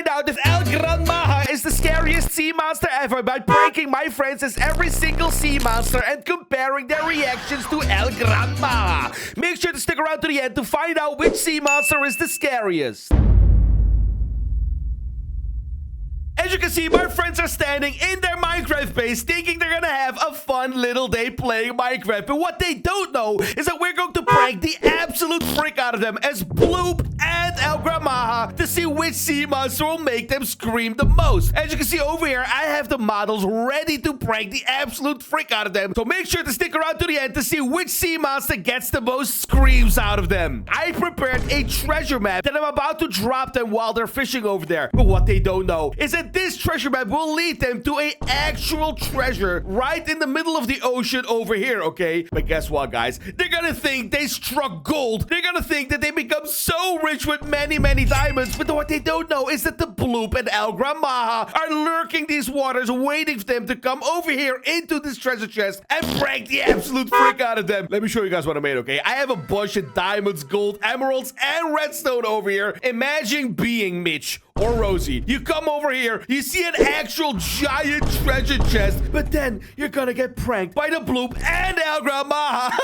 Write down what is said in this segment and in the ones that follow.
find out if El Gran Maja is the scariest sea monster ever by pranking my friends as every single sea monster and comparing their reactions to El Gran Maja. Make sure to stick around to the end to find out which sea monster is the scariest. As you can see, my friends are standing in their Minecraft base thinking they're gonna have a fun little day playing Minecraft. But what they don't know is that we're going to prank the absolute frick out of them as Bloop and El Gran Maja to see which sea monster will make them scream the most. As you can see over here, I have the models ready to prank the absolute frick out of them. So make sure to stick around to the end to see which sea monster gets the most screams out of them. I prepared a treasure map that I'm about to drop them while they're fishing over there. But what they don't know is that this treasure map will lead them to an actual treasure right in the middle of the ocean over here, okay? But guess what, guys? They're gonna think they struck gold. They're gonna think that they become so rich with many, many diamonds. But what they don't know is that the Bloop and El Gran Maja are lurking these waters, waiting for them to come over here into this treasure chest and prank the absolute frick out of them. Let me show you guys what I made, okay? I have a bunch of diamonds, gold, emeralds, and redstone over here. Imagine being Mitch or Rosie. You come over here, you see an actual giant treasure chest, but then you're gonna get pranked by the Bloop and El Gran Maja.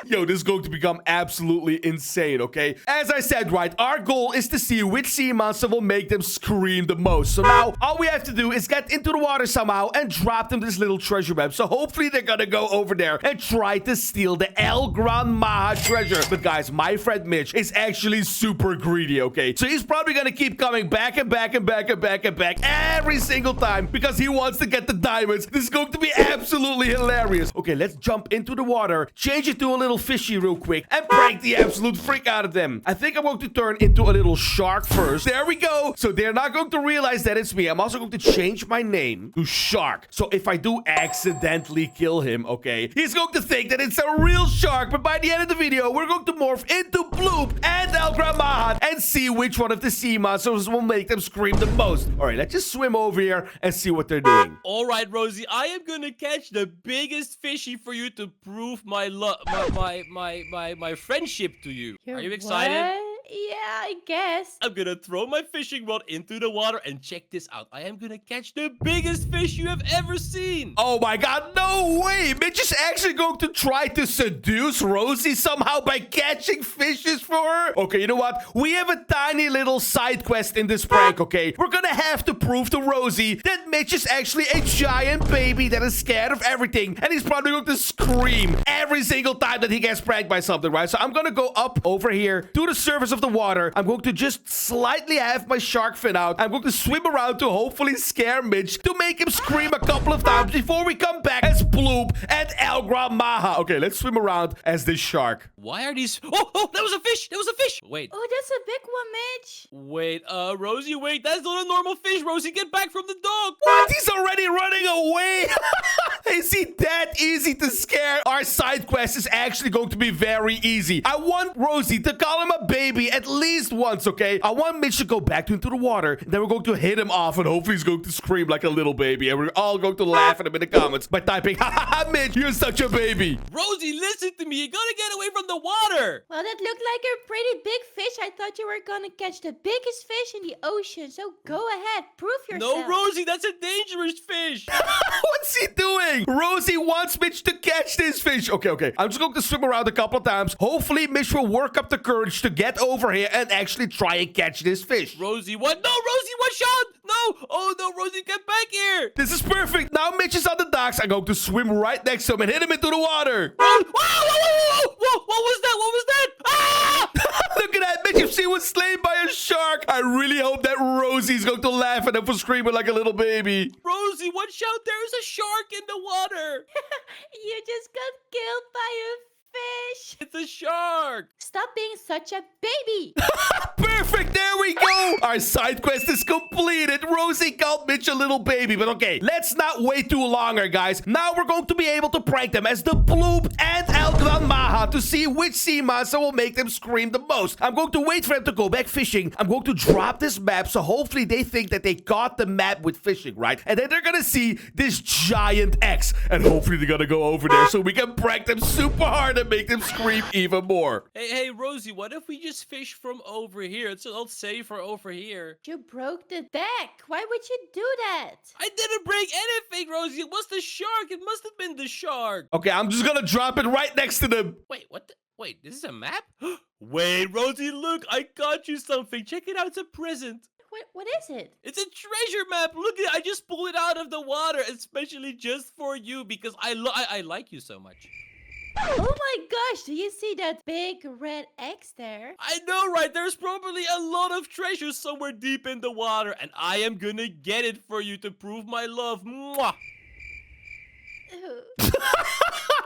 Yo, this is going to become absolutely insane, okay? As I said, right, our goal is to see which sea monster will make them scream the most. So now, all we have to do is get into the water somehow and drop them this little treasure map. So hopefully they're gonna go over there and try to steal the El Gran Maja treasure. But guys, my friend Mitch is actually super greedy, okay? So he's probably gonna keep coming back and back every single time because he wants to get the diamonds. This is going to be absolutely hilarious. Okay, let's jump into the water, change it to a little fishy real quick, and prank the absolute freak out of them. I think I'm going to turn into a little shark first. There we go. So they're not going to realize that it's me. I'm also going to change my name to Shark. So if I do accidentally kill him, okay, he's going to think that it's a real shark. But by the end of the video, we're going to morph into Bloop and El Gran Maja and see which one of the sea monsters will make them scream the most. All right, let's just swim over here and see what they're doing. All right, Rosie, I am gonna catch the biggest fishy for you to prove my friendship to you. Are you excited? What? Yeah, I guess. I'm gonna throw my fishing rod into the water and check this out. I am gonna catch the biggest fish you have ever seen. Oh my god, no way! Mitch is actually going to try to seduce Rosie somehow by catching fishes for her? Okay, you know what? We have a tiny little side quest in this prank, okay? We're gonna have to prove to Rosie that Mitch is actually a giant baby that is scared of everything, and he's probably going to scream every single time that he gets pranked by something, right? So I'm gonna go up over here to the surface of the water. I'm going to just slightly have my shark fin out. I'm going to swim around to hopefully scare Mitch to make him scream a couple of times before we come back as Bloop and El Gran Maja. Okay, let's swim around as this shark. Why are these... Oh, that was a fish! That was a fish! Wait. Oh, that's a big one, Mitch. Wait, Rosie, wait. That's not a normal fish, Rosie. Get back from the dog. What? He's already running away? Is he that easy to scare? Our side quest is actually going to be very easy. I want Rosie to call him a baby at least once, okay? I want Mitch to go back into the water. Then we're going to hit him off and hopefully he's going to scream like a little baby. And we're all going to laugh at him in the comments by typing, ha ha ha, Mitch, you're such a baby. Rosie, listen to me. You gotta get away from the water. Well, that looked like a pretty big fish. I thought you were gonna catch the biggest fish in the ocean. So go ahead, prove yourself. No, Rosie, that's a dangerous fish. What's he doing? Rosie wants Mitch to catch this fish. Okay. I'm just going to swim around a couple of times. Hopefully, Mitch will work up the courage to get over here and actually try and catch this fish. Rosie, what? No, Rosie, one shot. No. Oh, no, Rosie, get back here. This is perfect. Now Mitch is on the docks. I'm going to swim right next to him and hit him into the water. Whoa, what was that? What was that? Ah! Look at that. Mitch, if she was slain by a shark, I really hope that Rosie's going to laugh at him for screaming like a little baby. Rosie, watch out. There is a shark in the water. You just got killed by a fish. It's a shark. Stop being such a baby. Perfect. There we go. Our side quest is completed. Rosie called Mitch a little baby. But okay, let's not wait too longer, guys. Now we're going to be able to prank them as the Bloop and El Gran Maja to see which sea monster will make them scream the most. I'm going to wait for them to go back fishing. I'm going to drop this map so hopefully they think that they got the map with fishing, right? And then they're going to see this giant X. And hopefully they're going to go over there so we can prank them super hard and make them scream even more. Hey, Rosie, what if we just fish from over here? here. It's a lot safer over here. You broke the deck. Why would you do that? I didn't break anything, Rosie. It was the shark. It must have been the shark. Okay, I'm just gonna drop it right next to them. Wait, what the? Wait, this is a map? Wait, Rosie, look. I got you something. Check it out. It's a present. What is it? It's a treasure map. Look at it. I just pulled it out of the water, especially just for you because I like you so much. Oh my gosh, do you see that big red X there? I know, right? There's probably a lot of treasure somewhere deep in the water, and I am gonna get it for you to prove my love. Mwah!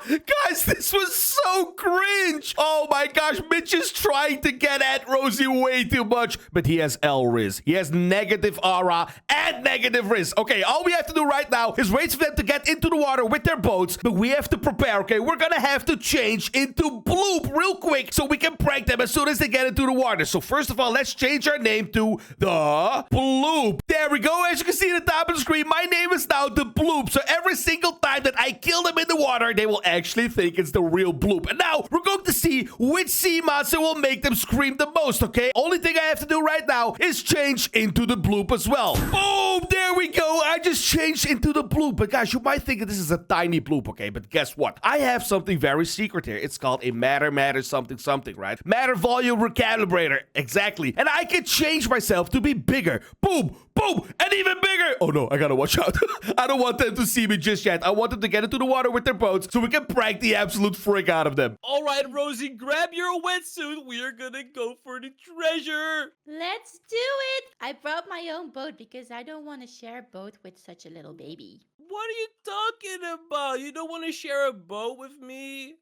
Guys, this was so cringe. Oh my gosh, Mitch is trying to get at Rosie way too much. But he has L-Riz. He has negative aura and negative Riz. Okay, all we have to do right now is wait for them to get into the water with their boats. But we have to prepare, okay? We're gonna have to change into Bloop real quick so we can prank them as soon as they get into the water. So first of all, let's change our name to the Bloop. There we go. As you can see at the top of the screen, my name is now the Bloop. So every single time that I kill them in the water, they will actually think it's the real Bloop. And now we're going to see which sea monster will make them scream the most, okay? Only thing I have to do right now is change into the Bloop as well. Boom! There we go. I just changed into the Bloop. But guys, you might think that this is a tiny Bloop, okay? But guess what? I have something very secret here. It's called a matter something, right? Matter volume recalibrator. Exactly. And I can change myself to be bigger. Boom! Boom! And even bigger! Oh no, I gotta watch out. I don't want them to see me just yet. I want them to get into the water with their boats so we can prank the absolute frick out of them. All right, Rosie, grab your wetsuit. We are gonna go for the treasure. Let's do it. I brought my own boat because I don't want to share a boat with such a little baby. What are you talking about? You don't want to share a boat with me?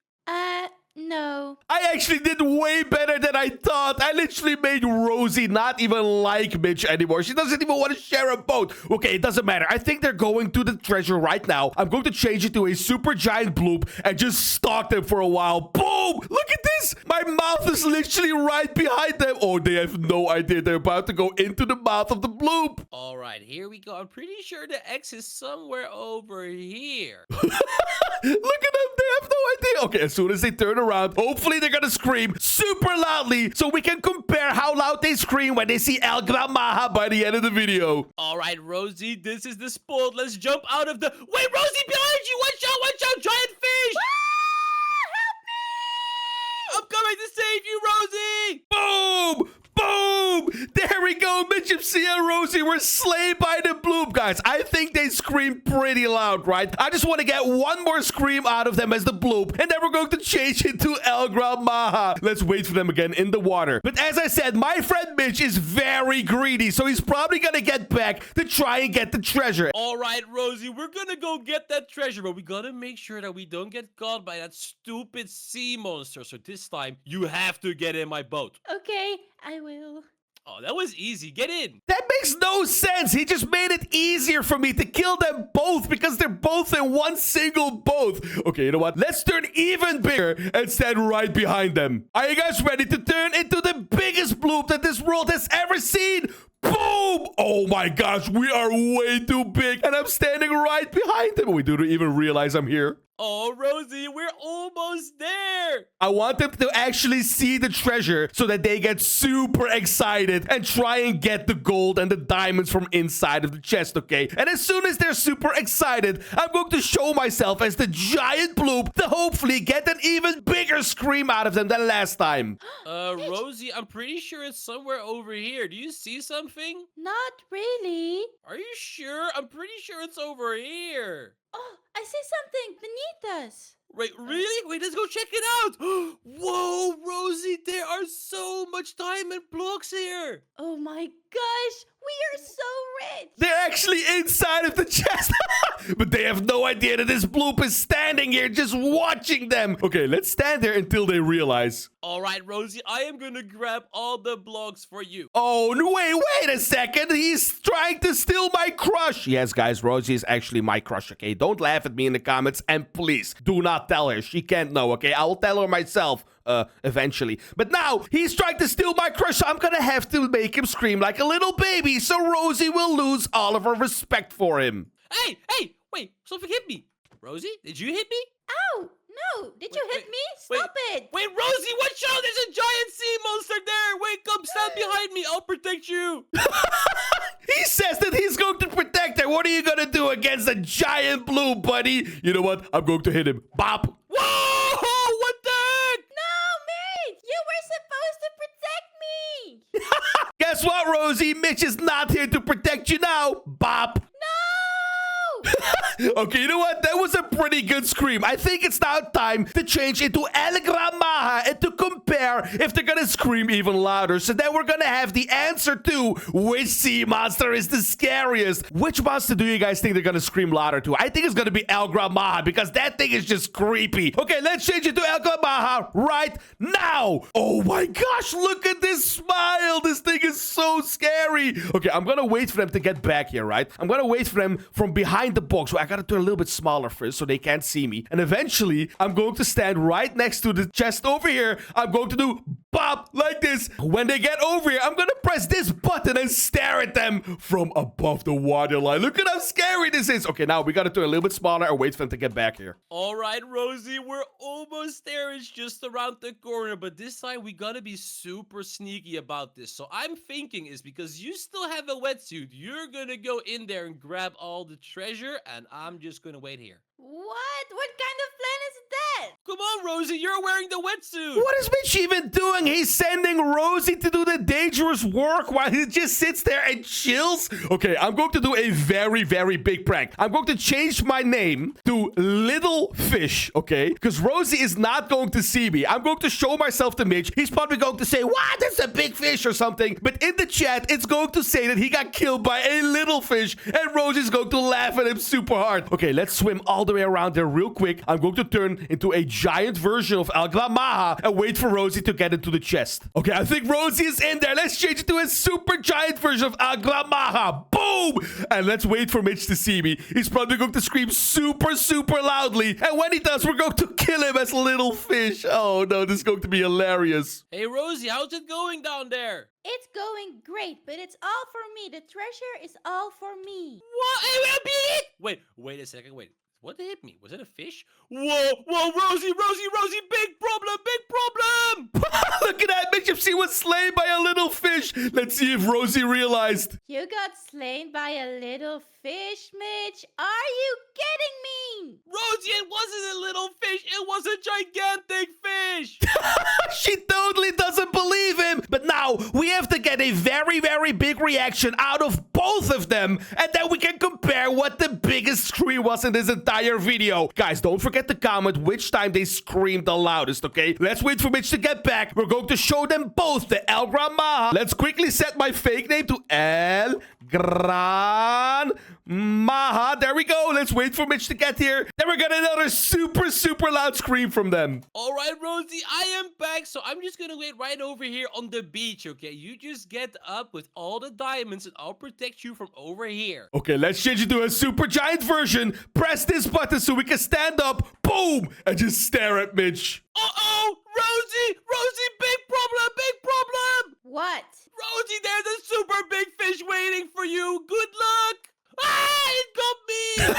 No. I actually did way better than I thought. I literally made Rosie not even like Mitch anymore. She doesn't even want to share a boat. Okay, it doesn't matter. I think they're going to the treasure right now. I'm going to change it to a super giant Bloop and just stalk them for a while. Boom! Look at this! My mouth is literally right behind them. Oh, they have no idea. They're about to go into the mouth of the Bloop. All right, here we go. I'm pretty sure the X is somewhere over here. Look at them. They have no idea. Okay, as soon as they turn around, hopefully they're gonna scream super loudly so we can compare how loud they scream when they see El Gran Maha by the end of the video. All right, Rosie, this is the spot. Let's jump out of the... Wait, Rosie, behind you! Watch out! Giant fish! Help me! I'm coming to save you, Rosie! Boom! Boom! There we go. Mitch and Rosie were slain by the Bloop, guys. I think they screamed pretty loud, right? I just want to get one more scream out of them as the Bloop, and then we're going to change it to El Gran Maha. Let's wait for them again in the water. But as I said, my friend Mitch is very greedy, so he's probably going to get back to try and get the treasure. All right, Rosie, we're gonna go get that treasure, but we gotta make sure that we don't get caught by that stupid sea monster. So this time, you have to get in my boat. Okay, I will. Oh, that was easy. Get in. That makes no sense. He just made it easier for me to kill them both because they're both in one single boat. Okay, you know what? Let's turn even bigger and stand right behind them. Are you guys ready to turn into the biggest Bloop that this world has ever seen? Boom! Oh my gosh, we are way too big and I'm standing right behind them. We don't even realize I'm here. Oh, Rosie, we're almost there. I want them to actually see the treasure so that they get super excited and try and get the gold and the diamonds from inside of the chest, okay? And as soon as they're super excited, I'm going to show myself as the giant Bloop to hopefully get an even bigger scream out of them than last time. Rosie, I'm pretty sure it's somewhere over here. Do you see something? Not really. Are you sure? I'm pretty sure it's over here. Oh, I see something beneath us. Wait, really? Wait, let's go check it out. Whoa, Rosie, there are so much diamond blocks here. Oh my gosh, we are so rich. They're actually inside of the chest. But they have no idea that this Bloop is standing here just watching them. Okay, let's stand there until they realize. All right, Rosie, I am going to grab all the blocks for you. Oh, no, wait a second. He's trying to steal my crush. Yes, guys, Rosie is actually my crush, okay? Don't laugh at me in the comments. And please, do not tell her. She can't know, okay? I will tell her myself. Eventually. But now, he's trying to steal my crush, so I'm gonna have to make him scream like a little baby, so Rosie will lose all of her respect for him. Hey, wait, something hit me. Rosie, did you hit me? Ow, No, did you hit me? Stop it. Wait, Rosie, watch out! There's a giant sea monster there! Wait, come stand behind me. I'll protect you. He says that he's going to protect her. What are you going to do against a giant blue buddy? You know what? I'm going to hit him. Bop. Whoa! What the heck? No, mate. You were supposed to protect me. Guess what, Rosie? Mitch is not here to protect you now. Bop. No. Okay, you know what? That was a pretty good scream. I think it's now time to change into El Gran Maja and to compare if they're gonna scream even louder. So then we're gonna have the answer to which sea monster is the scariest. Which monster do you guys think they're gonna scream louder to? I think it's gonna be El Gran Maja because that thing is just creepy. Okay, let's change it to El Gran Maja right now. Oh my gosh, look at this smile. This thing is so scary. Okay, I'm gonna wait for them to get back here, right? I'm gonna wait for them from behind the box. So I gotta turn a little bit smaller first so they can't see me. And eventually, I'm going to stand right next to the chest over here. I'm going to do pop like this. When they get over here, I'm gonna press this button and stare at them from above the waterline. Look at how scary this is. Okay, now we gotta turn a little bit smaller and wait for them to get back here. All right, Rosie, we're almost there. It's just around the corner, but this time we gotta be super sneaky about this. So I'm thinking is because you still have a wetsuit, you're gonna go in there and grab all the treasure, and I'm just gonna wait here. What? What kind of plan is that? Come on, Rosie, you're wearing the wetsuit. What is Mitch even doing? He's sending Rosie to do the dangerous work while he just sits there and chills? Okay, I'm going to do a very, very big prank. I'm going to change my name to Little Fish, okay? Because Rosie is not going to see me. I'm going to show myself to Mitch. He's probably going to say, what? That's a big fish or something. But in the chat, it's going to say that he got killed by a little fish. And Rosie's going to laugh at him super hard. Okay, let's swim all the way around there real quick. I'm going to turn into a giant version of El Gran Maja and wait for Rosie to get into the chest. Okay, I think Rosie is in there. Let's change it to a super giant version of El Gran Maja. Boom! And let's wait for Mitch to see me. He's probably going to scream super, super loudly. And when he does, we're going to kill him as Little Fish. Oh no, this is going to be hilarious. Hey, Rosie, how's it going down there? It's going great, but it's all for me. The treasure is all for me. What? Hey, wait a second, wait. What hit me? Was it a fish? Whoa, Rosie, big problem! Look at that, Mitch. She was slain by a little fish. Let's see if Rosie realized. You got slain by a little fish, Mitch? Are you kidding me? Rosie, it wasn't a little fish, it was a gigantic fish! She totally doesn't believe him. But now we have to get a very, very big reaction out of both of them. And then we can compare what the biggest scream was in this entire video. Guys, don't forget to comment which time they screamed the loudest, okay? Let's wait for Mitch to get back. We're going to show them both the El Gran Maja. Let's quickly set my fake name to El Gran Maja. There we go. Let's wait for Mitch to get here. Then we're getting another super, super loud scream from them. All right, Rosie, I am back, so I'm just gonna wait right over here on the beach, okay? You just get up with all the diamonds, and I'll protect you from over here. Okay, let's change it to a super giant version. Press this button so we can stand up. Boom! And just stare at Mitch. Uh-oh! Rosie, big problem! What? Rosie, there's a super big fish waiting for you. Good luck! Ah, it got me!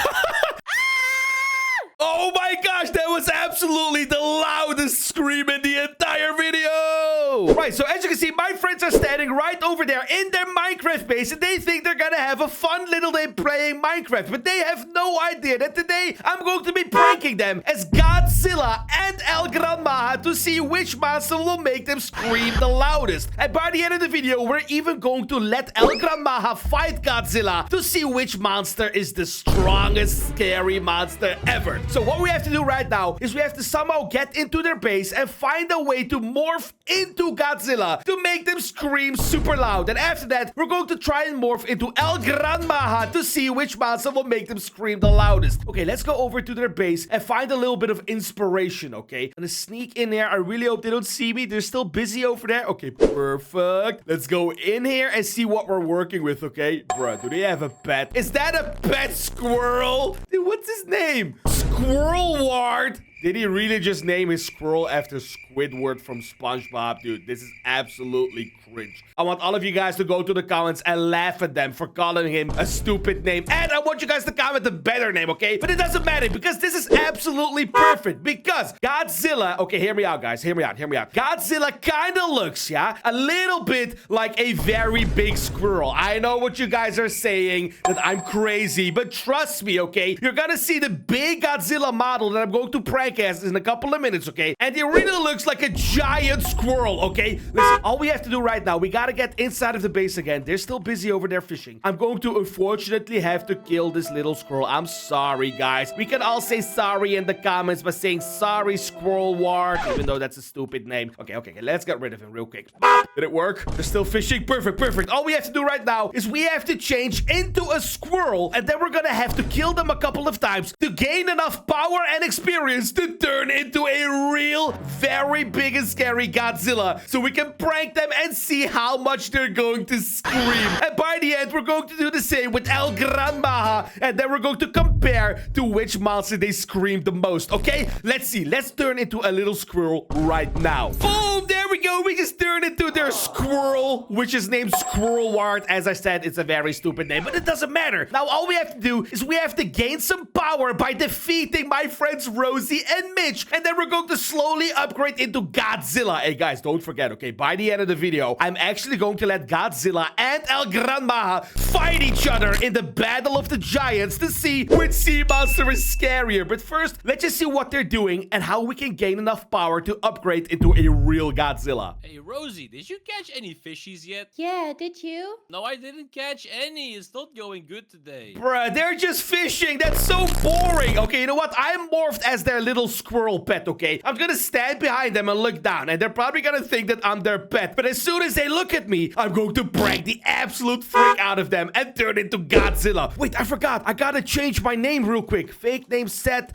Oh my gosh, that was absolutely the loudest scream in the entire video! Right, so as you can see, my friends are standing right over there in their Minecraft base, and they think they're gonna have a fun little day playing Minecraft, but they have no idea that today I'm going to be pranking them as Godzilla and El Gran Maja to see which monster will make them scream the loudest. And by the end of the video, we're even going to let El Gran Maja fight Godzilla to see which monster is the strongest scary monster ever. So what we have to do right now is we have to somehow get into their base and find a way to morph into Godzilla to make them scream super loud. And after that, we're going to try and morph into El Gran Maja to see which monster will make them scream the loudest. Okay, let's go over to their base and find a little bit of inspiration, okay? I'm gonna sneak in there. I really hope they don't see me. They're still busy over there. Okay, perfect. Let's go in here and see what we're working with, okay? Bruh, do they have a pet? Is that a pet squirrel? Dude, what's his name? Squirrel Ward. Did he really just name his squirrel after Squidward from SpongeBob? Dude, this is absolutely cringe. I want all of you guys to go to the comments and laugh at them for calling him a stupid name. And I want you guys to comment a better name, okay? But it doesn't matter because this is absolutely perfect. Because Godzilla... Okay, hear me out, guys. Hear me out. Godzilla kind of looks, yeah, a little bit like a very big squirrel. I know what you guys are saying, that I'm crazy, but trust me, okay? You're gonna see the big Godzilla model that I'm going to prank as in a couple of minutes, okay? And it really looks like a giant squirrel, okay? Listen, all we have to do right now, we gotta get inside of the base again. They're still busy over there fishing. I'm going to unfortunately have to kill this little squirrel. I'm sorry, guys. We can all say sorry in the comments by saying sorry, Squirrel Ward, even though that's a stupid name. Okay, let's get rid of him real quick. Did it work? They're still fishing. Perfect. All we have to do right now is we have to change into a squirrel, and then we're gonna have to kill them a couple of times to gain enough power and experience to turn into a real, very big and scary Godzilla, so we can prank them and see how much they're going to scream. And by the end, we're going to do the same with El Gran Maha, and then we're going to compare to which monster they scream the most, okay? Let's see. Let's turn into a little squirrel right now. Boom! There we go. We just turned into their squirrel, which is named Squirrel Ward. As I said, it's a very stupid name, but it doesn't matter. Now, all we have to do is we have to gain some power by defeating my friends Rosie and Mitch, and then we're going to slowly upgrade into Godzilla. Hey, guys, don't forget, okay? By the end of the video, I'm actually going to let Godzilla and El Gran Maha fight each other in the Battle of the Giants to see which sea monster is scarier. But first, let's just see what they're doing and how we can gain enough power to upgrade into a real Godzilla. Hey, Rosie, did you catch any fishies yet? Yeah, did you? No, I didn't catch any. It's not going good today. Bruh, they're just fishing. That's so boring. Okay, you know what? I'm morphed as their little squirrel pet, okay? I'm gonna stand behind them and look down, and they're probably gonna think that I'm their pet. But as soon as they look at me, I'm going to prank the absolute freak out of them and turn into Godzilla. Wait, I forgot. I gotta change my name real quick. Fake name set,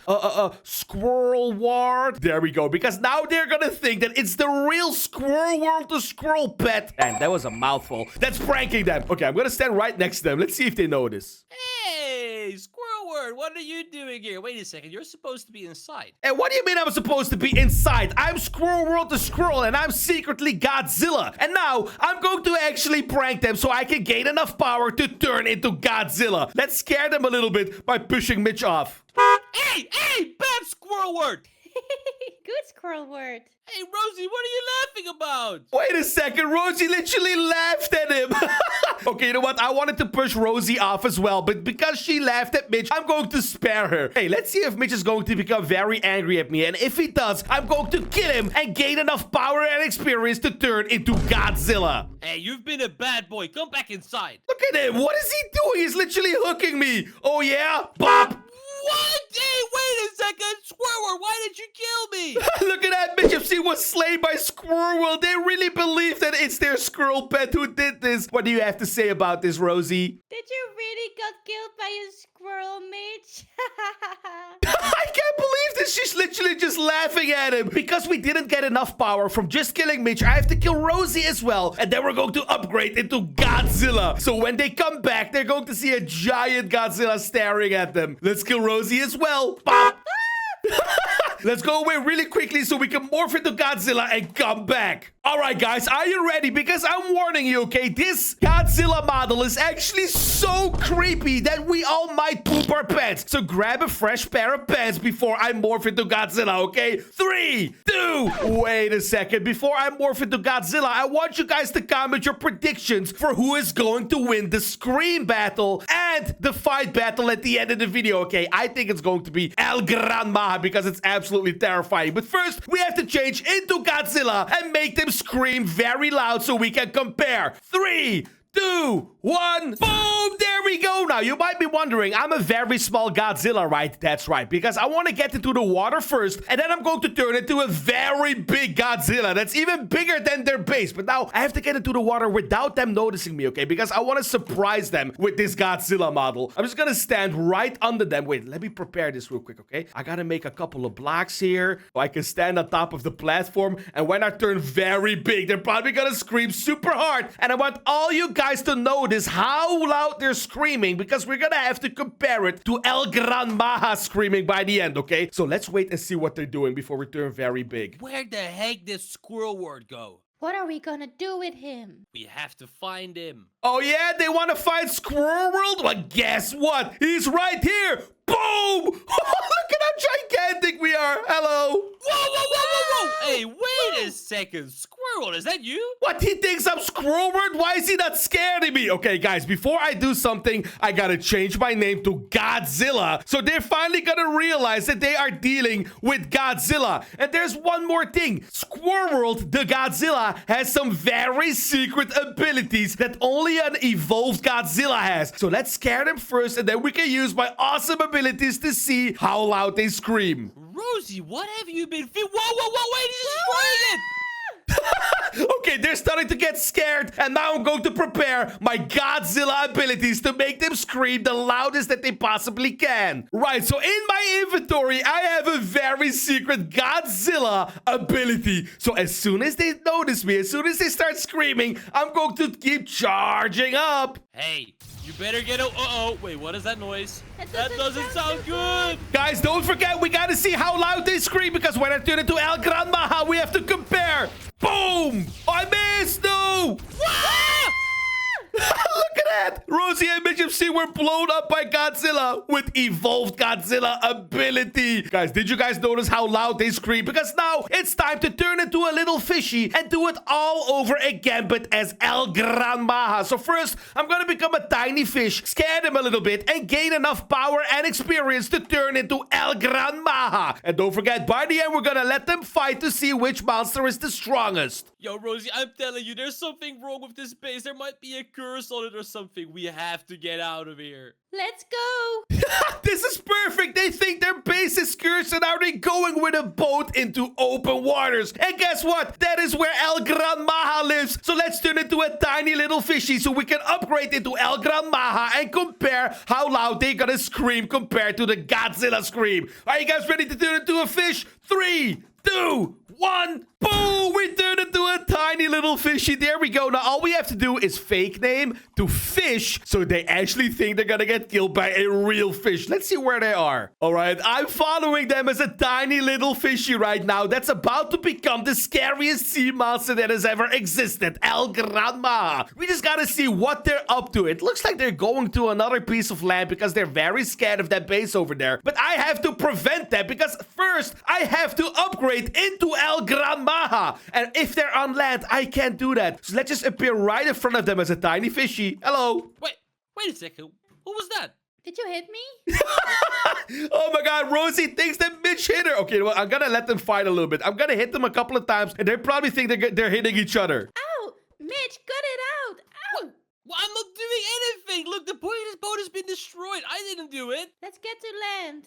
Squirrel Ward. There we go. Because now they're gonna think that it's the real Squirrel World, the squirrel pet. And that was a mouthful. That's pranking them. Okay, I'm gonna stand right next to them. Let's see if they notice. Hey, Squirrel Word, what are you doing here? Wait a second, you're supposed to be inside. And what do you mean I'm supposed to be inside? I'm Squirrel World the Squirrel, and I'm secretly Godzilla. And now, I'm going to actually prank them so I can gain enough power to turn into Godzilla. Let's scare them a little bit by pushing Mitch off. Hey, bad Squirrel Word! Good Squirrel Word. Hey, Rosie, what are you laughing about? Wait a second, Rosie literally laughed at him. Okay, you know what? I wanted to push Rosie off as well, but because she laughed at Mitch, I'm going to spare her. Hey, let's see if Mitch is going to become very angry at me, and if he does, I'm going to kill him and gain enough power and experience to turn into Godzilla. Hey, you've been a bad boy. Come back inside. Look at him. What is he doing? He's literally hooking me. Oh, yeah? Bop. What? Hey, wait a second! Squirrel, why did you kill me? Look at that bitch. If she was slain by Squirrel, they really believe that it's their squirrel pet who did this. What do you have to say about this, Rosie? Did you really got killed by a squirrel, Mitch? I can't believe this. She's literally just laughing at him. Because we didn't get enough power from just killing Mitch, I have to kill Rosie as well. And then we're going to upgrade into Godzilla. So when they come back, they're going to see a giant Godzilla staring at them. Let's kill Rosie as well. Pop. Let's go away really quickly so we can morph into Godzilla and come back. All right, guys, are you ready? Because I'm warning you, okay? This Godzilla model is actually so creepy that we all might poop our pants. So grab a fresh pair of pants before I morph into Godzilla, okay? 3, 2, wait a second. Before I morph into Godzilla, I want you guys to comment your predictions for who is going to win the scream battle and the fight battle at the end of the video, okay? I think it's going to be El Gran Maha because it's absolutely terrifying. But first, we have to change into Godzilla and make them scream very loud so we can compare. 3, 2, 1, boom! There we go. Now, you might be wondering, I'm a very small Godzilla, right? That's right, because I want to get into the water first, and then I'm going to turn into a very big Godzilla that's even bigger than their base. But now, I have to get into the water without them noticing me, okay? Because I want to surprise them with this Godzilla model. I'm just going to stand right under them. Wait, let me prepare this real quick, okay? I got to make a couple of blocks here so I can stand on top of the platform, and when I turn very big, they're probably going to scream super hard, and I want all you guys to notice how loud they're screaming because we're gonna have to compare it to El Gran Maha screaming by the end, okay? So let's wait and see what they're doing before we turn very big. Where the heck did Squirrel Word go? What are we gonna do with him? We have to find him. Oh yeah, they want to fight Squirrel World? Well, guess what? He's right here. Boom! Look at how gigantic we are. Hello. Whoa, whoa, whoa, whoa, whoa! Hey, wait a second. Squirrel, is that you? What, he thinks I'm Squirrel Word? Why is he not scared of me? Okay, guys, before I do something, I gotta change my name to Godzilla. So they're finally gonna realize that they are dealing with Godzilla. And there's one more thing. Squirrel World, the Godzilla, has some very secret abilities that only an evolved Godzilla has. So let's scare them first, and then we can use my awesome abilities to see how loud they scream. Rosie, what have you been Whoa, whoa, whoa, wait, he's destroying it! Okay, they're starting to get scared, and now I'm going to prepare my Godzilla abilities to make them scream the loudest that they possibly can. Right, so in my inventory, I have a very secret Godzilla ability. So as soon as they notice me, as soon as they start screaming, I'm going to keep charging up. Hey, you better get a... Uh-oh. Wait, what is that noise? That doesn't sound good. Guys, don't forget, we gotta see how loud they scream, because when I turn into El Gran Maha, we have to compare. Boom! I missed! No! Ah! Look at that! Rosie and Mitch MC were blown up by Godzilla with evolved Godzilla ability. Guys, did you guys notice how loud they scream? Because now it's time to turn into a little fishy and do it all over again, but as El Gran Maha. So first, I'm gonna become a tiny fish, scare them a little bit, and gain enough power and experience to turn into El Gran Maha. And don't forget, by the end, we're gonna let them fight to see which monster is the strongest. Yo, Rosie, I'm telling you, there's something wrong with this base. There might be a curse on it or something. We have to get out of here. Let's go. This is perfect. They think their base is cursed, and now they're going with a boat into open waters. And guess what? That is where El Gran Maha lives. So let's turn into a tiny little fishy so we can upgrade into El Gran Maha and compare how loud they're gonna scream compared to the Godzilla scream. Are you guys ready to turn into a fish? 3, 2, 1. Boom! We turned into a tiny little fishy. There we go. Now, all we have to do is fake name to fish, so they actually think they're gonna get killed by a real fish. Let's see where they are. All right, I'm following them as a tiny little fishy right now that's about to become the scariest sea monster that has ever existed, El Gran Maha. We just gotta see what they're up to. It looks like they're going to another piece of land because they're very scared of that base over there. But I have to prevent that because first, I have to upgrade into El Gran Maha. And if they're on land, I can't do that. So let's just appear right in front of them as a tiny fishy. Hello. Wait a second. Who was that? Did you hit me? Oh my god, Rosie thinks that Mitch hit her. Okay, well, I'm gonna let them fight a little bit. I'm gonna hit them a couple of times, and they probably think they're hitting each other. Ow! Mitch, cut it out. Ow! Well, I'm not doing anything. Look, the point of this boat has been destroyed. I didn't do it. Let's get to land.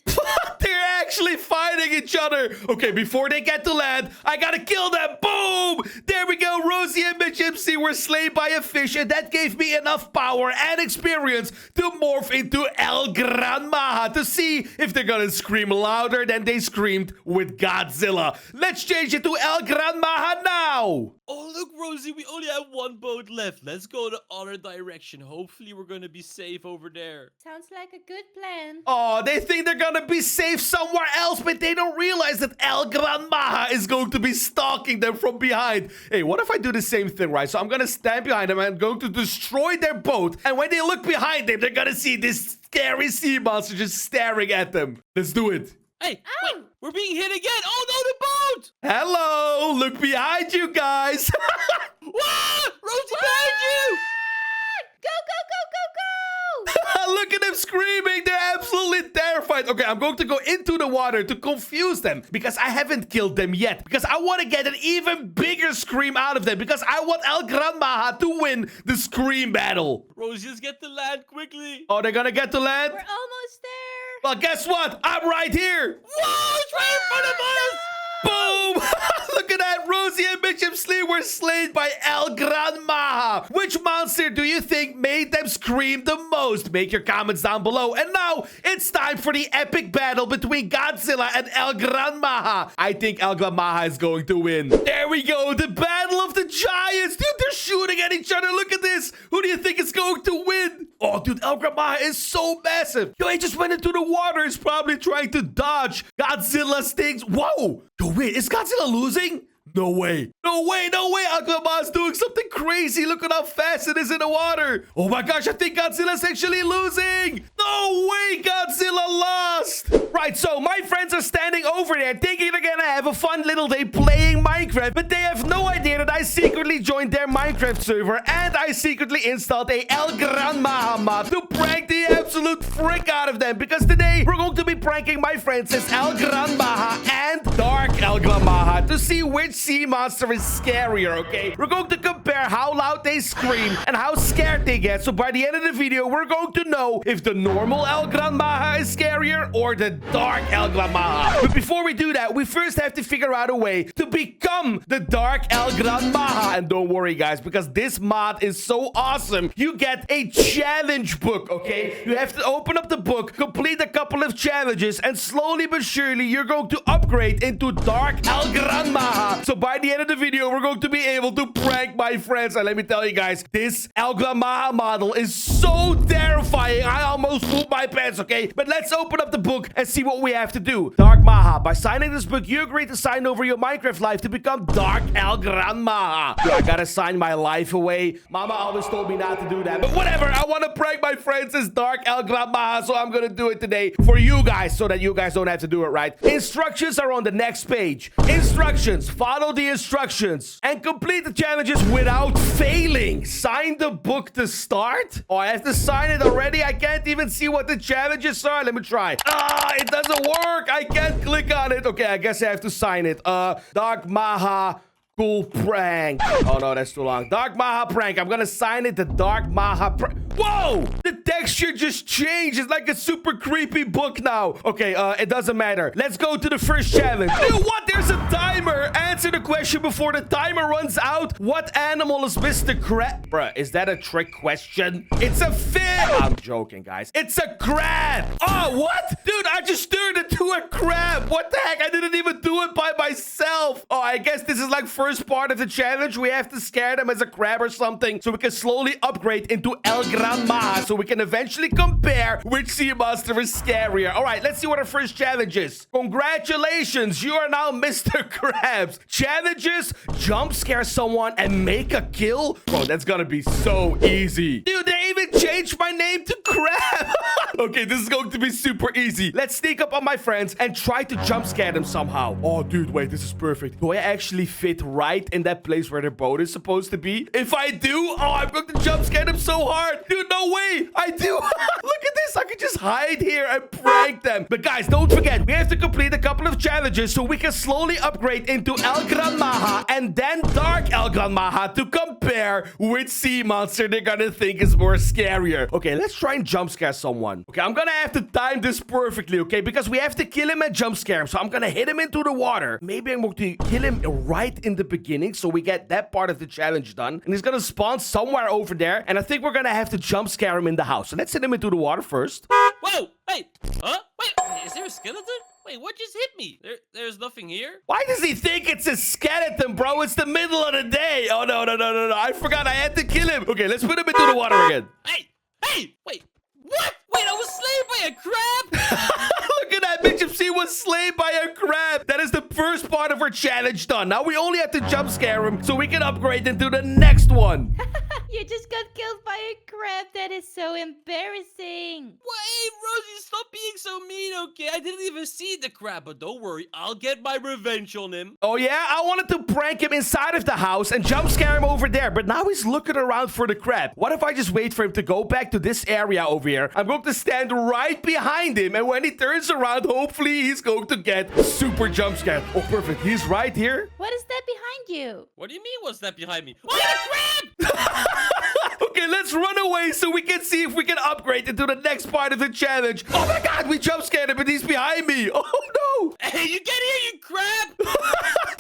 They're actually fighting each other. Okay, before they get to land, I gotta kill them. Boom! There we go. Rosie and Mitch MC were slain by a fish, and that gave me enough power and experience to morph into El Gran Maha to see if they're gonna scream louder than they screamed with Godzilla. Let's change it to El Gran Maha now. Oh, look, Rosie, we only have one boat left. Let's go the other direction. Hopefully, we're going to be safe over there. Sounds like a good plan. Oh, they think they're gonna be safe somewhere else, but they don't realize that El Gran Maha is going to be stalking them from behind. Hey, what if I do the same thing, right? So I'm gonna stand behind them and I'm going to destroy their boat. And when they look behind them, they're gonna see this scary sea monster just staring at them. Let's do it. Hey, Ow! wait, we're being hit again. Oh, no, the boat. Hello, look behind you guys. Wah! Rosie, behind you. Go, go, go, go, go! Look at them screaming. They're absolutely terrified. Okay, I'm going to go into the water to confuse them because I haven't killed them yet. Because I want to get an even bigger scream out of them because I want El Gran Maha to win the scream battle. Rosie, let's get to land quickly. Oh, they're gonna get to land? We're almost there. Well, guess what? I'm right here. Whoa, it's right in front of us. Boom! Look at that. Rosie and Mitch MC were slain by El Gran Maha. Which monster do you think made them scream the most? Make your comments down below. And now it's time for the epic battle between Godzilla and El Gran Maha. I think El Gran Maha is going to win. There we go. The battle of the giants. Dude, they're shooting at each other. Look at this. Who do you think is going to win? Oh, dude. dude, El Grandma is so massive. Yo, he just went into the water. He's probably trying to dodge Godzilla's things. Whoa. Yo, wait, is Godzilla losing? No way. No way, no way. Aquaman's doing something crazy. Look at how fast it is in the water. Oh my gosh, I think Godzilla's actually losing. No way, Godzilla lost. Right, so my friends are standing over there thinking they're gonna have a fun little day playing Minecraft, but they have no idea that I secretly joined their Minecraft server and I secretly installed a El Gran Maha mod to prank the absolute frick out of them, because today we're going to be pranking my friends as El Gran Maha and Dark El Gran Maha to see which sea monster is scarier, okay? We're going to compare how loud they scream and how scared they get. So by the end of the video, we're going to know if the normal El Gran Maha is scarier or the Dark El Gran Maha. But before we do that, we first have to figure out a way to become the Dark El Gran Maha. And don't worry, guys, because this mod is so awesome. You get a challenge book, okay? You have to open up the book, complete a couple of challenges, and slowly but surely, you're going to upgrade into Dark El Gran Maha. So by the end of the video, we're going to be able to prank my friends. And let me tell you guys, this El Gran Maha model is so terrifying. I almost pooped my pants, okay? But let's open up the book and see what we have to do. Dark Maha. By signing this book, you agree to sign over your Minecraft life to become Dark El Gran Maha. Dude, I gotta sign my life away. Mama always told me not to do that. But whatever. I want to prank my friends as Dark El Gran Maha, so I'm gonna do it today for you guys so that you guys don't have to do it, right? Instructions are on the next page. Instructions. Follow the instructions and complete the challenges without failing. Sign the book to start. Oh, I have to sign it already. I can't even see what the challenges are. Let me try. It doesn't work. I can't click on it. Okay, I guess I have to sign it. Dark Maha cool prank. Oh no, that's too long. Dark Maha prank. I'm gonna sign it to Dark Maha prank. Whoa! The texture just changed. It's like a super creepy book now. Okay, it doesn't matter. Let's go to the first challenge. Dude, what? There's a timer. Answer the question before the timer runs out. What animal is Mr. Crab? Bruh, is that a trick question? It's a fish. I'm joking, guys. It's a crab. Oh, what? Dude, I just turned into a crab. What the heck? I didn't even do it by myself. Oh, I guess this is like first part of the challenge. We have to scare them as a crab or something so we can slowly upgrade into El Gran Maha so we can eventually compare which sea monster is scarier. All right, let's see what our first challenge is. Congratulations, you are now Mr. Krabs. Challenges: jump scare someone and make a kill. Bro, that's gonna be so easy. Dude, they even changed my name to Crab. Okay, this is going to be super easy. Let's sneak up on my friends and try to jump scare them somehow. Oh, dude, wait, this is perfect. Do I actually fit right in that place where their boat is supposed to be? If I do, oh, I'm going to jump scare them so hard. Dude, no way. I do. Look at this. I can just hide here and prank them. But guys, don't forget, we have to complete a couple of challenges so we can slowly upgrade into El Gran Maha and then Dark El Gran Maha to compare which sea monster they're gonna think is more scarier. Okay, let's try and jump scare someone. Okay, I'm gonna have to time this perfectly, okay? Because we have to kill him and jump scare him. So I'm gonna hit him into the water. Maybe I'm going to kill him right in the beginning so we get that part of the challenge done. And he's gonna spawn somewhere over there. And I think we're gonna have to jump scare him in the house. So let's hit him into the water first. Whoa! Hey! Huh? Wait, is there a skeleton? Wait, what just hit me? There's nothing here? Why does he think it's a skeleton, bro? It's the middle of the day. Oh, no. I forgot I had to kill him. Okay, let's put him into the water again. Hey! Wait, what? Wait, I was slain by a crab? Look at that, Bishop C was slain by a crab. That is the first part of our challenge done. Now we only have to jump scare him so we can upgrade into the next one. You just got killed by a crab. That is so embarrassing. Wait, Rosie, stop being so mean, okay? I didn't even see the crab, but don't worry. I'll get my revenge on him. Oh, yeah? I wanted to prank him inside of the house and jump scare him over there, but now he's looking around for the crab. What if I just wait for him to go back to this area over here? I'm going to stand right behind him, and when he turns around, hopefully he's going to get super jump scared. Oh, perfect. He's right here. What is that behind you? What do you mean, what's that behind me? Oh, a crab! Okay, let's run away so we can see if we can upgrade into the next part of the challenge. Oh my god, we jump scared him and he's behind me. Oh no. Hey, you get here, you crab!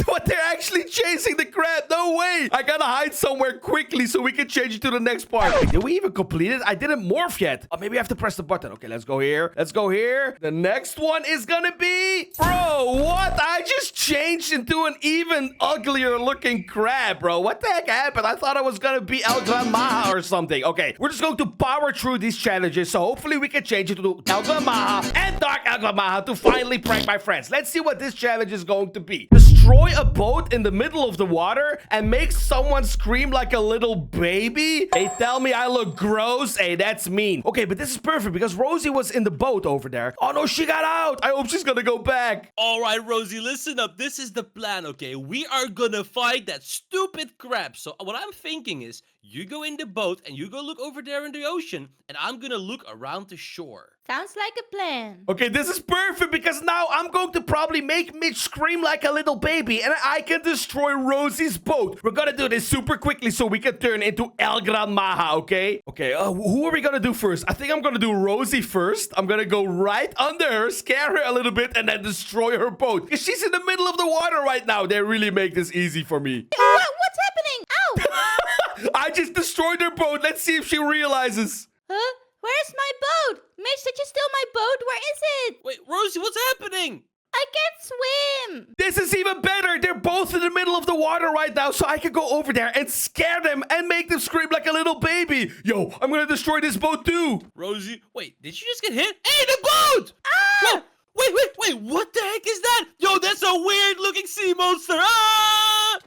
What, they're actually chasing the crab? No way. I gotta hide somewhere quickly so we can change it to the next part. Wait, did we even complete it? I didn't morph yet. Oh, maybe I have to press the button. Okay, let's go here. Let's go here. The next one is gonna be... Bro, what? I just changed into an even uglier looking crab, bro. What the heck happened? I thought I was gonna be El Gran Maha or or something. Okay, we're just going to power through these challenges, so hopefully we can change it to Elgla Maha and Dark Elgla Maha to finally prank my friends. Let's see what this challenge is going to be. Destroy a boat in the middle of the water and make someone scream like a little baby? Hey, tell me I look gross? Hey, that's mean. Okay, but this is perfect because Rosie was in the boat over there. Oh no, she got out. I hope she's gonna go back. All right, Rosie, listen up. This is the plan, okay? We are gonna fight that stupid crab. So what I'm thinking is you go in the boat and you go look over there in the ocean, and I'm gonna look around the shore. Sounds like a plan. Okay, this is perfect because now I'm going to probably make Mitch scream like a little baby and I can destroy Rosie's boat. We're gonna do this super quickly so we can turn into El Gran Maha, okay? Okay, who are we gonna do first? I think I'm gonna do Rosie first. I'm gonna go right under her, scare her a little bit, and then destroy her boat. Because she's in the middle of the water right now. They really make this easy for me. What's happening? Ow! I just destroyed her boat. Let's see if she realizes. Huh? Where's my boat? Mitch, did you steal my boat? Where is it? Wait, Rosie, what's happening? I can't swim. This is even better. They're both in the middle of the water right now, so I can go over there and scare them and make them scream like a little baby. Yo, I'm gonna destroy this boat too. Rosie, wait, did you just get hit? Hey, the boat! Ah! Whoa, wait, what the heck is that? Yo, that's a weird-looking sea monster. Ah!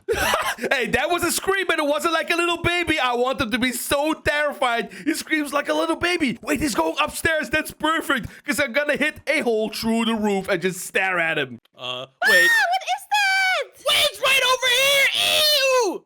Hey, that was a scream, and it wasn't like a little baby. I want him to be so terrified. He screams like a little baby. Wait, he's going upstairs. That's perfect, because I'm gonna hit a hole through the roof and just stare at him. Wait. Ah, what is that? Wait, it's right over here! Ew!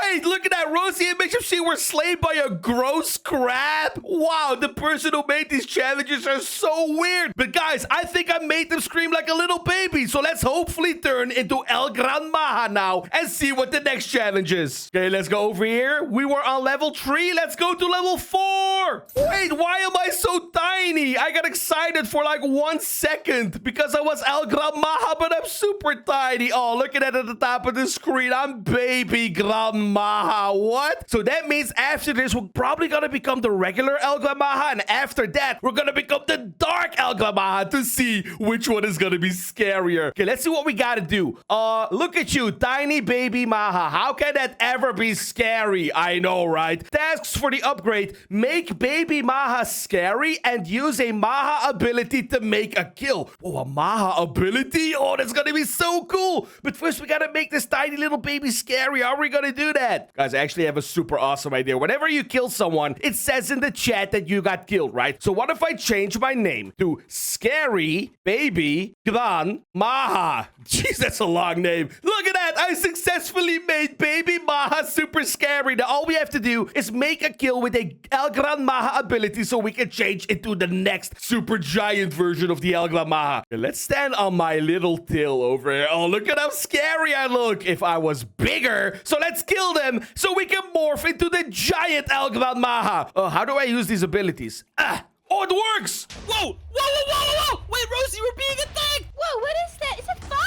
Wait, look at that. Rosie and Mitch, if she were slain by a gross crab. Wow, the person who made these challenges are so weird. But guys, I think I made them scream like a little baby. So let's hopefully turn into El Gran Maha now and see what the next challenge is. Okay, let's go over here. We were on level 3. Let's go to level 4. Wait, why am I so tiny? I got excited for like 1 second because I was El Gran Maha, but I'm super tiny. Oh, look at that at the top of the screen. I'm baby Gran Maha. What? So that means after this, we're probably gonna become the regular El Gran Maha, and after that, we're gonna become the dark El Gran Maha to see which one is gonna be scarier. Okay, let's see what we gotta do. Look at you, tiny baby Maha. How can that ever be scary? I know, right? Tasks for the upgrade: make baby Maha scary and use a Maha ability to make a kill. Oh, a Maha ability? Oh, that's gonna be so cool. But first, we gotta make this tiny little baby scary. How are we gonna do that? Guys, I actually have a super awesome idea. Whenever you kill someone, it says in the chat that you got killed, right? So what if I change my name to Scary Baby Gran Maha? Jeez, that's a long name. Look at that. I successfully made Baby Maha super scary. Now all we have to do is make a kill with a El Gran Maha ability so we can change into the next super giant version of the El Gran Maha. Okay, let's stand on my little tail over here. Oh, look at how scary I look. If I was bigger, so let's kill them so we can morph into the giant El Gran Maha. How do I use these abilities? Oh, it works! Whoa! Wait, Rosie, we're being attacked! Whoa, what is that? Is it fire?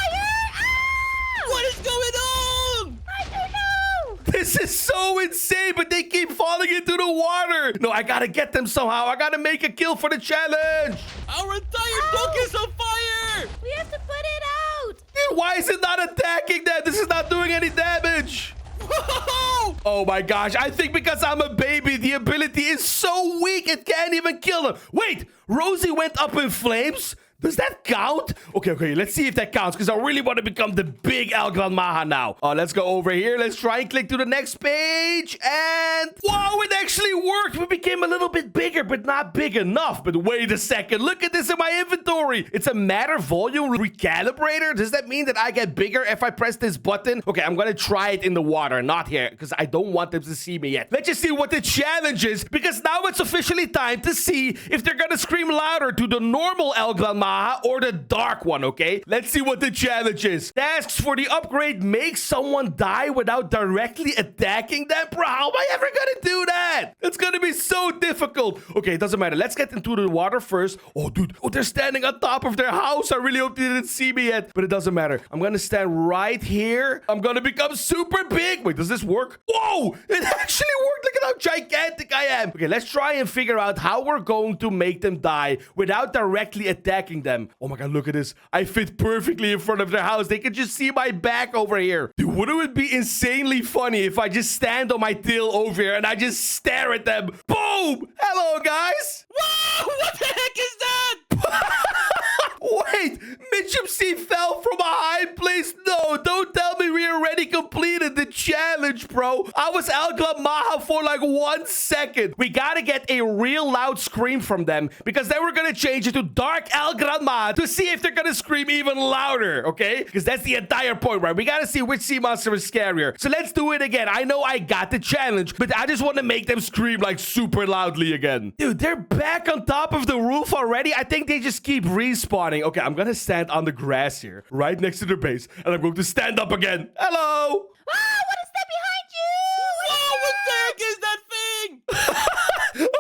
Ah! What is going on? I don't know. This is so insane, but they keep falling into the water. No, I gotta get them somehow. I gotta make a kill for the challenge. Our entire dock is on fire! We have to put it out. Dude, why is it not attacking them? This is not doing any damage. Whoa! Oh my gosh, I think because I'm a baby, the ability is so weak, it can't even kill them. Wait, Rosie went up in flames? Does that count? Okay, let's see if that counts, because I really want to become the big El Gran Maha now. Let's go over here. Let's try and click to the next page. And wow, it actually worked. We became a little bit bigger, but not big enough. But wait a second. Look at this in my inventory. It's a matter volume recalibrator. Does that mean that I get bigger if I press this button? Okay, I'm going to try it in the water, not here, because I don't want them to see me yet. Let's just see what the challenge is, because now it's officially time to see if they're going to scream louder to the normal El Gran Maha or the dark one, okay? Let's see what the challenge is. Tasks for the upgrade: make someone die without directly attacking them. Bro, how am I ever gonna do that? It's gonna be so difficult. Okay, it doesn't matter. Let's get into the water first. Oh, dude. Oh, they're standing on top of their house. I really hope they didn't see me yet, but it doesn't matter. I'm gonna stand right here. I'm gonna become super big. Wait, does this work? Whoa! It actually worked. Look at how gigantic I am. Okay, let's try and figure out how we're going to make them die without directly attacking pranking them. Oh my god, look at this. I fit perfectly in front of their house. They can just see my back over here. Dude, wouldn't it be insanely funny if I just stand on my tail over here and I just stare at them? Boom! Hello, guys! Whoa! What the heck is that? Wait, Mitchum C fell from a high place? No, don't tell me we already completed the challenge, bro. I was Al Maha for like 1 second. We gotta get a real loud scream from them because then we're gonna change it to Dark Al Maha to see if they're gonna scream even louder, okay? Because that's the entire point, right? We gotta see which sea monster is scarier. So let's do it again. I know I got the challenge, but I just want to make them scream like super loudly again. Dude, they're back on top of the roof already. I think they just keep respawning. Okay, I'm gonna stand on the grass here, right next to their base, and I'm going to stand up again. Hello! Ah, what is that behind you? Whoa! What the heck is that thing?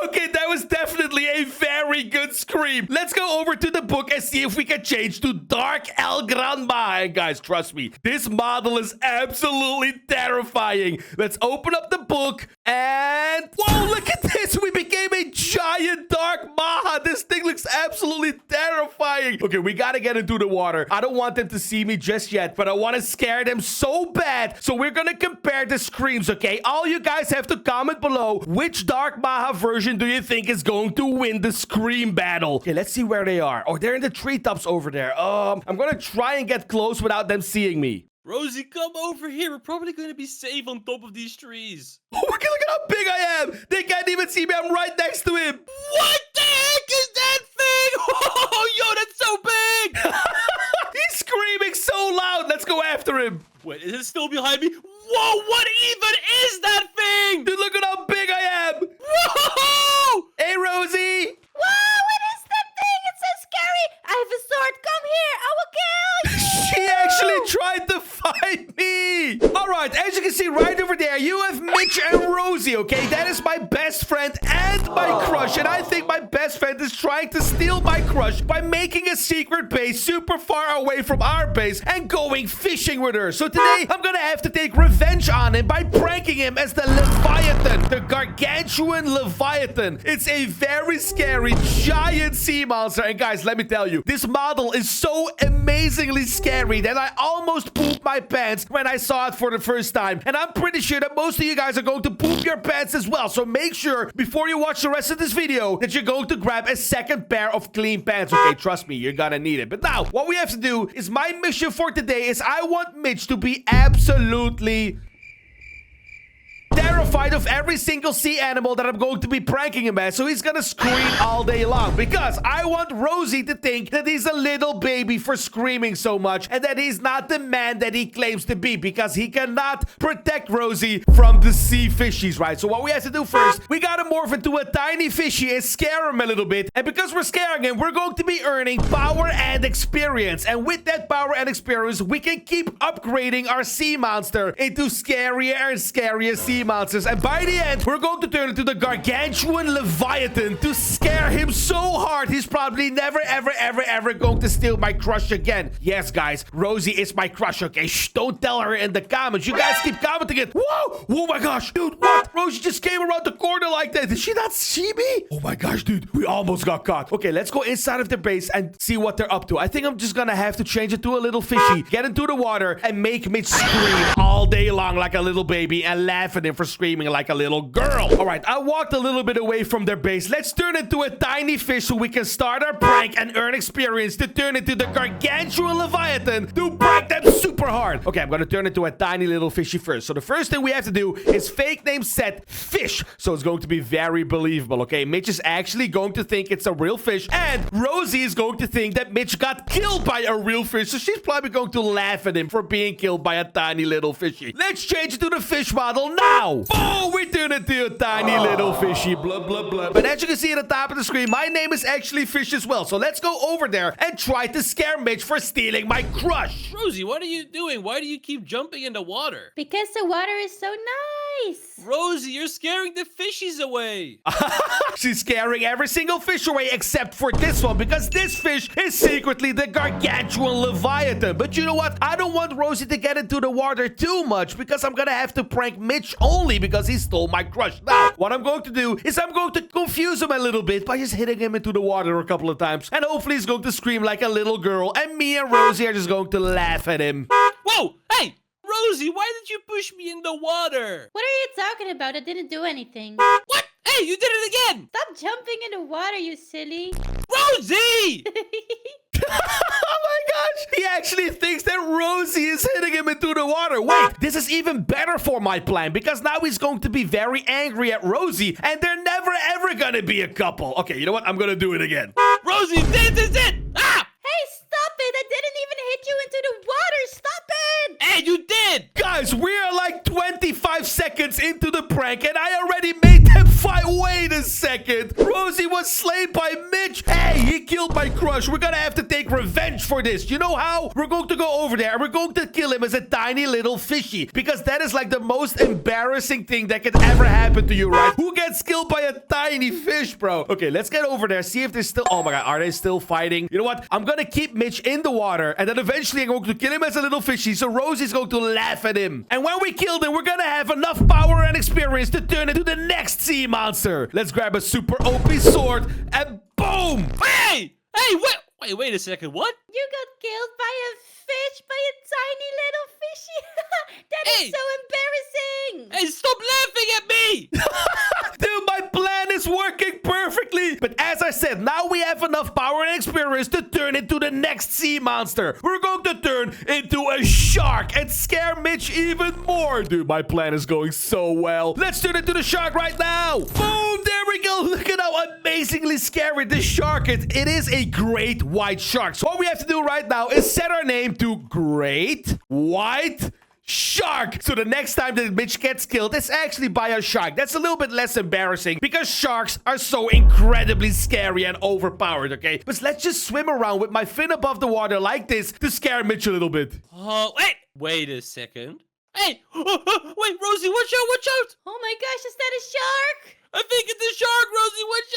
Okay, that was definitely a very good scream. Let's go over to the book and see if we can change to Dark El Granma. And guys, trust me, this model is absolutely terrifying. Let's open up the book and... Whoa, look at this. We became a giant Dark Maha. This thing looks absolutely terrifying. Okay, we gotta get into the water. I don't want them to see me just yet, but I want to scare them so bad. So we're gonna compare the screams, okay? All you guys have to comment below which Dark Maha version do you think is going to win the scream battle. Okay, let's see where they are. Oh, they're in the treetops over there. I'm gonna try and get close without them seeing me. Rosie, come over here. We're probably going to be safe on top of these trees. Oh, look at how big I am. They can't even see me. I'm right next to him. What the heck is that thing? Oh, yo, that's so big. He's screaming so loud. Let's go after him. Wait, is it still behind me? Whoa, what even is that thing? Dude, look at how big I am. Whoa! Hey, Rosie. Whoa, what is that thing? It's so scary. I have a sword. Come here. I will kill you. She actually tried to fight me. All right, as you can see right over there, you have Mitch and Rosie, okay? That is my best friend and my crush. And I think my best friend is trying to steal my crush by making a secret base super far away from our base and going fishing with her. So today, I'm gonna have to take revenge on him by pranking him as the Leviathan, the gargantuan Leviathan. It's a very scary giant sea monster. And guys, let me tell you, this model is so amazingly scary that I almost pooped my pants when I saw it for the first time. And I'm pretty sure that most of you guys are going to poop your pants as well. So make sure before you watch the rest of this video that you're going to grab a second pair of clean pants. Okay, trust me, you're gonna need it. But now, what we have to do is my mission for today is I want Mitch to be absolutely terrified of every single sea animal that I'm going to be pranking him at. So he's gonna scream all day long because I want Rosie to think that he's a little baby for screaming so much and that he's not the man that he claims to be because he cannot protect Rosie from the sea fishies, right? So what we have to do first, we gotta morph into a tiny fishy and scare him a little bit. And because we're scaring him, we're going to be earning power and experience. And with that power and experience, we can keep upgrading our sea monster into scarier and scarier sea monsters. And by the end, we're going to turn into the gargantuan Leviathan to scare him so hard he's probably never, ever going to steal my crush again. Yes, guys, Rosie is my crush, okay? Shh, don't tell her in the comments. You guys keep commenting it. Whoa! Oh my gosh, dude, what? Rosie just came around the corner like that. Did she not see me? Oh my gosh, dude, we almost got caught. Okay, let's go inside of their base and see what they're up to. I think I'm just gonna have to change it to a little fishy, get into the water, and make Mitch scream all day long like a little baby and laugh at him for screaming like a little girl. All right, I walked a little bit away from their base. Let's turn into a tiny fish so we can start our prank and earn experience to turn into the gargantuan Leviathan to prank them super hard. Okay, I'm gonna turn into a tiny little fishy first. So the first thing we have to do is fake name set fish. So it's going to be very believable, okay? Mitch is actually going to think it's a real fish and Rosie is going to think that Mitch got killed by a real fish. So she's probably going to laugh at him for being killed by a tiny little fishy. Let's change it to the fish model now. Oh, we turn into a tiny little fishy. Blah, blah, blah. But as you can see at the top of the screen, my name is actually Fish as well. So let's go over there and try to scare Mitch for stealing my crush. Rosie, what are you doing? Why do you keep jumping in the water? Because the water is so nice. Nice. Rosie, you're scaring the fishies away. She's scaring every single fish away except for this one because this fish is secretly the gargantuan Leviathan. But you know what? I don't want Rosie to get into the water too much because I'm gonna have to prank Mitch only because he stole my crush. Now, what I'm going to do is I'm going to confuse him a little bit by just hitting him into the water a couple of times. And hopefully he's going to scream like a little girl. And me and Rosie are just going to laugh at him. Whoa! Hey! Rosie, why did you push me in the water? What are you talking about? I didn't do anything. What? Hey, you did it again! Stop jumping in the water, you silly. Rosie! Oh my gosh! He actually thinks that Rosie is hitting him into the water. Wait, this is even better for my plan because now he's going to be very angry at Rosie and they're never ever gonna be a couple. Okay, you know what? I'm gonna do it again. Rosie, this is it! Ah! Hey, stop it! I didn't even hit you into the water! Stop it! Hey, you did! Guys, we are like 25 seconds into the prank and I already made them fight. Wait a second. Rosie was slain by Mitch. Hey, he killed my crush. We're gonna have to take revenge for this. You know how? We're going to go over there and we're going to kill him as a tiny little fishy because that is like the most embarrassing thing that could ever happen to you, right? Who gets killed by a tiny fish, bro? Okay, let's get over there. See if they're still... Oh my god, are they still fighting? You know what? I'm gonna keep Mitch in the water and then eventually I'm going to kill him as a little fishy so Rosie's going to laugh at him. And when we kill him, we're gonna have enough power and experience to turn into the next sea monster. Let's grab a super OP sword and boom! Hey! Hey, what? Wait a second, what? You got killed by a fish, by a tiny little fishy. That is Hey! so embarrassing. Hey, stop laughing at me! Dude, my plan is working perfectly. But as I said, now we have enough power and experience to turn into the next sea monster. We're going to turn into a shark and scare Mitch even more. Dude, my plan is going so well. Let's turn into the shark right now. Boom, there we go. Look at how amazingly scary this shark is. It is a great white shark. So all we have to do right now is set our name to Great White Shark. So the next time that Mitch gets killed, it's actually by a shark. That's a little bit less embarrassing because sharks are so incredibly scary and overpowered, okay? But let's just swim around with my fin above the water like this to scare Mitch a little bit. Wait a second. Hey! Wait, Rosie, watch out! Oh my gosh, is that a shark? I think it's a shark, Rosie, watch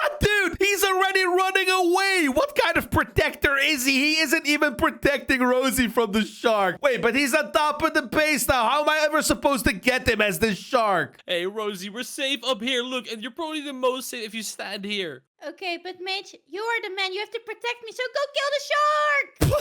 out! Dude, he's already running away. What kind of protector is he? He isn't even protecting Rosie from the shark. Wait, but he's on top of the base now. How am I ever supposed to get him as the shark? Hey, Rosie, we're safe up here. Look, and you're probably the most safe if you stand here. Okay, but Mitch, you are the man. You have to protect me, so go kill the shark!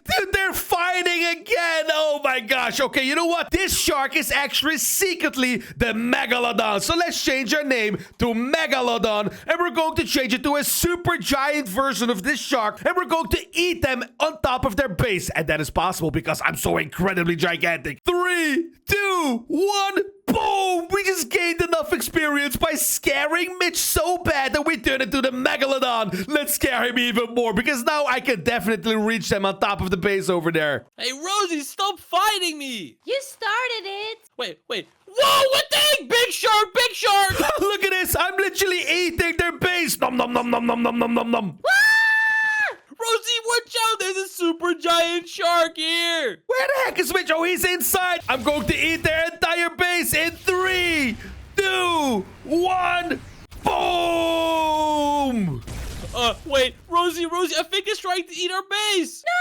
Dude, they're fighting again. Oh my gosh. Okay, you know what? This shark is actually secretly the Megalodon. So let's change our name to Megalodon. And we're going to change it to a super giant version of this shark. And we're going to eat them on top of their base. And that is possible because I'm so incredibly gigantic. 3, 2, 1... Boom! We just gained enough experience by scaring Mitch so bad that we turned into the Megalodon. Let's scare him even more because now I can definitely reach them on top of the base over there. Hey, Rosie, stop fighting me! You started it. Wait. Whoa, what the heck? Big shark, big shark! Look at this. I'm literally eating their base. Nom nom nom nom nom nom nom nom nom. Rosie, watch out! There's a super giant shark here! Where the heck is Mitch? Oh, he's inside. I'm going to eat their entire base in 3, 2, 1. Boom! Wait, Rosie, I think it's trying to eat our base! No!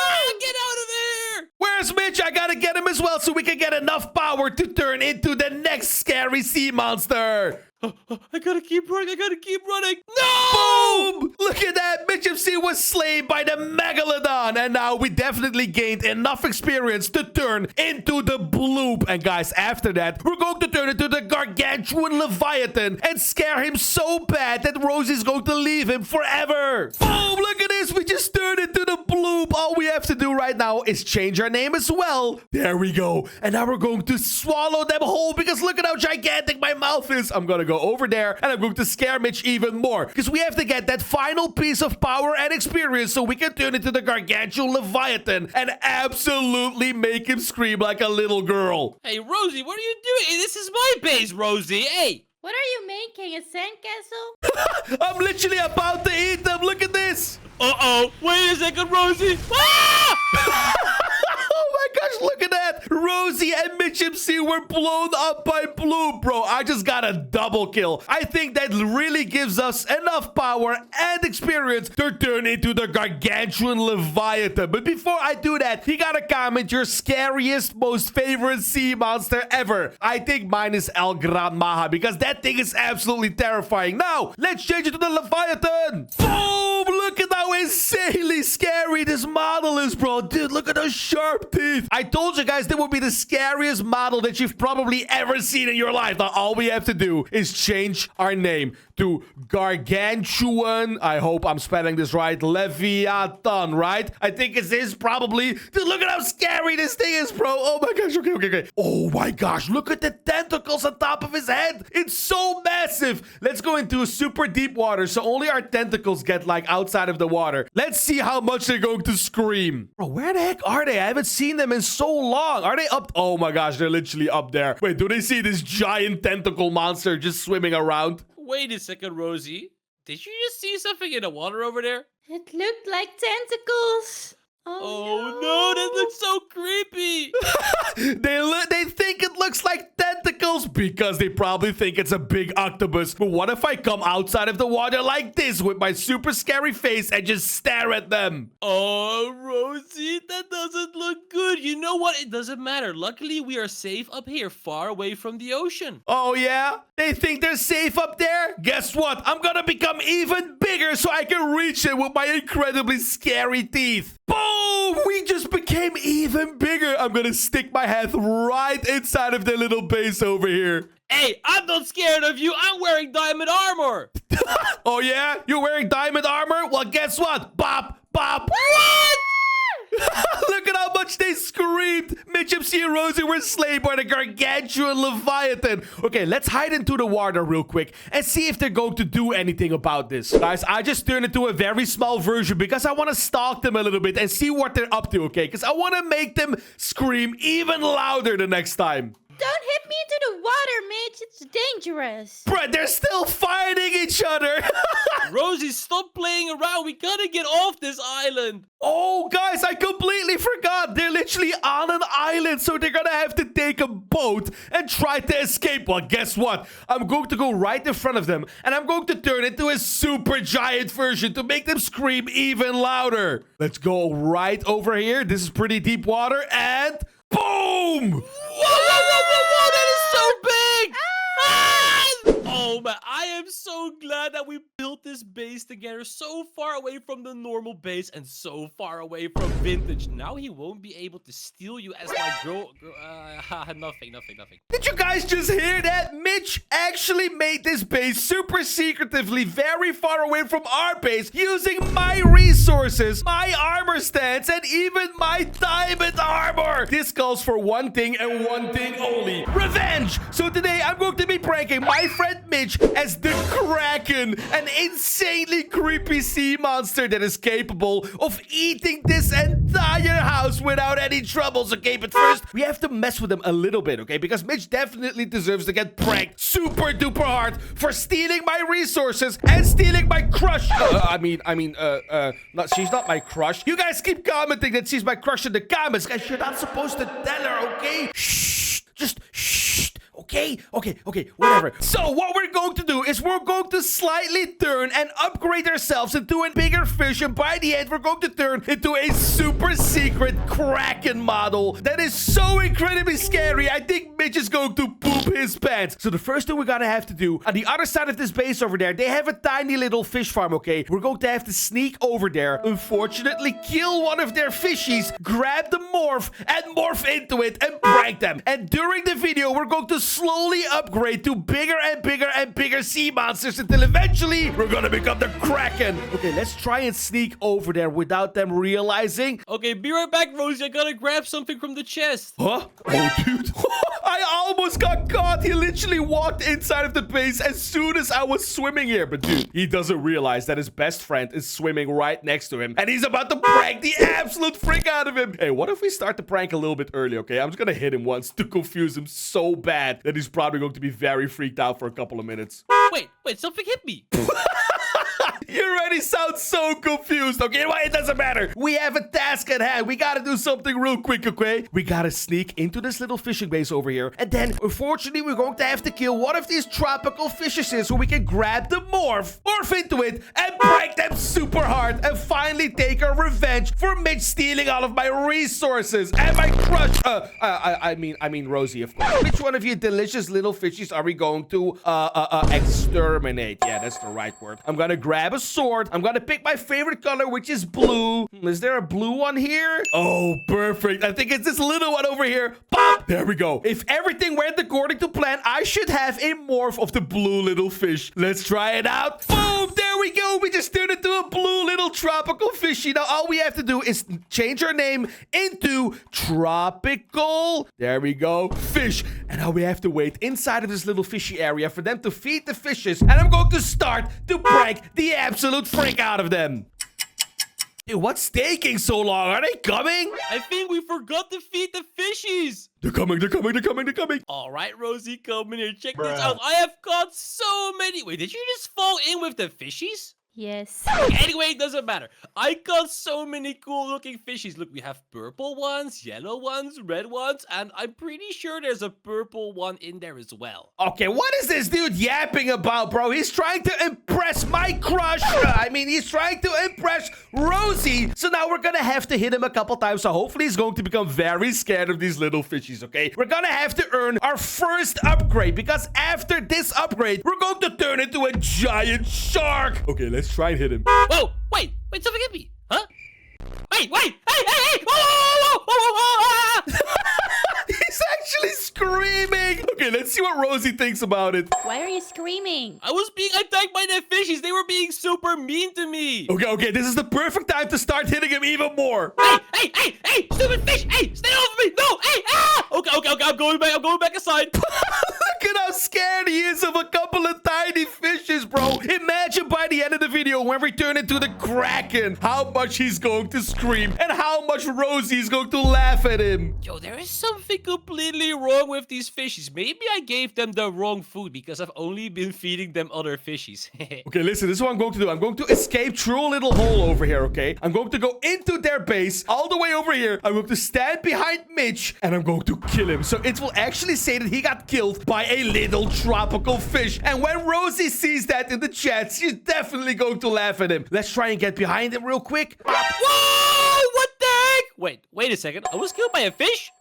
Ah, get out of there! Where's Mitch? I gotta get him as well so we can get enough power to turn into the next scary sea monster. I gotta keep running, No! Boom! Look at that! Mitch MC was slain by the Megalodon. And now we definitely gained enough experience to turn into the Bloop. And guys, after that, we're going to turn into the Gargantuan Leviathan and scare him so bad that Rosie's going to leave him forever. Boom! Look at this! We just turned into the Bloop. All we have to do right now is change our name as well. There we go. And now we're going to swallow them whole because look at how gigantic my mouth is. I'm gonna go over there and I'm going to scare Mitch even more because we have to get that final piece of power and experience so we can turn into the Gargantuan Leviathan and absolutely make him scream like a little girl. Hey, Rosie, what are you doing? Hey, this is my base, Rosie. Hey! What are you making? A sandcastle? I'm literally about to eat them. Look at this. Uh-oh. Wait a second, Rosie. Ah! Oh my gosh, look at that. Rosie and Mitch MC were blown up by Blue, bro. I just got a double kill. I think that really gives us enough power and experience to turn into the gargantuan Leviathan. But before I do that, you gotta comment your scariest, most favorite sea monster ever. I think mine is El Gran Maha because that thing is absolutely terrifying. Now, let's change it to the Leviathan. Boom! Look at how insanely scary this model is, bro. Dude, look at those sharp teeth. I told you guys that would be the scariest model that you've probably ever seen in your life. Now, all we have to do is change our name to Gargantuan. I hope I'm spelling this right. Leviathan, right? I think it is probably. Dude, look at how scary this thing is, bro. Oh my gosh. Okay. Oh my gosh. Look at the tentacles on top of his head. It's so massive. Let's go into super deep water so only our tentacles get like outside of the water. Let's see how much they're going to scream. Bro, where the heck are they? I haven't seen them in so long. Are they up? Oh my gosh, they're literally up there. Wait, do they see this giant tentacle monster just swimming around? Wait a second, Rosie. Did you just see something in the water over there? It looked like tentacles. Oh no, that looks so creepy. They think it looks like tentacles because they probably think it's a big octopus. But what if I come outside of the water like this with my super scary face and just stare at them? Oh, Rosie, that doesn't look good. You know what? It doesn't matter. Luckily, we are safe up here, far away from the ocean. Oh yeah? They think they're safe up there? Guess what? I'm gonna become even bigger so I can reach it with my incredibly scary teeth. Boom! We just became even bigger. I'm gonna stick my head right inside of their little base over here. Hey, I'm not scared of you. I'm wearing diamond armor. Oh yeah? You're wearing diamond armor? Well, guess what? Bop! Bop! What? Look at how much they screamed. Mitch, MC, and Rosie were slain by the gargantuan Leviathan. Okay, let's hide into the water real quick and see if they're going to do anything about this. Guys, I just turned into a very small version because I want to stalk them a little bit and see what they're up to, okay? Because I want to make them scream even louder the next time. Don't hit me into the water, Mitch. It's dangerous. Bruh, they're still fighting each other. Rosie, stop playing around. We gotta get off this island. Oh, guys, I completely forgot. They're literally on an island, so they're gonna have to take a boat and try to escape. Well, guess what? I'm going to go right in front of them, and I'm going to turn into a super giant version to make them scream even louder. Let's go right over here. This is pretty deep water, and boom! Whoa, that is so big! Ah! Oh man, I am so glad that we built this base together so far away from the normal base and so far away from vintage. Now he won't be able to steal you as my girl. Nothing. Did you guys just hear that? Mitch actually made this base super secretively very far away from our base using my resources, my armor stance, and even my diamond armor. This calls for one thing and one thing only: revenge. So today I'm going to be pranking my friend Mitch as the Kraken, an insanely creepy sea monster that is capable of eating this entire house without any troubles, okay? But first, we have to mess with him a little bit, okay? Because Mitch definitely deserves to get pranked super duper hard for stealing my resources and stealing my crush. She's not my crush. You guys keep commenting that she's my crush in the comments. Guys, you're not supposed to tell her, okay? Shh, just shh. Okay, whatever. So what we're going to do is we're going to slightly turn and upgrade ourselves into a bigger fish, and by the end we're going to turn into a super secret Kraken model that is so incredibly scary. I think Mitch is going to poop his pants. So the first thing we're gonna have to do, on the other side of this base over there, they have a tiny little fish farm, okay? We're going to have to sneak over there, unfortunately kill one of their fishies, grab the morph, and morph into it and prank them. And during the video, we're going to slowly upgrade to bigger and bigger and bigger sea monsters until eventually we're gonna become the Kraken. Okay, let's try and sneak over there without them realizing. Okay, be right back, Rosie. I gotta grab something from the chest. Huh? Oh, dude. I almost got caught. He literally walked inside of the base as soon as I was swimming here. But dude, he doesn't realize that his best friend is swimming right next to him, and he's about to prank the absolute frick out of him. Hey, what if we start the prank a little bit early, okay? I'm just gonna hit him once to confuse him so bad that he's probably going to be very freaked out for a couple of minutes. Wait, something hit me. You already sound so confused. Okay, well, it doesn't matter. We have a task at hand. We gotta do something real quick, okay? We gotta sneak into this little fishing base over here. And then, unfortunately, we're going to have to kill one of these tropical fishes so we can grab the morph into it, and break them super hard. And finally take our revenge for Mitch stealing all of my resources. And my crush. I mean, Rosie, of course. Which one of you delicious little fishies are we going to, exterminate? Yeah, that's the right word. I'm gonna grab a sword. I'm gonna pick my favorite color, which is blue. Is there a blue one here? Oh, perfect. I think it's this little one over here. Pop! There we go. If everything went according to plan, I should have a morph of the blue little fish. Let's try it out. Boom! There we go. We just turned into a blue little tropical fishy. Now, all we have to do is change our name into tropical. There we go. Fish. And now we have to wait inside of this little fishy area for them to feed the fishes. And I'm going to start to prank the absolute freak out of them. Dude, what's taking so long? Are they coming? I think we forgot to feed the fishies. They're coming. They're coming. All right, Rosie, come in here. Check this out. I have caught so many. Wait, did you just fall in with the fishies? Yes. Anyway, it doesn't matter. I caught so many cool looking fishies. Look, we have purple ones, yellow ones, red ones, and I'm pretty sure there's a purple one in there as well. Okay, what is this dude yapping about, bro? He's trying to impress my crush. He's trying to impress Rosie. So now we're gonna have to hit him a couple times. So hopefully he's going to become very scared of these little fishies, okay? We're gonna have to earn our first upgrade, because after this upgrade, we're going to turn into a giant shark. Okay, let's try and hit him. Whoa, wait, something hit me. Huh? Wait, hey! Whoa! He's actually screaming. Okay, let's see what Rosie thinks about it. Why are you screaming? I was being attacked by the fishies. They were being super mean to me. Okay, this is the perfect time to start hitting him even more. Hey, stupid fish. Hey, stay off me. No, hey, ah! Okay, I'm going back aside. Look at how scared he is of a couple of tiny fishes, bro. Imagine by the end of the video when we turn into the Kraken, how much he's going to scream and how much Rosie is going to laugh at him. Yo, there is something completely wrong with these fishies. Maybe I gave them the wrong food because I've only been feeding them other fishies. Okay, listen, this is what I'm going to do. I'm going to escape through a little hole over here, okay? I'm going to go into their base all the way over here. I'm going to stand behind Mitch and I'm going to kill him. So it will actually say that he got killed by a little tropical fish. And when Rosie sees that in the chat, she's definitely going to laugh at him. Let's try and get behind him real quick. Whoa! What the heck? Wait a second. I was killed by a fish?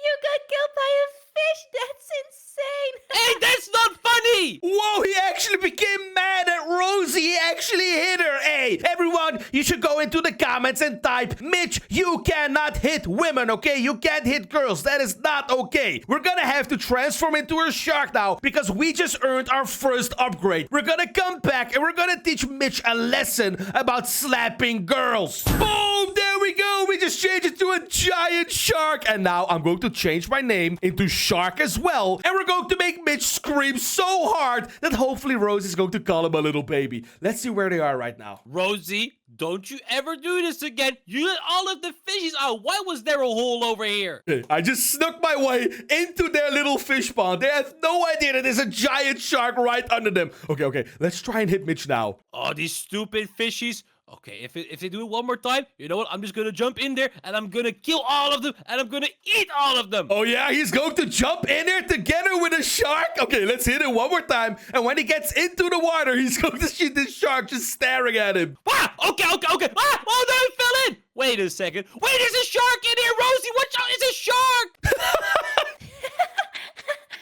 You got killed by a fish? That's insane. Hey, that's not funny! Whoa, he actually became mad at Rosie. He actually hit her. Hey, everyone, you should go into the comments and type, Mitch, you cannot hit women, okay? You can't hit girls. That is not okay. We're gonna have to transform into a shark now because we just earned our first upgrade. We're gonna come back and we're gonna teach Mitch a lesson about slapping girls. Boom, there we go. We just changed it to a giant shark. And now I'm going to change my name into Shark as well. And we're going to make Mitch scream so hard that hopefully Rose is going to call him a little baby. Let's see where they are right now. Rosie, don't you ever do this again. You let all of the fishies out. Why was there a hole over here? Hey, I just snuck my way into their little fish pond. They have no idea that there's a giant shark right under them. Okay. Let's try and hit Mitch now. Oh, these stupid fishies. Okay, if they do it one more time, you know what? I'm just gonna jump in there and I'm gonna kill all of them and I'm gonna eat all of them. Oh yeah, he's going to jump in there together with a shark? Okay, let's hit it one more time. And when he gets into the water, he's going to shoot this shark just staring at him. Ah, okay. Ah, oh, no, it fell in. Wait a second. Wait, there's a shark in here, Rosie. Watch out, it's a shark.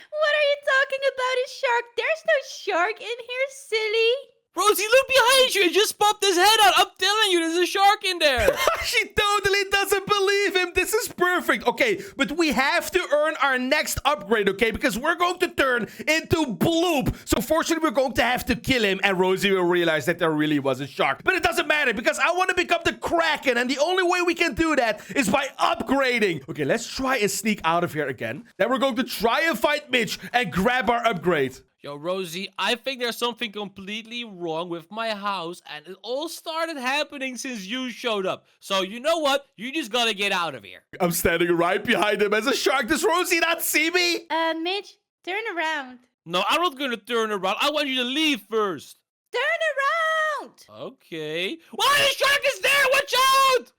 What are you talking about, a shark? There's no shark in here, silly. Rosie, look behind you. It just popped his head out. I'm telling you, there's a shark in there. She totally doesn't believe him. This is perfect. Okay, but we have to earn our next upgrade, okay? Because we're going to turn into Bloop. So unfortunately, we're going to have to kill him. And Rosie will realize that there really was a shark. But it doesn't matter because I want to become the Kraken. And the only way we can do that is by upgrading. Okay, let's try and sneak out of here again. Then we're going to try and fight Mitch and grab our upgrade. Yo, Rosie, I think there's something completely wrong with my house, and it all started happening since you showed up. So, you know what? You just gotta get out of here. I'm standing right behind him as a shark. Does Rosie not see me? Mitch, turn around. No, I'm not gonna turn around. I want you to leave first. Turn around! Okay. Why the shark is there? Watch out!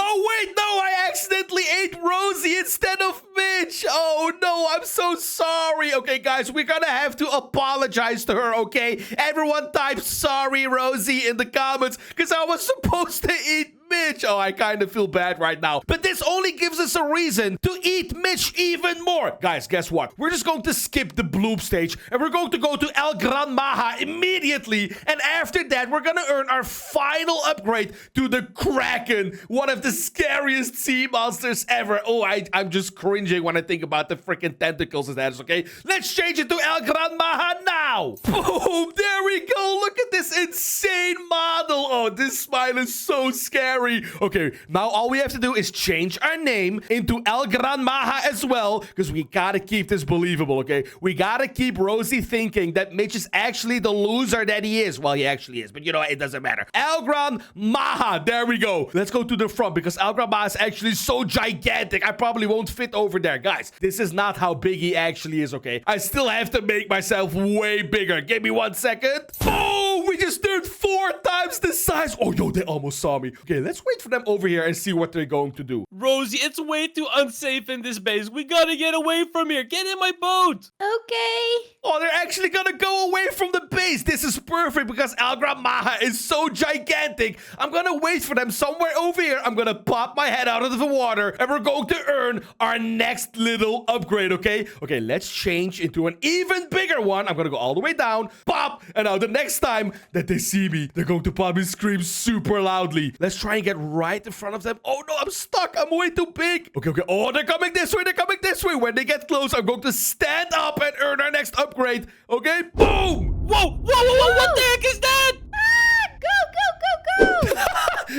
Oh, wait, no, I accidentally ate Rosie instead of Mitch. Oh, no, I'm so sorry. Okay, guys, we're gonna have to apologize to her, okay? Everyone type sorry, Rosie, in the comments, because I was supposed to eat Mitch. Oh, I kind of feel bad right now. But this only gives us a reason to eat Mitch even more. Guys, guess what? We're just going to skip the bloop stage, and we're going to go to El Gran Maha immediately. And after that, we're going to earn our final upgrade to the Kraken, one of the scariest sea monsters ever. Oh, I'm just cringing when I think about the freaking tentacles it has, okay? Let's change it to El Gran Maha now. Boom, there we go. Look at this insane model. Oh, this smile is so scary. Okay, now all we have to do is change our name into El Gran Maha as well, because we gotta keep this believable, okay? We gotta keep Rosie thinking that Mitch is actually the loser that he is. Well, he actually is, but you know what? It doesn't matter. El Gran Maha, there we go. Let's go to the front, because El Gran Maha is actually so gigantic. I probably won't fit over there. Guys, this is not how big he actually is, okay? I still have to make myself way bigger. Give me 1 second. Oh, we just turned 4 times the size. Oh, yo, they almost saw me. Okay, let's wait for them over here and see what they're going to do. Rosie, it's way too unsafe in this base. We gotta get away from here. Get in my boat. Okay. Oh, they're actually gonna go away from the base. This is perfect because El Gran Maha is so gigantic. I'm gonna wait for them somewhere over here. I'm gonna pop my head out of the water and we're going to earn our next little upgrade, okay? Okay, let's change into an even bigger one. I'm gonna go all the way down, pop, and now the next time that they see me, they're going to probably scream super loudly. Let's try and get right in front of them. Oh no, I'm stuck. I'm way too big. Okay, okay. Oh, they're coming this way. They're coming this way. When they get close, I'm going to stand up and earn our next upgrade. Okay, boom. Whoa, whoa, whoa, whoa, what the heck is that? Ah, go!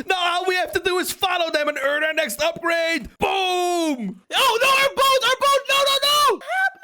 Now all we have to do is follow them and earn our next upgrade. Boom. Oh, no, our boat, no, no, no. Help me!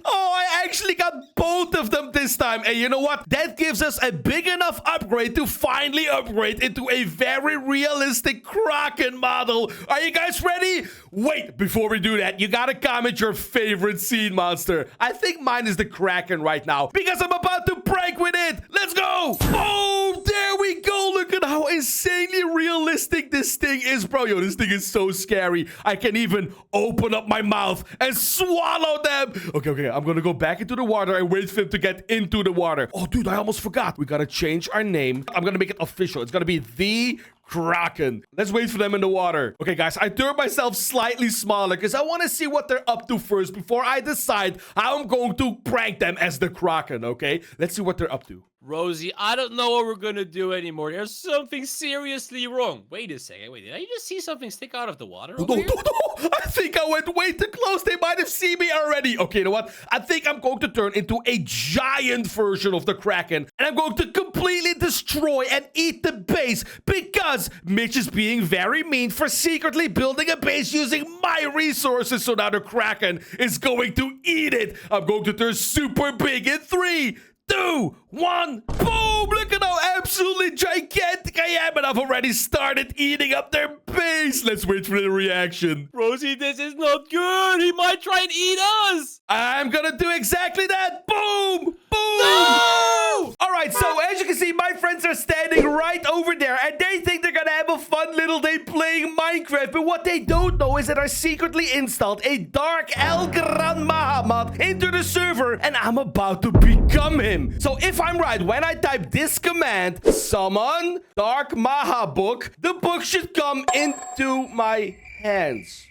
Oh, I actually got both of them this time. And you know what? That gives us a big enough upgrade to finally upgrade into a very realistic Kraken model. Are you guys ready? Wait, before we do that, you gotta comment your favorite sea monster. I think mine is the Kraken right now because I'm about to prank with it. Let's go. Oh, there we go. Look at how insanely realistic this thing is, bro. Yo, this thing is so scary. I can even open up my mouth and swallow them. Okay, okay. I'm gonna go back into the water and wait for him to get into the water. Oh, dude, I almost forgot. We gotta change our name. I'm gonna make it official. It's gonna be the Kraken. Let's wait for them in the water. Okay, guys, I turned myself slightly smaller because I want to see what they're up to first before I decide how I'm going to prank them as the Kraken, okay? Let's see what they're up to. Rosie, I don't know what we're gonna do anymore. There's something seriously wrong. Wait a second. Wait, did I just see something stick out of the water over here? No. I think I went way too close. They might have seen me already. Okay, you know what? I think I'm going to turn into a giant version of the Kraken. And I'm going to completely destroy and eat the base because Mitch is being very mean for secretly building a base using my resources. So now the Kraken is going to eat it. I'm going to turn super big in 3, 2, 1, boom! Look at how absolutely gigantic I am, and I've already started eating up their base. Let's wait for the reaction. Rosie, this is not good. He might try and eat us. I'm gonna do exactly that. Boom! Boom! No! All right, so as you can see, my friends are standing right over there, and they think they're gonna have a fun little day playing Minecraft, but what they don't know is that I secretly installed a Dark El Gran Maha mod into the server, and I'm about to become him. So if I'm right, when I type this command, summon Dark Maha book, the book should come into my hands.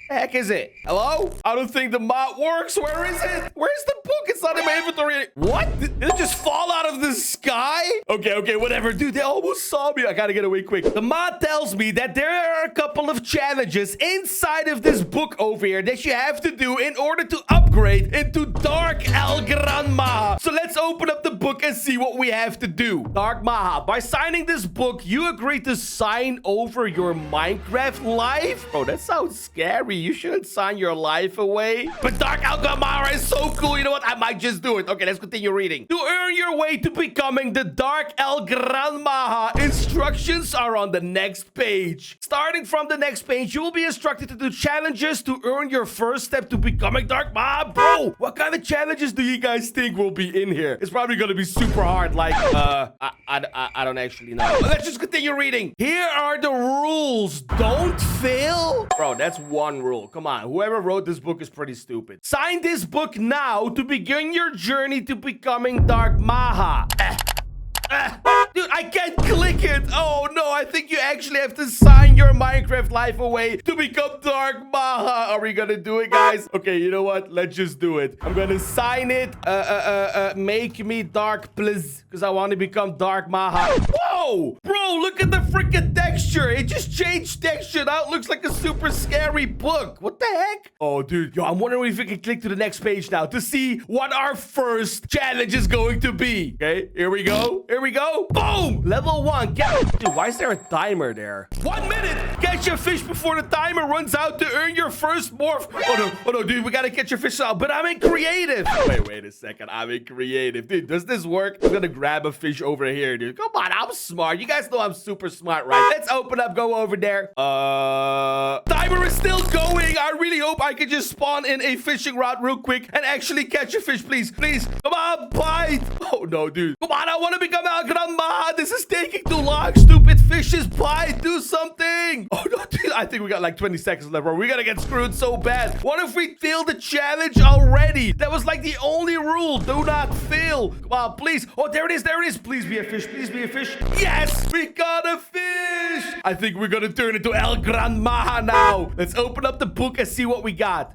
The heck is it? Hello? I don't think the mod works. Where is it? Where's the book? It's not in my inventory. What? Did it just fall out of the sky? Okay, whatever. Dude, they almost saw me. I gotta get away quick. The mod tells me that there are a couple of challenges inside of this book over here that you have to do in order to upgrade into Dark El Gran Maha. So let's open up the book and see what we have to do. Dark Maha, by signing this book, you agree to sign over your Minecraft life? Bro, that sounds scary. You shouldn't sign your life away. But Dark Algamara is so cool. You know what? I might just do it. Okay, let's continue reading. To earn your way to becoming the Dark El Gran Maha, instructions are on the next page. Starting from the next page, you will be instructed to do challenges to earn your first step to becoming Dark Maha. Bro, what kind of challenges do you guys think will be in here? It's probably gonna be super hard. Like, I don't actually know. But let's just continue reading. Here are the rules. Don't fail. Bro, that's one rule. Come on. Whoever wrote this book is pretty stupid. Sign this book now to begin your journey to becoming Dark Maha. Dude, I can't click it. Oh, no. I think you actually have to sign your Minecraft life away to become Dark Maha. Are we gonna do it, guys? Okay, you know what? Let's just do it. I'm gonna sign it. Make me dark, please. Because I want to become Dark Maha. Whoa! Bro, look at the freaking texture. It just changed texture. Now it looks like a super scary book. What the heck? Oh, dude. Yo, I'm wondering if we can click to the next page now to see what our first challenge is going to be. Okay, here we go. Here we go. Boom! Level 1. Dude, why is there a timer there? 1 minute! Catch a fish before the timer runs out to earn your first morph. Oh no, dude, we gotta catch your fish out. But I'm in creative. Wait a second. I'm in creative. Dude, does this work? I'm gonna grab a fish over here, dude. Come on, I'm smart. You guys know I'm super smart, right? Let's open up, go over there. Timer is still going. I really hope I can just spawn in a fishing rod real quick and actually catch a fish, please. Please. Come on, bite. Oh no, dude. Come on, I want to become El Gran Maha. This is taking too long. Stupid fishes, bite. Do something. Oh no, dude. I think we got like 20 seconds left, bro. We're gonna get screwed so bad. What if we fail the challenge already? That was like the only rule. Do not fail. Come on, please. Oh, there it is. There it is. Please be a fish. Please be a fish. Yes, we got a fish. I think we're gonna turn into El Gran Maha now. Let's open up the book and see what we got.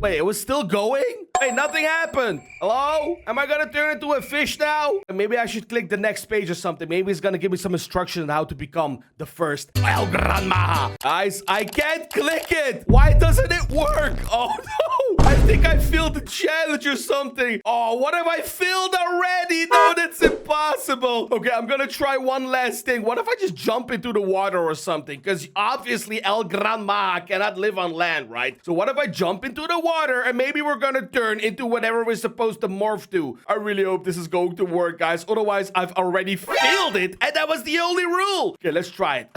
Wait, it was still going? Wait, nothing happened. Hello? Am I gonna turn into a fish now? Maybe I should click the next page or something. Maybe it's gonna give me some instructions on how to become the first El Gran Maha. Guys, I can't click it. Why doesn't it work? Oh no. I think I failed the challenge or something. Oh, what have I failed already? No, that's impossible. Okay, I'm gonna try one last thing. What if I just jump into the water or something? Because obviously El Gran Maha cannot live on land, right? So what if I jump into the water and maybe we're gonna turn into whatever we're supposed to morph to? I really hope this is going to work, guys. Otherwise, I've already failed it, and that was the only rule. Okay, let's try it.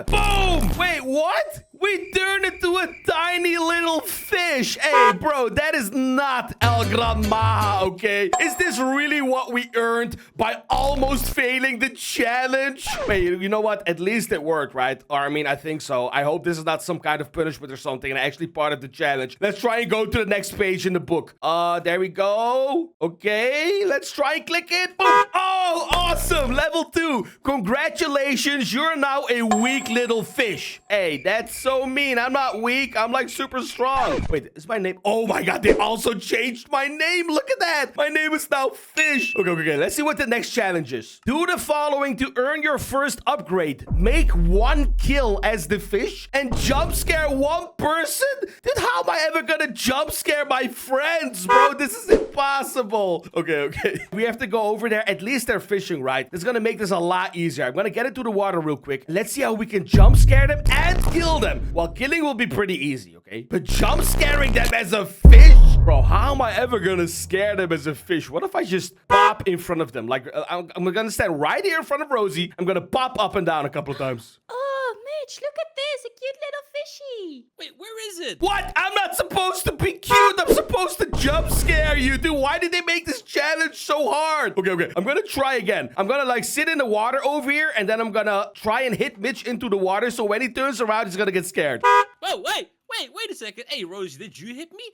Boom! Wait, what? We turned into a tiny little fish. Hey, bro, that is not El Gran Maha, okay? Is this really what we earned by almost failing the challenge? Wait, you know what? At least it worked, right? Or, I mean, I think so. I hope this is not some kind of punishment or something and actually part of the challenge. Let's try and go to the next page in the book. There we go. Okay, let's try and click it. Boom. Oh, awesome. Level 2. Congratulations. You're now a weak little fish. Hey, that's so mean. I'm not weak. I'm like super strong. Wait, is my name? Oh my god, they also changed my name. Look at that. My name is now Fish. Okay. Let's see what the next challenge is. Do the following to earn your first upgrade. Make 1 kill as the fish and jump scare 1 person? Dude, how am I ever gonna jump scare my friends, bro? This is impossible. Okay. We have to go over there. At least they're fishing, right? It's gonna make this a lot easier. I'm gonna get into the water real quick. Let's see how we can jump scare them and kill them. Well, killing will be pretty easy, okay? But jump scaring them as a fish? Bro, how am I ever gonna scare them as a fish? What if I just pop in front of them? Like, I'm gonna stand right here in front of Rosie. I'm gonna pop up and down a couple of times. Oh, Mitch, look at this. A cute little fishy. Wait, where is it? What? I'm not supposed to be cute. I'm supposed to jump scare you, dude. Why did they make this challenge so hard? Okay. I'm gonna try again. I'm gonna like sit in the water over here, and then I'm gonna try and hit Mitch into the water, so when he turns around, he's gonna get scared. Oh, wait a second. Hey, Rosie, did you hit me?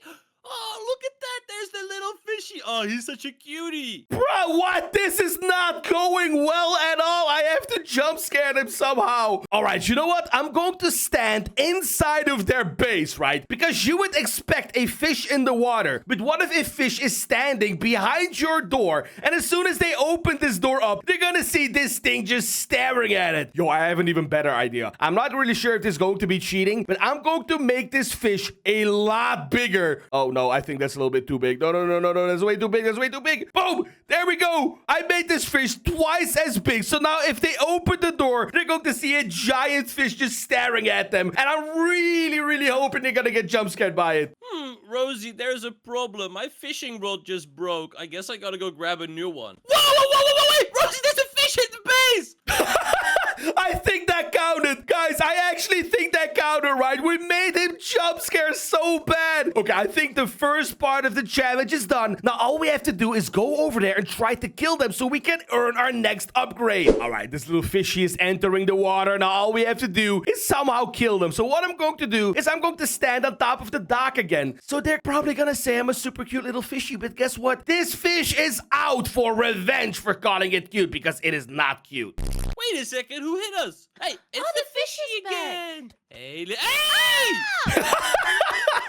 Oh, look at that. There's the little fishy. Oh, he's such a cutie. Bro, what? This is not going well at all. I have to jump scare them somehow. All right, you know what? I'm going to stand inside of their base, right? Because you would expect a fish in the water. But what if a fish is standing behind your door, and as soon as they open this door up, they're gonna see this thing just staring at it? Yo, I have an even better idea. I'm not really sure if this is going to be cheating, but I'm going to make this fish a lot bigger. Oh, no, I think that's a little bit too big. No, that's That's way too big. That's way too big. Boom. There we go. I made this fish twice as big. So now if they open the door, they're going to see a giant fish just staring at them. And I'm really, really hoping they're going to get jump scared by it. Rosie, there's a problem. My fishing rod just broke. I guess I gotta go grab a new one. Wait! Rosie, there's a fish in the base! I think that counted. Guys, I actually think that counted, right? We made him jump scare so bad. Okay, I think the first part of the challenge is done. Now, all we have to do is go over there and try to kill them so we can earn our next upgrade. All right, this little fishy is entering the water. Now, all we have to do is somehow kill them. So what I'm going to do is I'm going to stand on top of the dock again. So they're probably going to say I'm a super cute little fishy. But guess what? This fish is out for revenge for calling it cute because it is not cute. Wait a second, who hit us? Hey, it's the fish is again. Hey!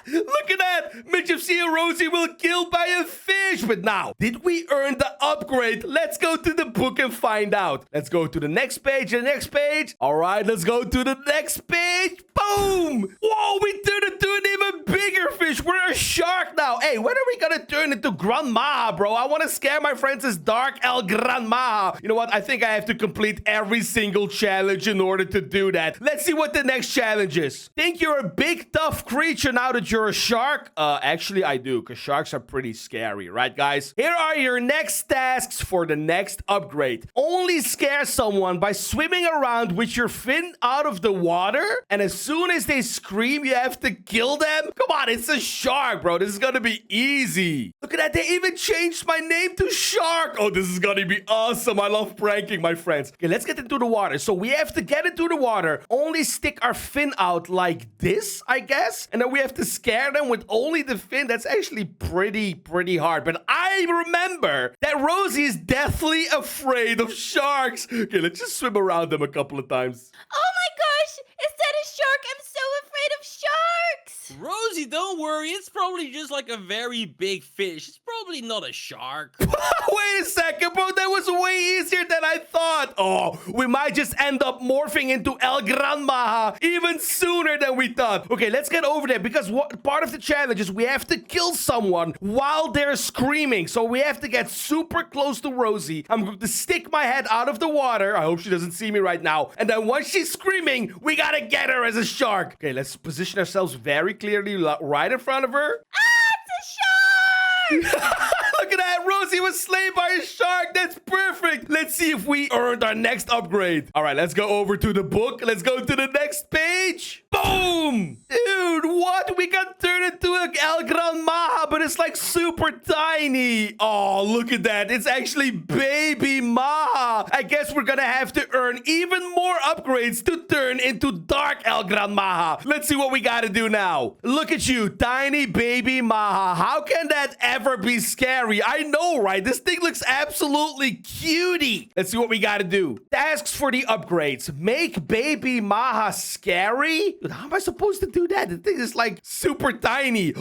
Look at that! Mitchie and Rosie were killed by a fish. But now, did we earn the upgrade? Let's go to the book and find out. Let's go to the next page and the next page. All right, let's go to the next page. Boom! Whoa, we turned into an even bigger fish. We're a shark now. Hey, when are we gonna turn into Grandma, bro? I want to scare my friends as Dark El Grandma. You know what? I think I have to complete every single challenge in order to do that. Let's see what the next challenge is. Think you're a big, tough creature now that you're a shark? Actually, I do, because sharks are pretty scary, right, guys? Here are your next tasks for the next upgrade. Only scare someone by swimming around with your fin out of the water, and as soon as they scream, you have to kill them? Come on, it's a shark, bro. This is gonna be easy. Look at that. They even changed my name to Shark. Oh, this is gonna be awesome. I love pranking my friends. Okay, let's get into the water. So we have to get into the water, only stick our fin out like this, I guess. And then we have to scare them with only the fin. That's actually pretty hard. But I remember that Rosie is deathly afraid of sharks. Okay, let's just swim around them a couple of times. Oh my gosh! Is that a shark? I'm so afraid of sharks! Rosie, don't worry. It's probably just like a very big fish. It's probably not a shark. Wait a second, bro. That was way easier than I thought. Oh, we might just end up morphing into El Grandma even sooner than we thought. Okay, let's get over there because part of the challenge is we have to kill someone while they're screaming. So we have to get super close to Rosie. I'm going to stick my head out of the water. I hope she doesn't see me right now. And then once she's screaming, we gotta get her as a shark. Okay, let's position ourselves very clearly right in front of her. Ah, it's a shark! Look at that. Rosie was slain by a shark. That's perfect. Let's see if we earned our next upgrade. All right, let's go over to the book. Let's go to the next page. Boom! Dude, what? We got turned into a El Grandma, but it's like super tiny. Oh, look at that. It's actually Baby Maha. I guess we're gonna have to earn even more upgrades to turn into Dark El Grandma. Let's see what we gotta do now. Look at you, tiny Baby Maha. How can that ever be scary? I know, right? This thing looks absolutely cutie. Let's see what we gotta do. Tasks for the upgrades. Make Baby Maha scary? Dude, how am I supposed to do that? The thing is like super tiny.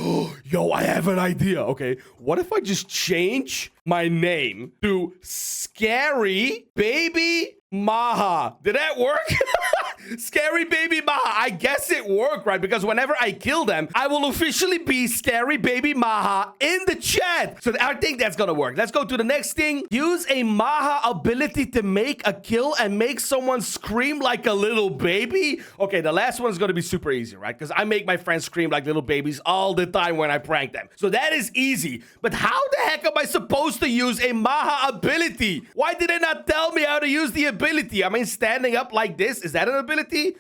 Yo, I have an idea. Okay, what if I just change my name to Scary Baby Maha? Did that work? Scary Baby Maha. I guess it worked, right? Because whenever I kill them, I will officially be Scary Baby Maha in the chat. So I think that's gonna work. Let's go to the next thing. Use a Maha ability to make a kill and make someone scream like a little baby. Okay, the last one's gonna be super easy, right? Because I make my friends scream like little babies all the time when I prank them. So that is easy. But how the heck am I supposed to use a Maha ability? Why did it not tell me how to use the ability? I mean, standing up like this, is that an ability?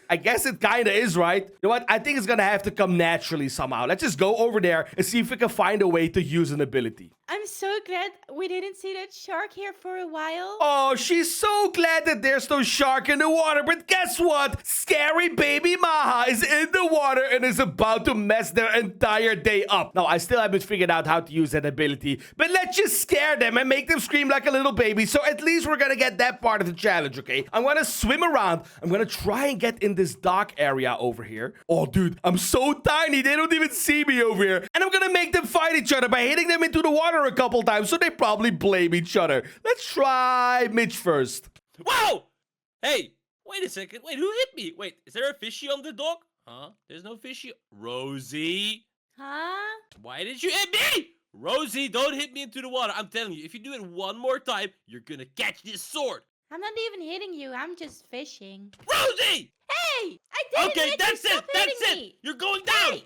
I guess it kind of is, right? You know what? I think it's gonna have to come naturally somehow. Let's just go over there and see if we can find a way to use an ability. I'm so glad we didn't see that shark here for a while. Oh, she's so glad that there's no shark in the water. But guess what? Scary Baby Maha is in the water and is about to mess their entire day up. Now, I still haven't figured out how to use that ability. But let's just scare them and make them scream like a little baby. So at least we're gonna get that part of the challenge, okay? I'm gonna swim around. I'm gonna try and get in this dock area over here. Oh, dude, I'm so tiny. They don't even see me over here. And I'm gonna make them fight each other by hitting them into the water a couple times, so they probably blame each other. Let's try Mitch first. Whoa! Hey, wait a second. Wait, who hit me? Wait, is there a fishy on the dock? Huh? There's no fishy. Rosie? Huh? Why did you hit me? Rosie, don't hit me into the water. I'm telling you, if you do it one more time, you're gonna catch this sword. I'm not even hitting you. I'm just fishing. Rosie! Hey! I didn't Okay, hit that's you. Stop it. That's hitting it. me. You're going down. Hey!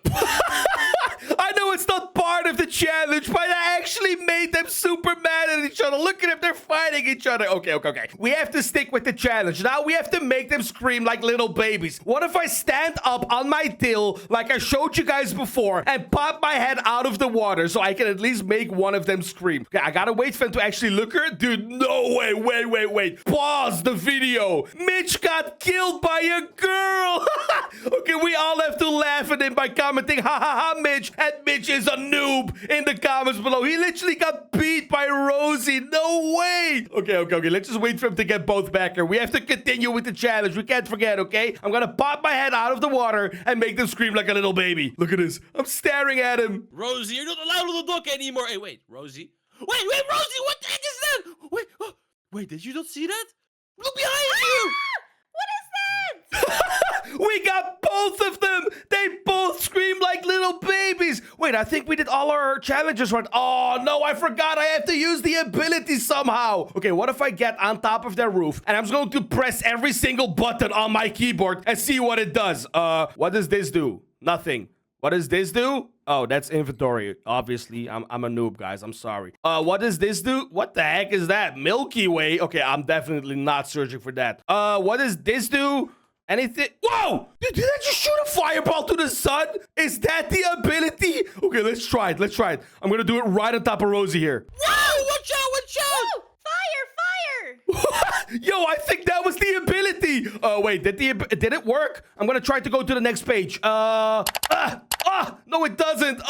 I know it's not part of the challenge, but I actually made them super mad at each other. Look at them, they're fighting each other. Okay. We have to stick with the challenge. Now we have to make them scream like little babies. What if I stand up on my tail, like I showed you guys before, and pop my head out of the water so I can at least make one of them scream? Okay, I gotta wait for them to actually look at it. Dude, no way. Wait. Pause the video. Mitch got killed by a girl. Okay, we all have to laugh at him by commenting, ha ha ha, Mitch. And Mitch is a noob in the comments below. He literally got beat by Rosie. No way. Okay. Let's just wait for him to get both back here. We have to continue with the challenge. We can't forget, okay? I'm gonna pop my head out of the water and make them scream like a little baby. Look at this. I'm staring at him. Rosie, you're not allowed on the dock anymore. Hey, wait, Rosie. Wait, Rosie, what the heck is that? Wait, did you not see that? Look behind you. What is that? We got both of them. They both scream like little babies. Wait, I think we did all our challenges right. Oh, no, I forgot. I have to use the ability somehow. Okay, what if I get on top of their roof and I'm just going to press every single button on my keyboard and see what it does? What does this do? Nothing. What does this do? Oh, that's inventory. Obviously, I'm a noob, guys. I'm sorry. What does this do? What the heck is that? Milky Way? Okay, I'm definitely not searching for that. What does this do? Anything? Whoa! Did I just shoot a fireball to the sun? Is that the ability? Okay, let's try it. I'm gonna do it right on top of Rosie here. Whoa, watch out. Oh, fire! Yo, I think that was the ability. Wait, did it work? I'm gonna try to go to the next page. No, it doesn't.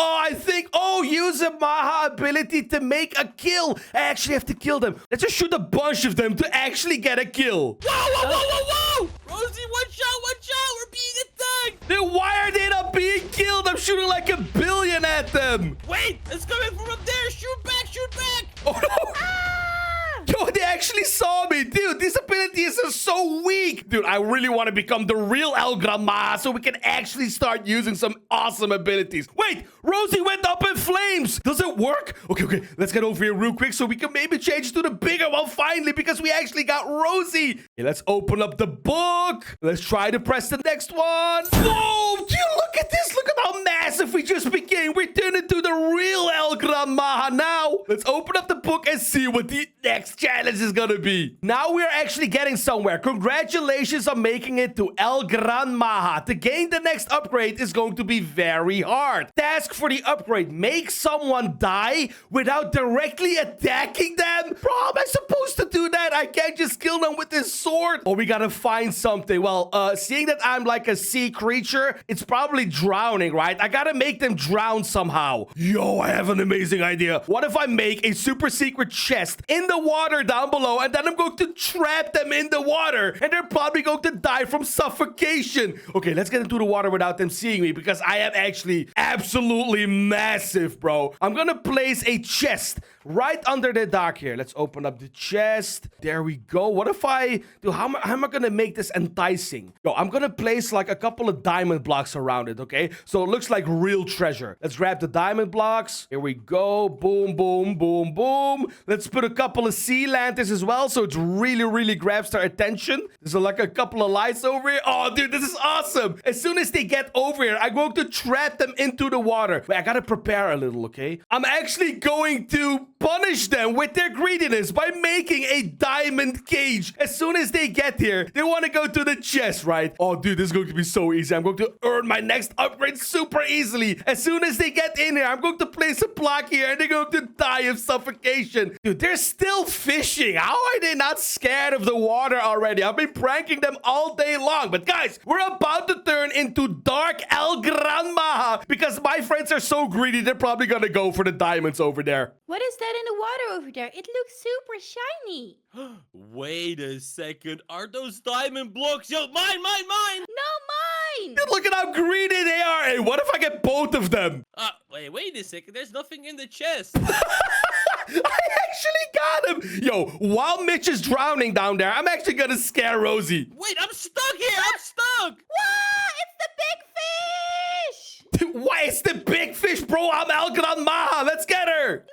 Use a Maha ability to make a kill. I actually have to kill them. Let's just shoot a bunch of them to actually get a kill. Whoa! Rosie, watch out. We're being attacked. Then why are they not being killed? I'm shooting like a billion at them. Wait, it's coming from up there. Shoot back. Oh, no. Yo, they actually saw me. Dude, these abilities are so weak. Dude, I really want to become the real El Grama so we can actually start using some awesome abilities. Wait, Rosie went up in flames. Does it work? Okay. Let's get over here real quick so we can maybe change to the bigger one finally because we actually got Rosie. Okay, let's open up the book. Let's try to press the next one. Whoa, dude, look at this. Look at how massive we just became. We turned into the real El Grama now. Let's open up the book and see what the next challenge is gonna be. Now we're actually getting somewhere. Congratulations on making it to El Gran Maha. To gain the next upgrade is going to be very hard. Task for the upgrade: make someone die without directly attacking them. Bro, how am I supposed to do that? I can't just kill them with this sword. Oh, we gotta find something. Well, seeing that I'm like a sea creature, it's probably drowning, right? I gotta make them drown somehow. Yo, I have an amazing idea. What if I make a super secret chest in the water down below, and then I'm going to trap them in the water, and they're probably going to die from suffocation. Okay, let's get into the water without them seeing me, because I am actually absolutely massive, bro. I'm gonna place a chest right under the dock here. Let's open up the chest. There we go. What if I do? How am I gonna make this enticing? Yo, I'm gonna place like a couple of diamond blocks around it, okay? So it looks like real treasure. Let's grab the diamond blocks. Here we go. Boom, boom, boom, boom. Let's put a couple of sea lanterns as well, so it really grabs their attention. There's like a couple of lights over here. Oh, dude, this is awesome. As soon as they get over here, I'm going to trap them into the water. Wait, I gotta prepare a little, okay? I'm actually going to punish them with their greediness by making a diamond cage. As soon as they get here, they want to go to the chest, right? Oh, dude, this is going to be so easy. I'm going to earn my next upgrade super easily. As soon as they get in here, I'm going to place a block here, and they're going to die of suffocation. Dude, they're still fishing. How are they not scared of the water already? I've been pranking them all day long. But guys, we're about to turn into Dark El Gran Maha because my friends are so greedy, they're probably going to go for the diamonds over there. What is that in the water over there? It looks super shiny. Wait a second. Are those diamond blocks? Yo, mine! No, mine! Dude, look at how greedy they are. Hey, what if I get both of them? Wait a second. There's nothing in the chest. I actually got him. Yo, while Mitch is drowning down there, I'm actually gonna scare Rosie. Wait, I'm stuck here. I'm stuck. Wow, it's the big fish! Dude, why? It's the big fish, bro. I'm El Gran Maha. Let's get her.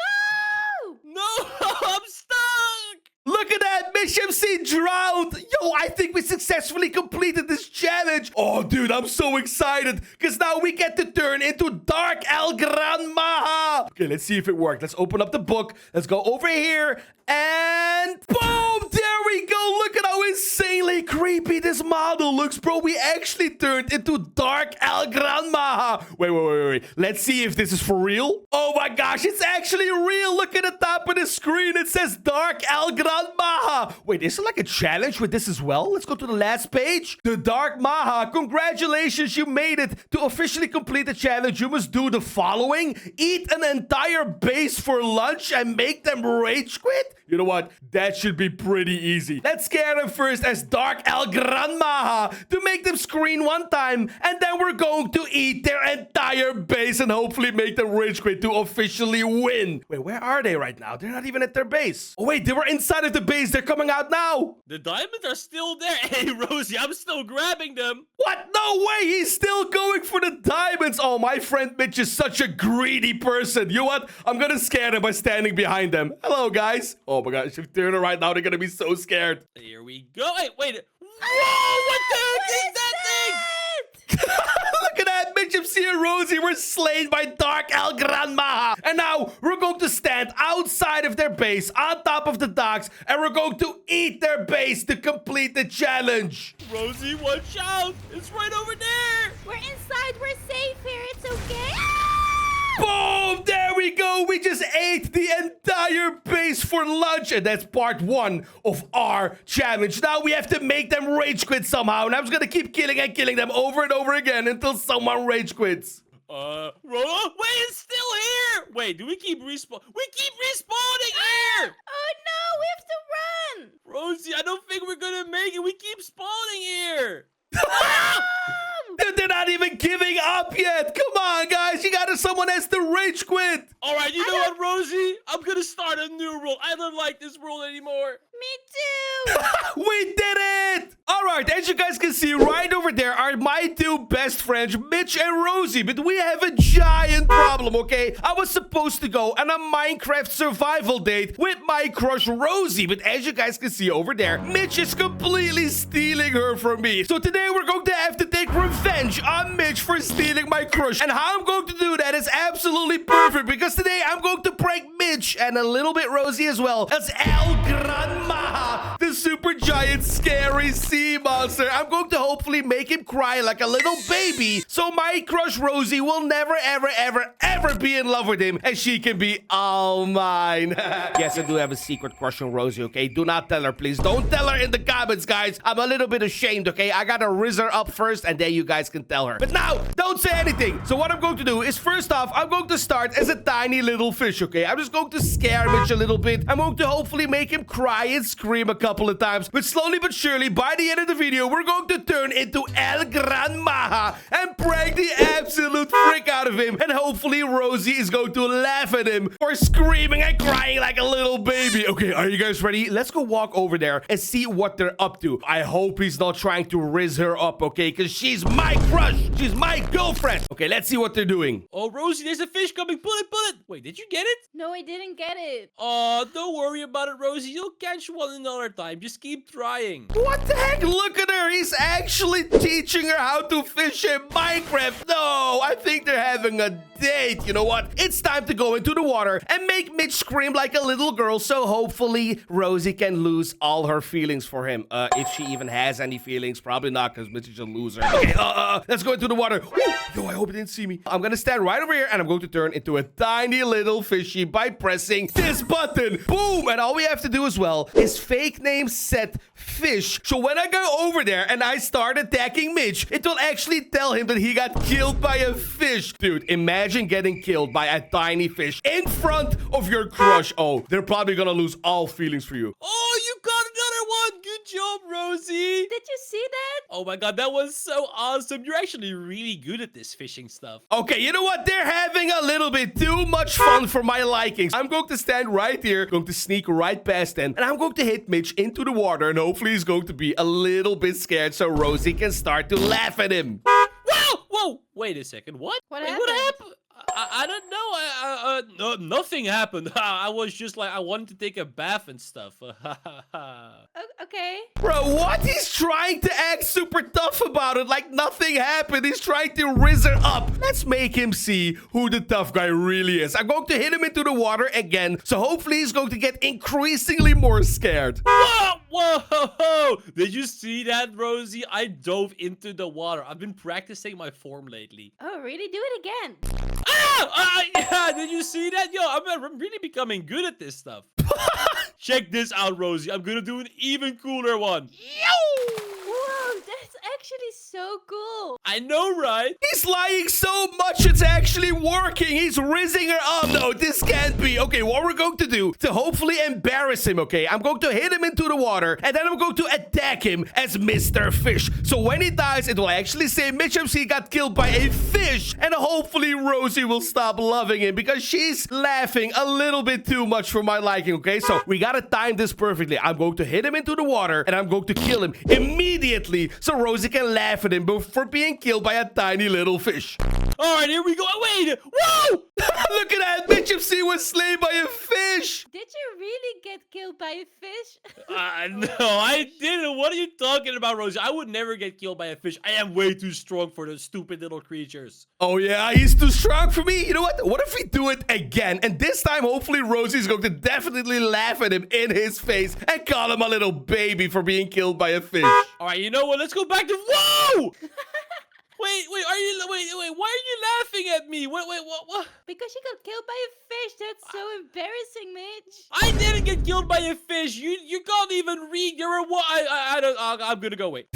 Rosie drowned. Yo, I think we successfully completed this challenge. Oh, dude, I'm so excited because now we get to turn into Dark El Gran Maha. Okay, let's see if it worked. Let's open up the book. Let's go over here and boom, there we go. Look at how insanely creepy this model looks, bro. We actually turned into Dark El Gran Maha. Wait. Let's see if this is for real. Oh my gosh, it's actually real. Look at the top of the screen. It says Dark El Gran Maha. Wait, is there like a challenge with this as well? Let's go to the last page. The Dark Maha. Congratulations, you made it. To officially complete the challenge, you must do the following. Eat an entire base for lunch and make them rage quit. You know what? That should be pretty easy. Let's scare them first as Dark El Gran Maha to make them scream one time, and then we're going to eat their entire base and hopefully make them rage quit to officially win. Wait, where are they right now? They're not even at their base. Oh wait, they were inside of the base. They're coming out now. The diamonds are still there. Hey, Rosie, I'm still grabbing them. What? No way! He's still going for the diamonds! Oh, my friend Mitch is such a greedy person. You know what? I'm gonna scare them by standing behind them. Hello, guys. Oh my gosh, if you turn it right now, they're gonna be so scared. Here we go. Wait. Whoa, what the heck is that thing? Look at that, Mitch, MC and Rosie were slain by Dark El Gran Maha. And now we're going to stand outside of their base on top of the docks, and we're going to eat their base to complete the challenge. Rosie, watch out. It's right over there. We're inside. We're safe here. It's okay. Boom! There we go. We just ate the entire base for lunch. And that's part 1 of our challenge. Now we have to make them rage quit somehow. And I'm just going to keep killing them over and over again until someone rage quits. Wait, it's still here. Wait, do we keep respawning? We keep respawning here. Oh no, we have to run. Rosie, I don't think we're going to make it. We keep spawning here. Dude, they're not even giving up yet. Come on, guys. Someone has to rage quit. All right, you know what, Rosie? I'm going to start a new rule. I don't like this rule anymore. Me too. We did it. All right, as you guys can see right over there are my 2 best friends, Mitch and Rosie. But we have a giant problem, okay? I was supposed to go on a Minecraft survival date with my crush Rosie. But as you guys can see over there, Mitch is completely stealing her from me. So today we're going to have to take revenge on Mitch for stealing my crush. And how I'm going to do that is absolutely perfect, because today I'm going to prank Mitch and a little bit Rosie as well as El Gran Maha, the super giant scary sea monster. I'm going to hopefully make him cry like a little baby, so my crush Rosie will never ever be in love with him, and she can be all mine. Yes, I do have a secret crush on Rosie, okay? Do not tell her, please. Don't tell her in the comments, guys. I'm a little bit ashamed, okay? I gotta rizz her up first, and then you guys can tell her. But now, don't say anything. So what I'm going to do is, first off, I'm going to start as a tiny little fish, okay? I'm just going to scare Mitch a little bit. I'm going to hopefully make him cry and scream a couple of times. But slowly but surely, by the end of the video, we're going to turn into El Gran Maha and prank the absolute frick out of him. And hopefully Rosie is going to laugh at him for screaming and crying like a little baby. Okay, are you guys ready? Let's go walk over there and see what they're up to. I hope he's not trying to rizz her up, okay? Because she's my crush. She's my girlfriend. Okay, let's see what they're doing. Oh, Rosie, there's a fish coming. Pull it. Wait, did you get it? No, I didn't get it. Oh, don't worry about it, Rosie. You'll catch one another time. Just keep trying. What the heck? Look at her. He's actually teaching her how to fish in Minecraft. No, I think they're having a date. You know what? It's time to go into the water and make Mitch scream like a little girl, so hopefully Rosie can lose all her feelings for him. If she even has any feelings. Probably not, because Mitch is a loser. Okay, let's go into the water. Ooh, yo, I hope he didn't see me. I'm gonna stand right over here, and I'm going to turn into a tiny little fishy by pressing this button. Boom! And all we have to do as well is fake name set fish. So when I go over there and I start attacking Mitch, it will actually tell him that he got killed by a fish. Dude, imagine getting killed by a tiny fish in front of your crush. Oh, they're probably gonna lose all feelings for you. Oh, you got another one. Good job, Rosie. Did you see that? Oh my god, that was so awesome. You're actually really good at this fishing stuff. Okay, you know what? They're having a little bit too much fun for my likings. I'm going to stand right here, going to sneak right past them, and I'm going to hit Mitch into the water, and hopefully he's going to be a little bit scared so Rosie can start to laugh at him. Whoa! Wait a second. What? What Wait, happened? What happened? I don't know. No, nothing happened. I was just like, I wanted to take a bath and stuff. Okay. Bro, what? He's trying to act super tough about it, like nothing happened. He's trying to rizz her up. Let's make him see who the tough guy really is. I'm going to hit him into the water again, so hopefully he's going to get increasingly more scared. Whoa, whoa! Did you see that, Rosie? I dove into the water. I've been practicing my form lately. Oh, really? Do it again. Yeah, did you see that? Yo, I'm really becoming good at this stuff. Check this out, Rosie. I'm gonna do an even cooler one. Whoa, that's actually so cool. I know, right? He's lying so much, it's actually working. He's rizzing her up. No, this can't be. Okay, what we're going to do to hopefully embarrass him, okay? I'm going to hit him into the water, and then I'm going to attack him as Mr. Fish. So when he dies, it will actually say Mitch MC got killed by a fish, and hopefully Rosie will stop loving him because she's laughing a little bit too much for my liking, okay? So we gotta time this perfectly. I'm going to hit him into the water, and I'm going to kill him immediately so Rosie can laugh at him for being killed by a tiny little fish. All right, here we go. Wait, whoa! Look at that. Mitch MC was slain by a fish. Did you really get killed by a fish? No, I didn't. What are you talking about, Rosie? I would never get killed by a fish. I am way too strong for those stupid little creatures. Oh, yeah, he's too strong for me. You know what? What if we do it again? And this time, hopefully, Rosie's going to definitely laugh at him in his face and call him a little baby for being killed by a fish. All right, you know what? Let's go back to... Whoa! Wait, wait, why are you laughing at me? What? Because you got killed by a fish. That's so embarrassing, Mitch. I didn't get killed by a fish. You can't even read. You're a what? I don't. I'm gonna go wait.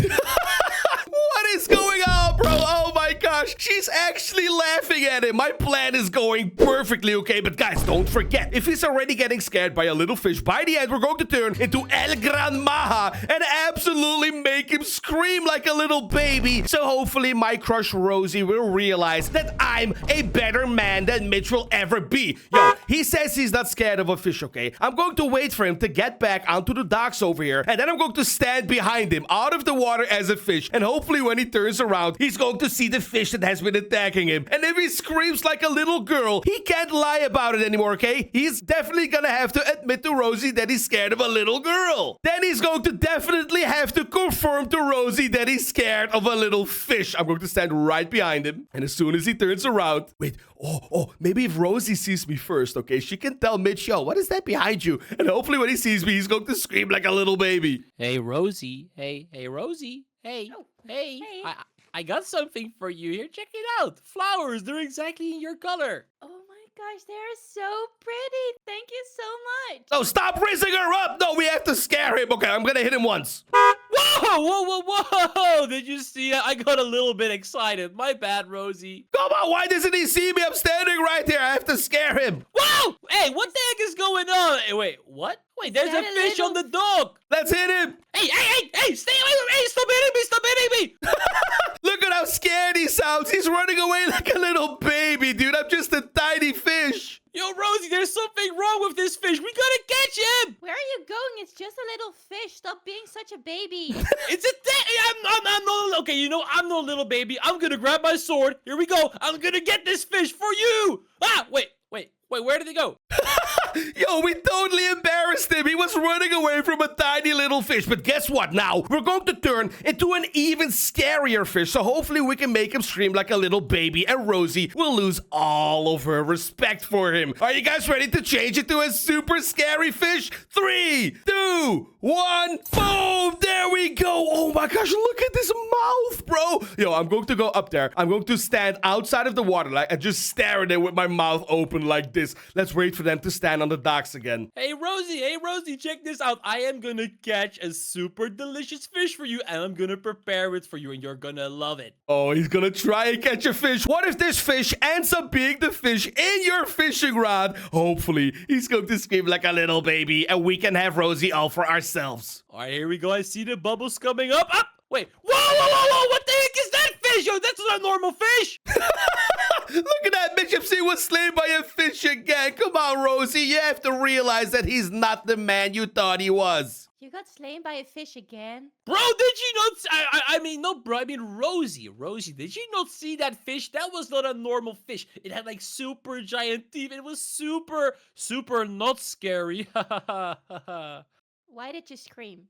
What is going on, bro? Oh my gosh. She's actually laughing at him. My plan is going perfectly, okay? But guys, don't forget, if he's already getting scared by a little fish, by the end, we're going to turn into El Gran Maja and absolutely make him scream like a little baby. So hopefully my crush Rosie will realize that I'm a better man than Mitch will ever be. Yo, he says he's not scared of a fish, okay? I'm going to wait for him to get back onto the docks over here, and then I'm going to stand behind him out of the water as a fish, and hopefully when he turns around, he's going to see the fish that has been attacking him. And if he screams like a little girl, he can't lie about it anymore, okay? He's definitely gonna have to admit to Rosie that he's scared of a little girl. Then he's going to definitely have to confirm to Rosie that he's scared of a little fish. I'm going to stand right behind him, and as soon as he turns around, wait, maybe if Rosie sees me first, okay, she can tell Mitch, yo, what is that behind you? And hopefully when he sees me, he's going to scream like a little baby. Hey, Rosie. Hey, Rosie. Hey, Oh, hey. hey. I got something for you here. Check it out. Flowers. They're exactly in your color. Oh my gosh, they're so pretty. Thank you so much. Oh, stop raising her up. No, we have to scare him. Okay, I'm gonna hit him once. Whoa. Did you see it? I got a little bit excited. My bad, Rosie. Come on, why doesn't he see me? I'm standing right here. I have to scare him. Whoa! Hey, what the heck is going on? Hey, wait, what? Wait, there's a that a fish on the little- dock. Let's hit him. Hey, stay away from me. Stop hitting me. Look at how scared he sounds. He's running away like a little baby, dude. I'm just a tiny fish. Yo, Rosie, there's something wrong with this fish. We gotta catch him. Where are you going? It's just a little fish. Stop being such a baby. It's I'm no, okay, you know, I'm no little baby. I'm gonna grab my sword. Here we go. I'm gonna get this fish for you. Wait, where did he go? Yo, we totally embarrassed him. He was running away from a tiny little fish. But guess what? Now, we're going to turn into an even scarier fish. So hopefully we can make him scream like a little baby. And Rosie will lose all of her respect for him. Are you guys ready to change it to a super scary fish? 3, 2, 1, boom! There we go. Oh my gosh, look at this mouth, bro. Yo, I'm going to go up there. I'm going to stand outside of the water like and just stare at it with my mouth open like this. Let's wait for them to stand on the docks again. Hey, Rosie, check this out. I am gonna catch a super delicious fish for you, and I'm gonna prepare it for you, and you're gonna love it. Oh, he's gonna try and catch a fish. What if this fish ends up being the fish in your fishing rod? Hopefully, he's going to scream like a little baby, and we can have Rosie all for ourselves. All right, here we go. I see the bubbles coming up. Wait, whoa, what the heck is that fish? Yo, that's not a normal fish. Look at that. Bishop C was slain by a fish again. Come on, Rosie. You have to realize that he's not the man you thought he was. You got slain by a fish again? Bro, did you not? I mean, no, bro. I mean, Rosie, did you not see that fish? That was not a normal fish. It had like super giant teeth. It was super, super not scary. Why did you scream?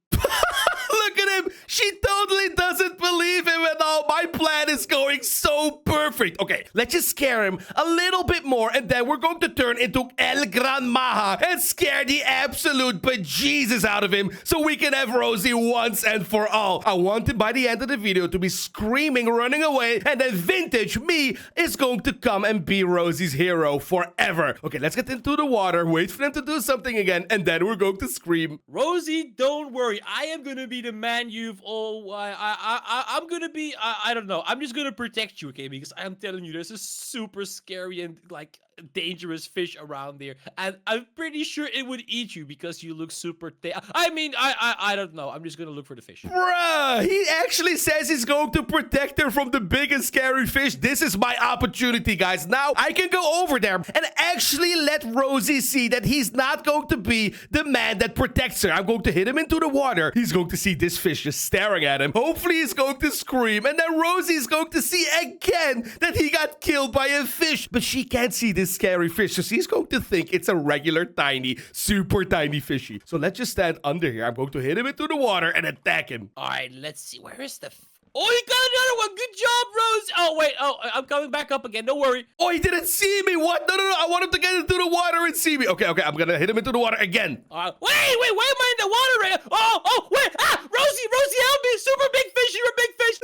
Look at him. She totally doesn't believe him at all. My plan is going so perfect. Okay, let's just scare him a little bit more, and then we're going to turn into El Gran Maja and scare the absolute bejesus out of him so we can have Rosie once and for all. I want him by the end of the video to be screaming, running away, and then vintage me is going to come and be Rosie's hero forever. Okay, let's get into the water, wait for them to do something again, and then we're going to scream. Rosie, don't worry. I am gonna be the man you've all. I'm gonna be. I don't know. I'm just gonna protect you, okay? Because I'm telling you, there's a super scary and like dangerous fish around there, and I'm pretty sure it would eat you because you look super. I mean, I don't know. I'm just gonna look for the fish. Bruh, he actually says he's going to protect her from the biggest scary fish. This is my opportunity, guys. Now I can go over there and actually let Rosie see that he's not going to be the man that protects her. I'm going to hit him into the water. He's going to see this fish just staring at him. Hopefully he's going to scream, and then Rosie's going to see again that he got killed by a fish, but she can't see this scary fish, so she's going to think it's a regular tiny, super tiny fishy. So let's just stand under here. I'm going to hit him into the water and attack him. All right, let's see. Where is the? Oh, you got another one. Good job, Rose. Oh wait. Oh, I'm coming back up again. Don't worry. Oh, he didn't see me. What? No. I want him to get into the water and see me. Okay. I'm gonna hit him into the water again. Wait. Why am I in the water right now? Oh, wait. Rosie, help me. Super big fish. You're a big fish.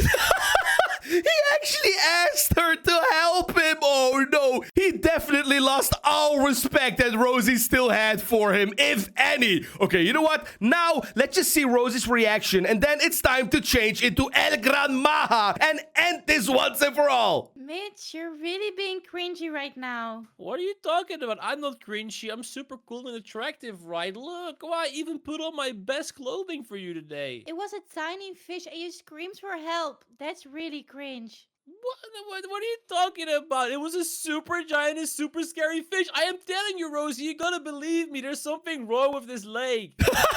He actually asked her to help him. Oh, no. He definitely lost all respect that Rosie still had for him, if any. Okay, you know what? Now, let's just see Rosie's reaction, and then it's time to change into El Gran Maja and end this once and for all. Mitch, you're really being cringy right now. What are you talking about? I'm not cringy. I'm super cool and attractive, right? Look, I even put on my best clothing for you today. It was a tiny fish and you screamed for help. That's really cringe. What are you talking about? It was a super giant and super scary fish. I am telling you, Rosie, you gotta believe me. There's something wrong with this leg.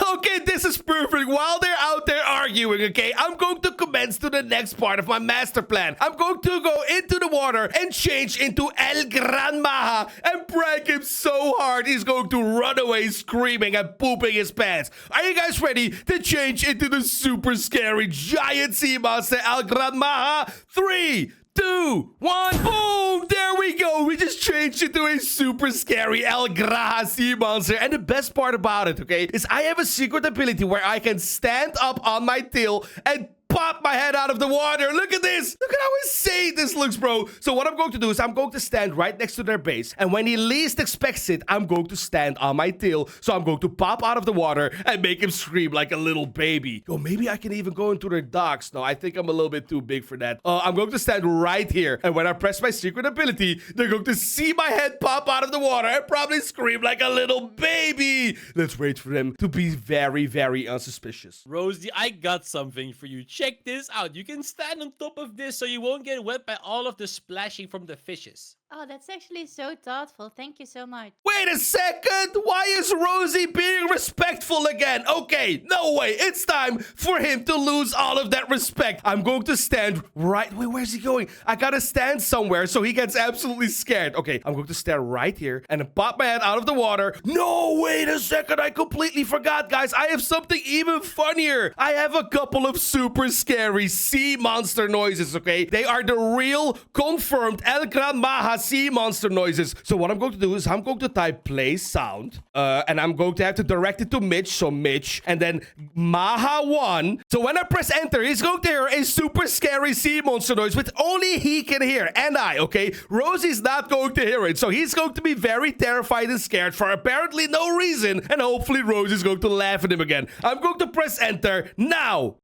Okay, this is perfect. While they're out there arguing, okay, I'm going to commence to the next part of my master plan. I'm going to go into the water and change into El Gran Maja and prank him so hard he's going to run away screaming and pooping his pants. Are you guys ready to change into the super scary giant sea monster El Gran Maja? 3, 2, 1, boom! There we go. We just changed into a super scary El Graha sea monster. And the best part about it, okay, is I have a secret ability where I can stand up on my tail and pop my head out of the water. Look at this. Look at how insane this looks, bro. So what I'm going to do is I'm going to stand right next to their base. And when he least expects it, I'm going to stand on my tail. So I'm going to pop out of the water and make him scream like a little baby. Yo, maybe I can even go into their docks. No, I think I'm a little bit too big for that. I'm going to stand right here. And when I press my secret ability, they're going to see my head pop out of the water and probably scream like a little baby. Let's wait for them to be very, very unsuspicious. Rosie, I got something for you. Check this out. You can stand on top of this so you won't get wet by all of the splashing from the fishes. Oh, that's actually so thoughtful. Thank you so much. Wait a second! Why is Rosie being respectful again? Okay, no way. It's time for him to lose all of that respect. I'm going to stand right... Wait, where's he going? I gotta stand somewhere so he gets absolutely scared. Okay, I'm going to stand right here and pop my head out of the water. No, wait a second. I completely forgot, guys. I have something even funnier. I have a couple of super scary sea monster noises, okay? They are the real, confirmed El Gran Maja sea monster noises. So what I'm going to do is I'm going to type play sound, and I'm going to have to direct it to Mitch. So Mitch, and then Maha 1. So when I press enter, he's going to hear a super scary sea monster noise, which only he can hear, and I, okay? Rosie's not going to hear it, so he's going to be very terrified and scared for apparently no reason, and hopefully Rosie's going to laugh at him again. I'm going to press enter now.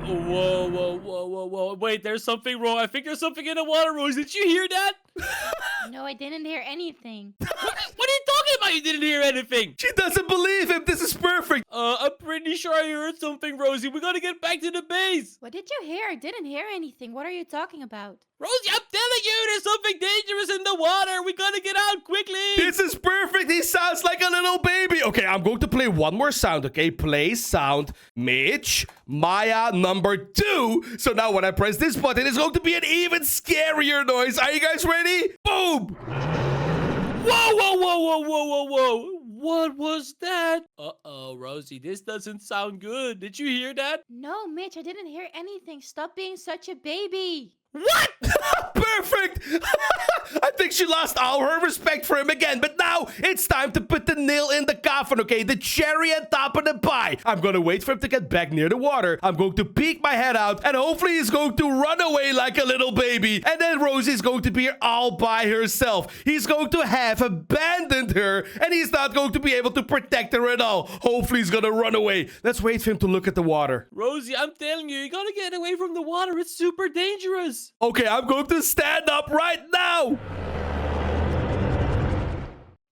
Whoa. Wait, there's something wrong. I think there's something in the water, Rose. Did you hear that? No, I didn't hear anything. What are you talking about? You didn't hear anything. She doesn't believe him. This is perfect. I'm pretty sure I heard something, Rosie. We gotta get back to the base. What did you hear? I didn't hear anything. What are you talking about? Rosie, I'm telling you, there's something dangerous in the water. We gotta get out quickly. This is perfect. He sounds like a little little baby. Okay, I'm going to play one more sound, okay? Play sound, Mitch, Maya, number 2. So now when I press this button, it's going to be an even scarier noise. Are you guys ready? Boom! Whoa, whoa, whoa, whoa, whoa, whoa, whoa. What was that? Uh-oh, Rosie, this doesn't sound good. Did you hear that? No, Mitch, I didn't hear anything. Stop being such a baby. What? Perfect! I think she lost all her respect for him again, but now it's time to put the nail in the coffin, okay? The cherry on top of the pie. I'm gonna wait for him to get back near the water. I'm going to peek my head out, and hopefully he's going to run away like a little baby. And then Rosie's going to be all by herself. He's going to have abandoned her, and he's not going to be able to protect her at all. Hopefully he's gonna run away. Let's wait for him to look at the water. Rosie, I'm telling you, you gotta get away from the water. It's super dangerous. Okay, I'm going to stand up right now.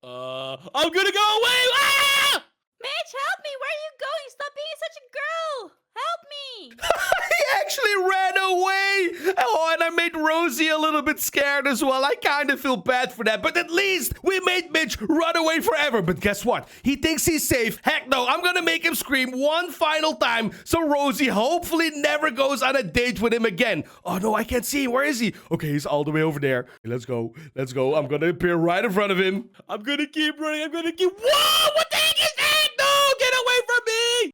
I'm gonna go away. Ah! Mitch, help me. Where are you going? Stop being such a girl. Help me. He actually ran away. Oh, and I made Rosie a little bit scared as well. I kind of feel bad for that. But at least we made Mitch run away forever. But guess what? He thinks he's safe. Heck no, I'm going to make him scream one final time. So Rosie hopefully never goes on a date with him again. Oh no, I can't see him. Where is he? Okay, he's all the way over there. Let's go. Let's go. I'm going to appear right in front of him. I'm gonna keep running. I'm gonna keep. Whoa! What the heck is that? No! Get away from me!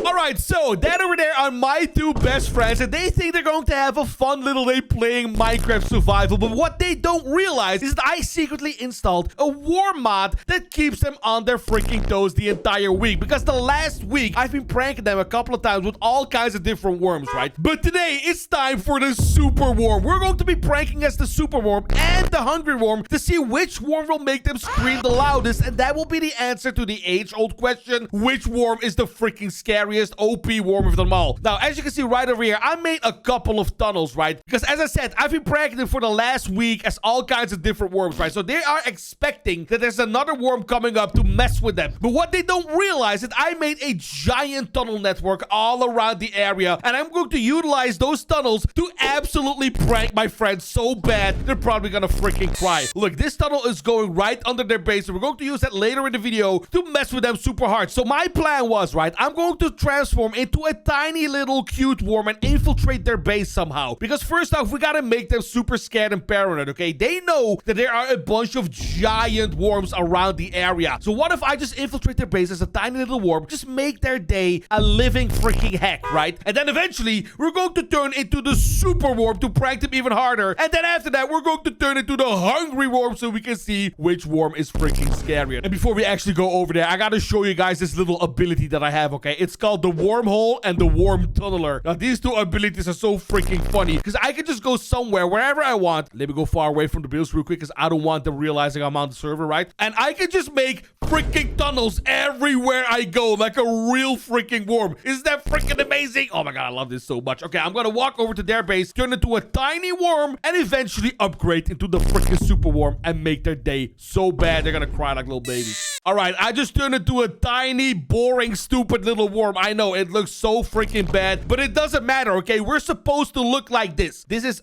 All right, so that over there are my 2 best friends, and they think they're going to have a fun little day playing Minecraft Survival. But what they don't realize is that I secretly installed a worm mod that keeps them on their freaking toes the entire week. Because the last week, I've been pranking them a couple of times with all kinds of different worms, right? But today, it's time for the super worm. We're going to be pranking as the super worm and the hungry worm to see which worm will make them scream the loudest. And that will be the answer to the age-old question, which worm is the freaking scariest OP worm of them all. Now, as you can see right over here, I made a couple of tunnels, right? Because as I said, I've been pranking them for the last week as all kinds of different worms, right? So they are expecting that there's another worm coming up to mess with them. But what they don't realize is that I made a giant tunnel network all around the area, and I'm going to utilize those tunnels to absolutely prank my friends so bad, they're probably gonna freaking cry. Look, this tunnel is going right under their base, and we're going to use that later in the video to mess with them super hard. So my plan was, right, I'm going to transform into a tiny little cute worm and infiltrate their base somehow. Because first off, we gotta make them super scared and paranoid, okay? They know that there are a bunch of giant worms around the area. So what if I just infiltrate their base as a tiny little worm, just make their day a living freaking heck, right? And then eventually, we're going to turn into the super worm to prank them even harder. And then after that, we're going to turn into the hungry worm so we can see which worm is freaking scarier. And before we actually go over there, I gotta show you guys this little ability that I have, okay? It's called the wormhole and the worm tunneler. Now, these 2 abilities are so freaking funny because I can just go somewhere, wherever I want. Let me go far away from the bills real quick because I don't want them realizing I'm on the server, right? And I can just make freaking tunnels everywhere I go like a real freaking worm. Isn't that freaking amazing? Oh my god, I love this so much. Okay, I'm gonna walk over to their base, turn into a tiny worm, and eventually upgrade into the freaking super worm and make their day so bad they're gonna cry like little babies. All right, I just turned into a tiny, boring, stupid little worm. I know it looks so freaking bad, but it doesn't matter, okay? We're supposed to look like this. This is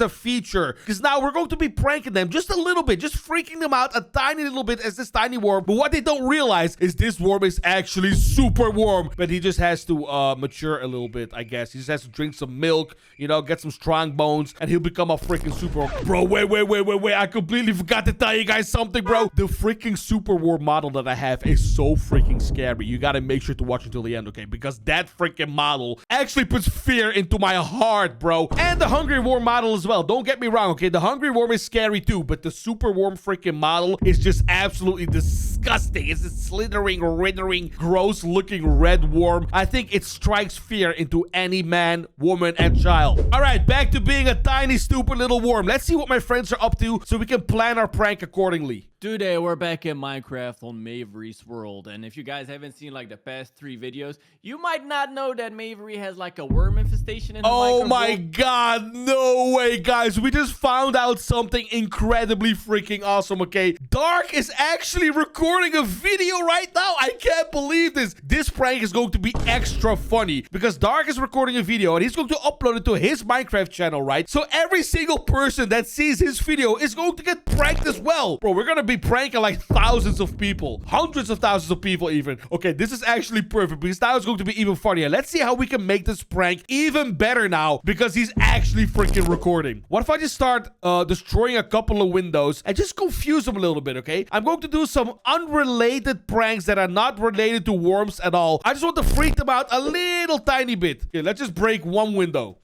a feature because now we're going to be pranking them just a little bit, just freaking them out a tiny little bit as this tiny worm. But what they don't realize is this worm is actually super warm, but he just has to mature a little bit, I guess. He just has to drink some milk, you know, get some strong bones, and he'll become a freaking super worm. Bro, wait. I completely forgot to tell you guys something, bro. The freaking super worm model that I have is so freaking scary. You gotta make sure to watch until the end, okay? Because that freaking model actually puts fear into my heart, bro. And the hungry worm model as well. Don't get me wrong, okay? The hungry worm is scary too, but the super worm freaking model is just absolutely disgusting. It's a slithering, withering, gross looking red worm. I think it strikes fear into any man, woman, and child. All right, back to being a tiny, stupid little worm. Let's see what my friends are up to so we can plan our prank accordingly. Today we're back in Minecraft on Mavery's world, and if you guys haven't seen like the past 3 videos, you might not know that Mavery has like a worm infestation in the Oh Minecraft my world. god, no way, guys. We just found out something incredibly freaking awesome, okay? Dark is actually recording recording a video right now. I can't believe this. This prank is going to be extra funny because Dark is recording a video and he's going to upload it to his Minecraft channel, right? So every single person that sees his video is going to get pranked as well. Bro, we're going to be pranking like thousands of people. Hundreds of thousands of people even. Okay, this is actually perfect because now it's going to be even funnier. Let's see how we can make this prank even better now because he's actually freaking recording. What if I just start destroying a couple of windows and just confuse him a little bit, okay? I'm going to do some unrelated pranks that are not related to worms at all. I just want to freak them out a little tiny bit. Okay, let's just break one window.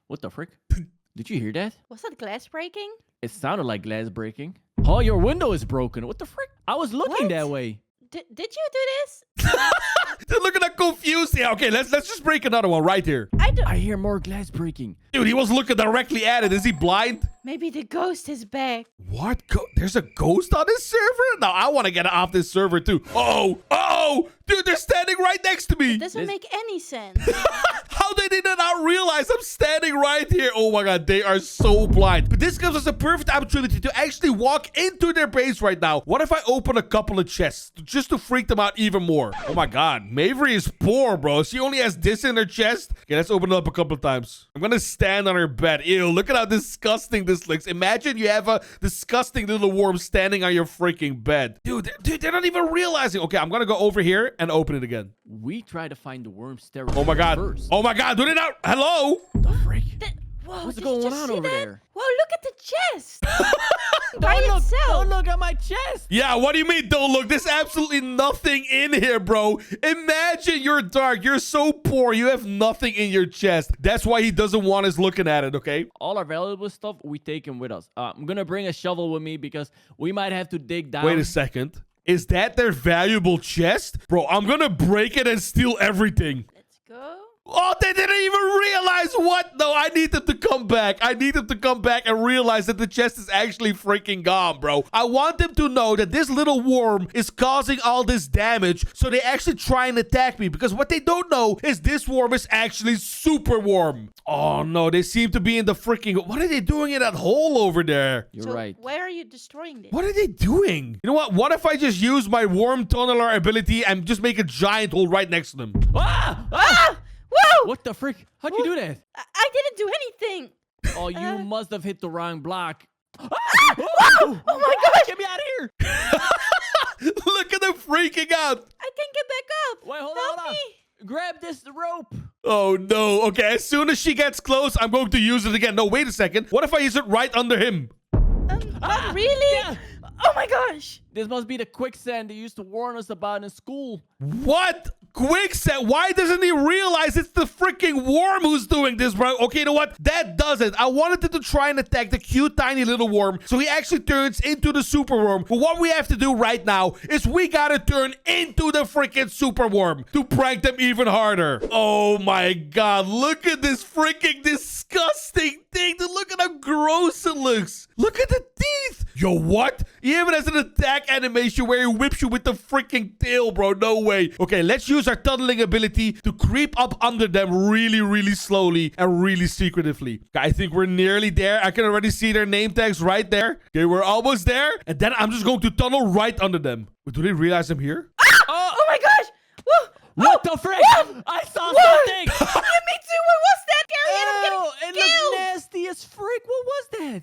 What the frick? Did you hear that? Was that glass breaking? It sounded like glass breaking. Oh, your window is broken. What the frick? I was looking What? that way. Did you do this? Look at that confused. Yeah, okay, let's just break another one right here. I hear more glass breaking. Dude, he was looking directly at it. Is he blind? Maybe the ghost is back. What? There's a ghost on this server? Now I want to get off this server too. Oh, dude, they're standing right next to me. Doesn't make any sense. How did they not realize I'm standing right here? Oh my god, they are so blind. But this gives us a perfect opportunity to actually walk into their base right now. What if I open a couple of chests just to freak them out even more? Oh my god, Mavery is poor, bro. She only has this in her chest. Okay, let's open it up a couple of times. I'm gonna stand on her bed. Ew, look at how disgusting this looks. Imagine you have a disgusting little worm standing on your freaking bed. Dude, they're not even realizing. Okay, I'm gonna go over here and open it again. We try to find the worm's Oh territory my god. first. Oh my god, do they not? Hello? The frick? Whoa, What's did going you just on see over that? there? Whoa, look at the chest. By itself. Don't look at my chest. Yeah, what do you mean don't look? There's absolutely nothing in here, bro. Imagine you're Dark. You're so poor. You have nothing in your chest. That's why he doesn't want us looking at it, okay? All our valuable stuff, we take them with us. I'm going to bring a shovel with me because we might have to dig down. Wait a second. Is that their valuable chest? Bro, I'm gonna break it and steal everything. Let's go. Oh, they didn't even realize what? No, I need them to come back. I need them to come back and realize that the chest is actually freaking gone, bro. I want them to know that this little worm is causing all this damage, so they actually try and attack me. Because what they don't know is this worm is actually super warm. Oh, no, they seem to be in the freaking... What are they doing in that hole over there? You're right. Why are you destroying this? What are they doing? You know what? What if I just use my worm tunneler ability and just make a giant hole right next to them? Ah! Ah! Whoa! What the frick? How'd you do that? I didn't do anything. Oh, you must have hit the wrong block. Whoa! Oh my gosh! Get me out of here! Look at them freaking out. I can get back up. Wait, hold Help on. me. Grab this rope. Oh, no. Okay, as soon as she gets close, I'm going to use it again. No, wait a second. What if I use it right under him? Not really? Yeah. Oh my gosh. This must be the quicksand they used to warn us about in school. What? Quicksand? Why doesn't he realize it's the freaking worm who's doing this, bro? Okay, you know what? That does it. I wanted him to try and attack the cute, tiny little worm, so he actually turns into the super worm. But what we have to do right now is we gotta turn into the freaking super worm to prank them even harder. Oh my god, look at this freaking disgusting thing. Look at how gross it looks. Look at the teeth. Yo, what? He even has an attack animation where he whips you with the freaking tail, bro. No way. Okay, let's use our tunneling ability to creep up under them really, really slowly and really secretively. Okay, I think we're nearly there. I can already see their name tags right there. Okay, we're almost there. And then I'm just going to tunnel right under them. But do they realize I'm here? Oh my gosh. Whoa. What the frick? I saw What? something. Yeah, me too. What was that, Gary? And I'm Ew, getting it looks killed. nasty as frick. What was that?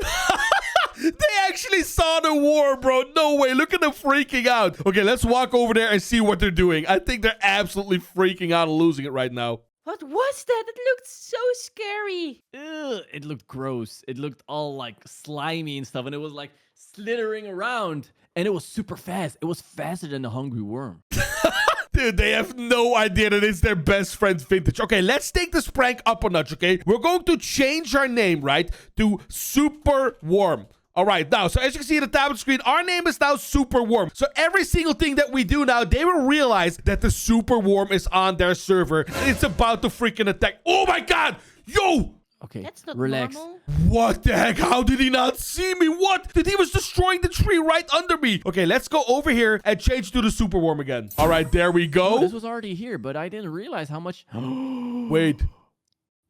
They actually saw the war, bro. No way. Look at them freaking out. Okay, let's walk over there and see what they're doing. I think they're absolutely freaking out and losing it right now. What was that? It looked so scary. Ew, it looked gross. It looked all like slimy and stuff, and it was like slithering around, and it was super fast. It was faster than the hungry worm. Dude, they have no idea that it's their best friend's vintage. Okay, let's take this prank up a notch, okay? We're going to change our name, right, to Super Worm. All right, now, so as you can see at the top of the screen, our name is now Super Worm. So every single thing that we do now, they will realize that the Super Worm is on their server. And it's about to freaking attack. Oh my god! Yo! Okay, That's not relax. normal. What the heck? How did he not see me? What? Dude, he was destroying the tree right under me. Okay, let's go over here and change to the Super Worm again. All right, there we Oh, go. this was already here, but I didn't realize how much. Wait.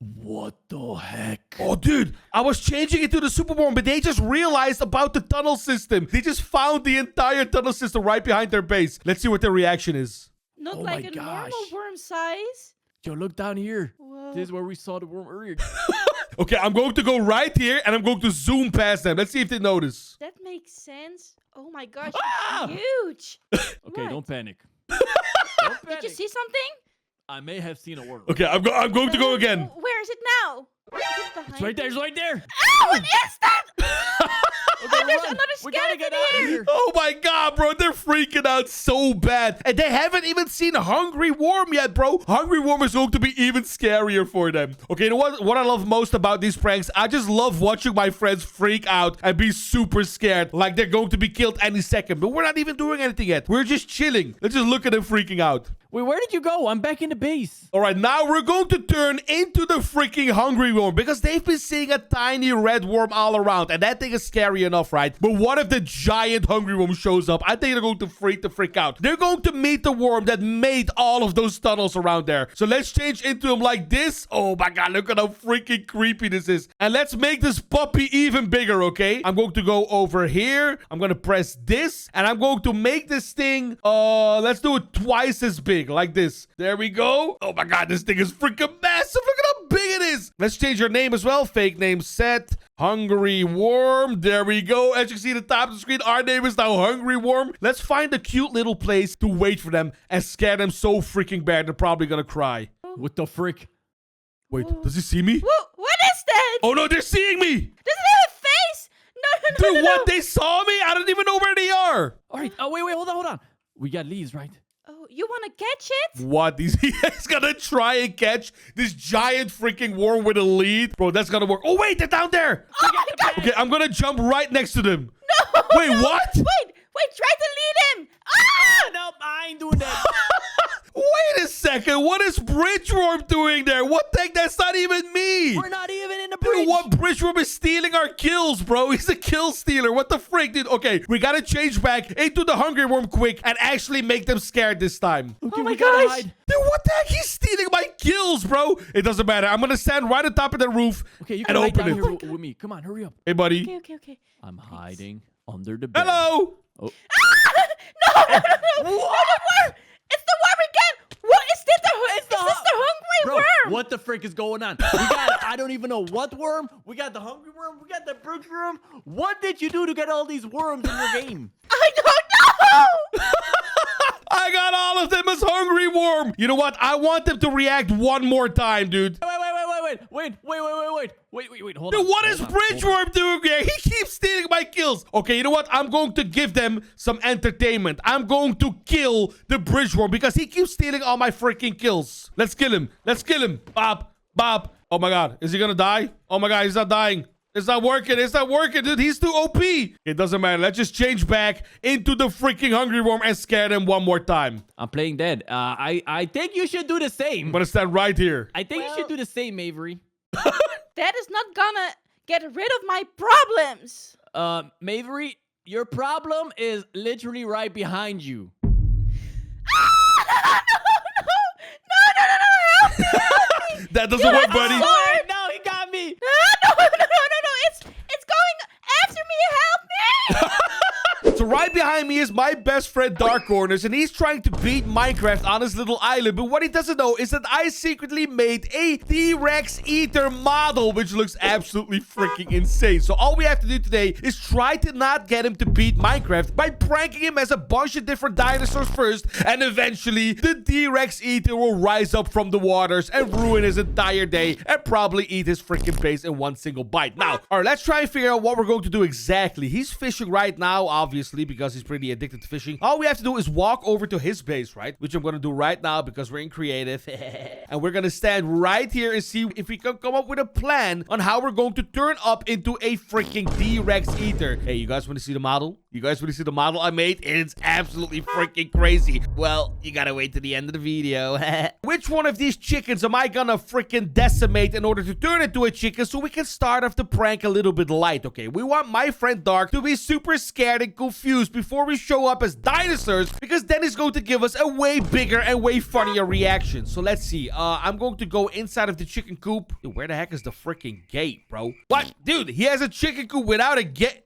What the heck? Oh, dude, I was changing it to the super worm, but they just realized about the tunnel system. They just found the entire tunnel system right behind their base. Let's see what their reaction is. Not Oh like my a normal gosh. worm size. Yo, look down here. Whoa. This is where we saw the worm earlier. Okay, I'm going to go right here, and I'm going to zoom past them. Let's see if they notice. That makes sense. Oh my gosh, Ah! it's huge. Okay, What? don't panic. Don't Did panic. you see something? I may have seen a worm. Okay, I'm going to go again. Where is it now? Is it behind It's right there. me? It's right there. Ah, what is that? Okay, there's run. another We gotta get skeleton out of here. here. Oh my god, bro, they're freaking out so bad. And they haven't even seen Hungry Worm yet, bro. Hungry Worm is going to be even scarier for them. Okay, you know what I love most about these pranks? I just love watching my friends freak out and be super scared, like they're going to be killed any second. But we're not even doing anything yet. We're just chilling. Let's just look at them freaking out. Wait, where did you go? I'm back in the base. All right, now we're going to turn into the freaking Hungry Worm because they've been seeing a tiny red worm all around, and that thing is scary enough, right? But what if the giant Hungry Worm shows up? I think they're going to freak the frick out. They're going to meet the worm that made all of those tunnels around there. So let's change into him like this. Oh my god, look at how freaking creepy this is. And let's make this puppy even bigger, okay? I'm going to go over here. I'm going to press this, and I'm going to make this thing, let's do it twice as big. Like this. There we go. Oh my god, this thing is freaking massive. Look at how big it is. Let's change your name as well. Fake name set. Hungry Worm. There we go. As you see at the top of the screen, our name is now Hungry Worm. Let's find a cute little place to wait for them and scare them so freaking bad they're probably gonna cry. What the frick? Wait, does he see me? What is that? Oh no, they're seeing me. Does it have a face? No, Dude, no, what? no. They saw me? I don't even know where they are. All right. Oh, wait, hold on. We got leaves, right? Oh, you want to catch it? What? He's gonna try and catch this giant freaking worm with a lead? Bro, that's gonna work. Oh, wait, they're down there. Oh my god. Okay, I'm gonna jump right next to them. No. Wait, what? Wait, try to lead him. Ah! Nope, I ain't doing that. Wait a second. What is Bridgeworm doing there? What the heck? That's not even me. We're not even in the bridge. Dude, what? Bridgeworm is stealing our kills, bro. He's a kill stealer. What the frick, dude? Okay, we gotta change back into the Hungry Worm quick and actually make them scared this time. Okay, Oh my we gotta gosh. hide. Dude, what the heck? He's stealing my kills, bro. It doesn't matter. I'm gonna stand right on top of the roof Okay, you and can hide open down it. here with me. Come on, hurry up. Hey, buddy. Okay. I'm hiding under the bed. Hello. No, the worm. It's the worm again. What is this? Is this the hungry Bro, worm? what the frick is going on? We got, I don't even know what worm. We got the hungry worm. We got the bridge worm. What did you do to get all these worms in your game? I don't know. I got all of them as Hungry Worm. You know what? I want them to react one more time, dude. Wait, hold Dude, on. what is hold on, hold on. Bridgeworm doing here? He keeps stealing my kills. Okay, you know what? I'm going to give them some entertainment. I'm going to kill the Bridgeworm because he keeps stealing all my freaking kills. Let's kill him. Let's kill him. Bop. Oh my god. Is he gonna die? Oh my god, he's not dying. It's not working. Dude. He's too OP. It doesn't matter. Let's just change back into the freaking Hungry Worm and scare them one more time. I'm playing dead. I think you should do the I'm same. gonna stand right here. I think you should do the same, Avery. That is not gonna get rid of my problems. Mavery, your problem is literally right behind you. Help me. That doesn't work, buddy. sword. No, he got me. No. It's going after me. Help me. So right behind me is my best friend Dark Corners, and he's trying to beat Minecraft on his little island. But what he doesn't know is that I secretly made a T-Rex Eater model, which looks absolutely freaking insane. So all we have to do today is try to not get him to beat Minecraft by pranking him as a bunch of different dinosaurs first, and eventually the T-Rex Eater will rise up from the waters and ruin his entire day and probably eat his freaking base in one single bite. Now, all right, let's try and figure out what we're going to do exactly. He's fishing right now, obviously, because he's pretty addicted to fishing. All we have to do is walk over to his base, right? Which I'm going to do right now because we're in creative. And we're going to stand right here and see if we can come up with a plan on how we're going to turn up into a freaking T-Rex Eater. Hey, you guys want to see the model? You guys want to see the model I made? It's absolutely freaking crazy. Well, you gotta wait to the end of the video. Which one of these chickens am I gonna freaking decimate in order to turn into a chicken so we can start off the prank a little bit light? Okay, we want my friend Dark to be super scared and confused before we show up as dinosaurs, because then he's going to give us a way bigger and way funnier reaction. So let's see. I'm going to go inside of the chicken coop. Dude, where the heck is the freaking gate, bro? What? Dude, he has a chicken coop without a gate.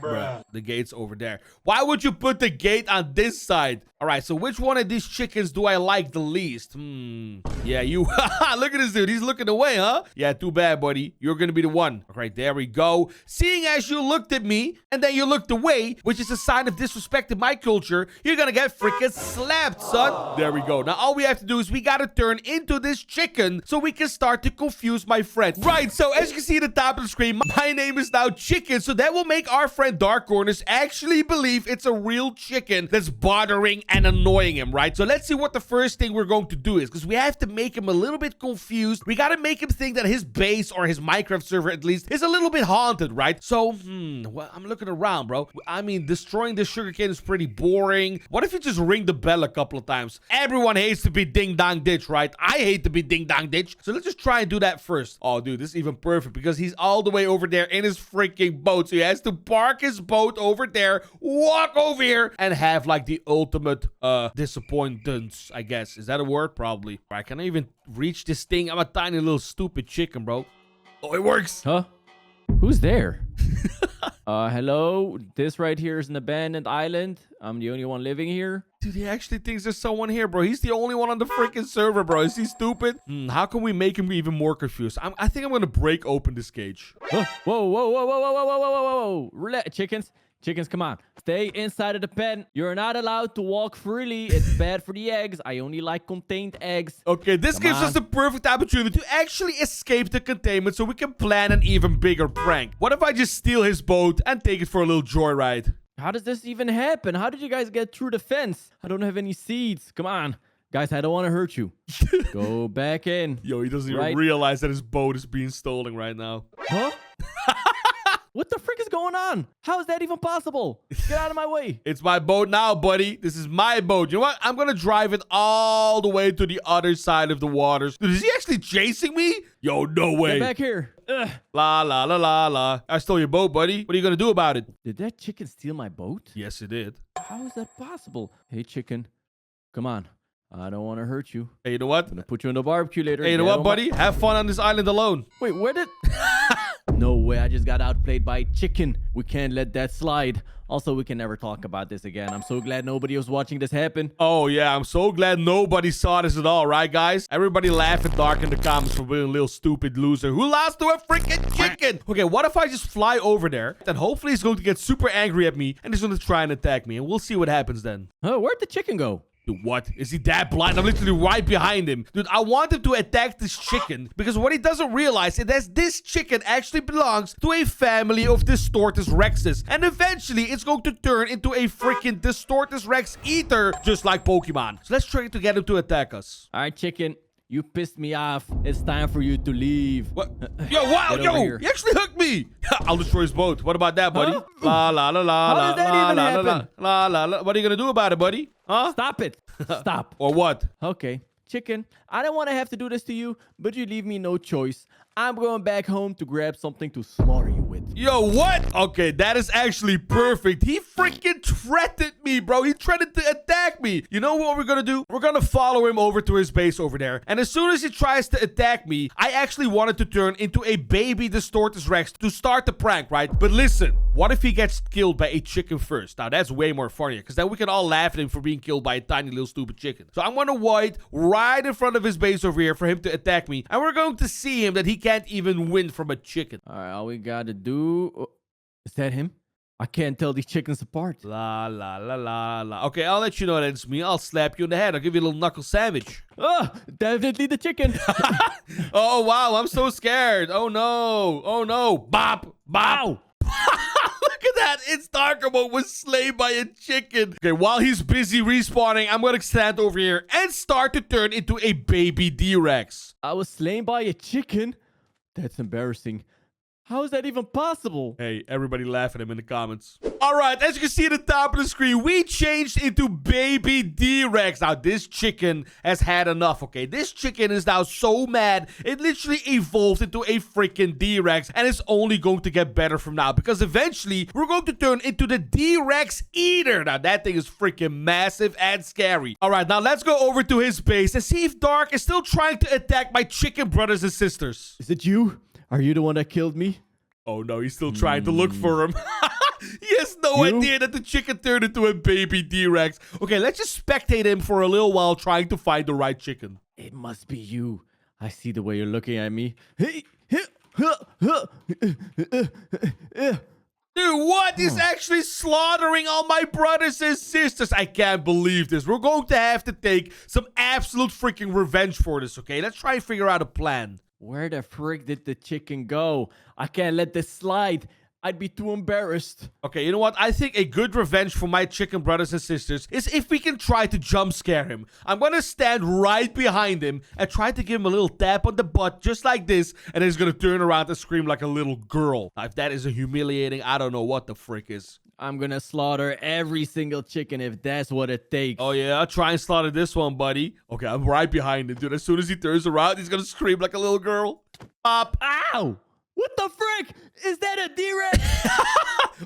Bruh, the gate's over there. Why would you put the gate on this side? All right, so which one of these chickens do I like the least? Yeah, you. Look at this dude. He's looking away, huh? Yeah, too bad, buddy. You're gonna be the one. All right, there we go. Seeing as you looked at me and then you looked away, which is a sign of disrespect in my culture, you're gonna get freaking slapped, son. There we go. Now, all we have to do is we gotta turn into this chicken so we can start to confuse my friend. Right, so as you can see at the top of the screen, my name is now Chicken, so that will make our friend Dark Corners actually believe it's a real chicken that's bothering and annoying him, right? So let's see what the first thing we're going to do is, because we have to make him a little bit confused. We got to make him think that his base, or his Minecraft server at least, is a little bit haunted, right? So, well, I'm looking around, bro. I mean, destroying this sugarcane is pretty boring. What if you just ring the bell a couple of times? Everyone hates to be ding dong ditch, right? I hate to be ding dong ditch. So let's just try and do that first. Oh, dude, this is even perfect because he's all the way over there in his freaking boat. So he has to park his boat over there, walk over here, and have like the ultimate disappointance, I guess. Is that a word? Probably. I can't even reach this thing. I'm a tiny little stupid chicken, bro. Oh, it works. Huh? Who's there? Hello? This right here is an abandoned island. I'm the only one living here. Dude, he actually thinks there's someone here, bro. He's the only one on the freaking server, bro. Is he stupid? How can we make him even more confused? I think I'm gonna break open this cage. Whoa, whoa, whoa, whoa, whoa, whoa, whoa, whoa, whoa, whoa, whoa. Chickens. Chickens, come on. Stay inside of the pen. You're not allowed to walk freely. It's bad for the eggs. I only like contained eggs. Okay, this gives us the perfect opportunity to actually escape the containment so we can plan an even bigger prank. What if I just steal his boat and take it for a little joyride? How does this even happen? How did you guys get through the fence? I don't have any seeds. Come on. Guys, I don't want to hurt you. Go back in. Yo, he doesn't even realize that his boat is being stolen right now. Huh? What the frick is going on? How is that even possible? Get out of my way. It's my boat now, buddy. This is my boat. You know what? I'm going to drive it all the way to the other side of the waters. Dude, is he actually chasing me? Yo, no way. Get back here. Ugh. La, la, la, la, la. I stole your boat, buddy. What are you going to do about it? Did that chicken steal my boat? Yes, it did. How is that possible? Hey, chicken. Come on. I don't want to hurt you. Hey, you know what? I'm going to put you in the barbecue later. Hey, you know what, buddy? Have fun on this island alone. Wait, where did... No way, I just got outplayed by a chicken. We can't let that slide. Also, we can never talk about this again. I'm so glad nobody was watching this happen. Oh, yeah, I'm so glad nobody saw this at all, right, guys? Everybody laugh at Dark in the comments for being a little stupid loser who lost to a freaking chicken. Okay, what if I just fly over there? Then hopefully he's going to get super angry at me and he's going to try and attack me. And we'll see what happens then. Where'd the chicken go? Dude, what? Is he that blind? I'm literally right behind him. Dude, I want him to attack this chicken because what he doesn't realize is that this chicken actually belongs to a family of Distortus Rexes. And eventually, it's going to turn into a freaking Distortus Rex eater, just like Pokemon. So let's try to get him to attack us. All right, chicken. You pissed me off. It's time for you to leave. What? Yo, wow, yo, he actually hooked me. I'll destroy his boat. What about that, buddy? Huh? La, la, la, la, How la, does that la, even la, happen? la, la, la. What are you going to do about it, buddy? Huh? Stop it. Stop. Or what? Okay. Chicken, I don't want to have to do this to you, but you leave me no choice. I'm going back home to grab something to slaughter you with. Yo, what? Okay, that is actually perfect. He freaking threatened me, bro. He threatened to attack me. You know what we're gonna do? We're gonna follow him over to his base over there. And as soon as he tries to attack me, I actually wanted to turn into a baby Distortus Rex to start the prank, right? But listen, what if he gets killed by a chicken first? Now, that's way more funnier, because then we can all laugh at him for being killed by a tiny little stupid chicken. So I'm gonna wait right in front of his base over here for him to attack me. And we're going to see him that he can't even win from a chicken. All right, all we gotta do... Oh, is that him? I can't tell these chickens apart. La, la, la, la, la. Okay, I'll let you know that it's me. I'll slap you in the head. I'll give you a little knuckle sandwich. Oh, definitely the chicken. Oh, wow. I'm so scared. Oh, no. Oh, no. Bop. Bop. Look at that. It's Darker Mode was slain by a chicken. Okay, while he's busy respawning, I'm going to stand over here and start to turn into a baby D-Rex. I was slain by a chicken? That's embarrassing. How is that even possible? Hey, everybody laugh at him in the comments. All right, as you can see at the top of the screen, we changed into baby D-Rex. Now, this chicken has had enough, okay? This chicken is now so mad, it literally evolved into a freaking D-Rex, and it's only going to get better from now, because eventually, we're going to turn into the D-Rex Eater. Now, that thing is freaking massive and scary. All right, now let's go over to his base and see if Dark is still trying to attack my chicken brothers and sisters. Is it you? Are you the one that killed me? Oh no, he's still trying to look for him. He has no idea that the chicken turned into a baby D-Rex. Okay, let's just spectate him for a little while trying to find the right chicken. It must be you. I see the way you're looking at me. Hey, Dude, what? He's actually slaughtering all my brothers and sisters. I can't believe this. We're going to have to take some absolute freaking revenge for this, okay? Let's try and figure out a plan. Where the frick did the chicken go? I can't let this slide. I'd be too embarrassed. Okay, you know what? I think a good revenge for my chicken brothers and sisters is if we can try to jump scare him. I'm gonna stand right behind him and try to give him a little tap on the butt just like this, and then he's gonna turn around and scream like a little girl. Now, if that isn't humiliating, I don't know what the frick is. I'm gonna slaughter every single chicken if that's what it takes. Oh yeah, I'll try and slaughter this one, buddy. Okay, I'm right behind him, dude. As soon as he turns around, he's gonna scream like a little girl. Pop. Ow! What the frick? Is that a D-Rex?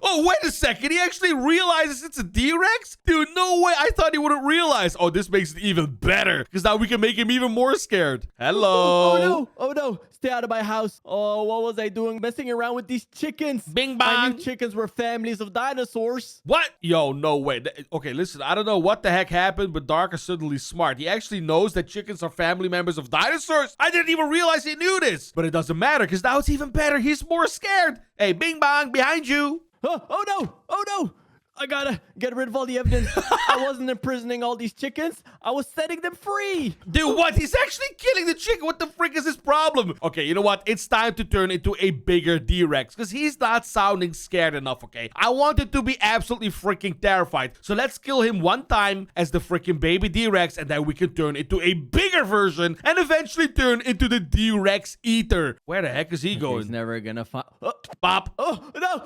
Oh, wait a second. He actually realizes it's a D-Rex? Dude, no way. I thought he wouldn't realize. Oh, this makes it even better, because now we can make him even more scared. Hello. Oh, no. Oh, no. Stay out of my house. Oh, what was I doing? Messing around with these chickens. Bing I knew bong. chickens were families of dinosaurs. What? Yo, no way. Okay, listen, I don't know what the heck happened, but Dark is suddenly smart. He actually knows that chickens are family members of dinosaurs. I didn't even realize he knew this. But it doesn't matter, because now it's even better. He's more scared. Hey, Bing Bong, behind you. Oh, no. Oh, no. I gotta get rid of all the evidence. I wasn't imprisoning all these chickens. I was setting them free. Dude, what? He's actually killing the chicken. What the frick is his problem? Okay, you know what? It's time to turn into a bigger D-Rex, because he's not sounding scared enough, okay? I want it to be absolutely freaking terrified. So let's kill him one time as the freaking baby D-Rex, and then we can turn into a bigger version and eventually turn into the D-Rex Eater. Where the heck is he He's going? never gonna find... Oh, Pop. no. No.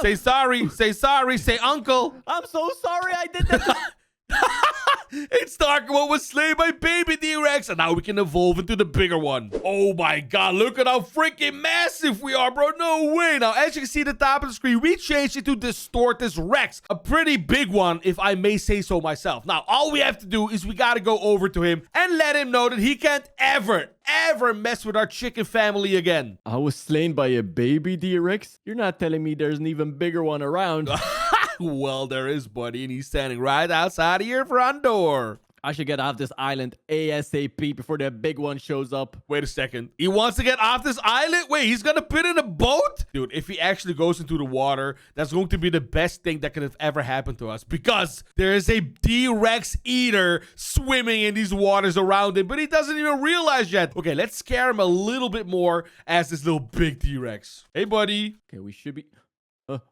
Say sorry. Say sorry. Say uncle. I'm so sorry I did that. It's Dark One was slain by baby D-Rex, and now we can evolve into the bigger one. Oh my god, look at how freaking massive we are, bro. No way. Now, as you can see at the top of the screen, we changed it to Distortus Rex. A pretty big one, if I may say so myself. Now, all we have to do is we gotta go over to him and let him know that he can't ever mess with our chicken family again. I was slain by a baby D-Rex? You're not telling me there's an even bigger one around. Well, there is, buddy, and he's standing right outside of your front door. I should get off this island ASAP before that big one shows up. Wait a second. He wants to get off this island? Wait, he's gonna put in a boat? Dude, if he actually goes into the water, that's going to be the best thing that could have ever happened to us, because there is a D-Rex Eater swimming in these waters around him, but he doesn't even realize yet. Okay, let's scare him a little bit more as this little big D-Rex. Hey, buddy. Okay, we should be...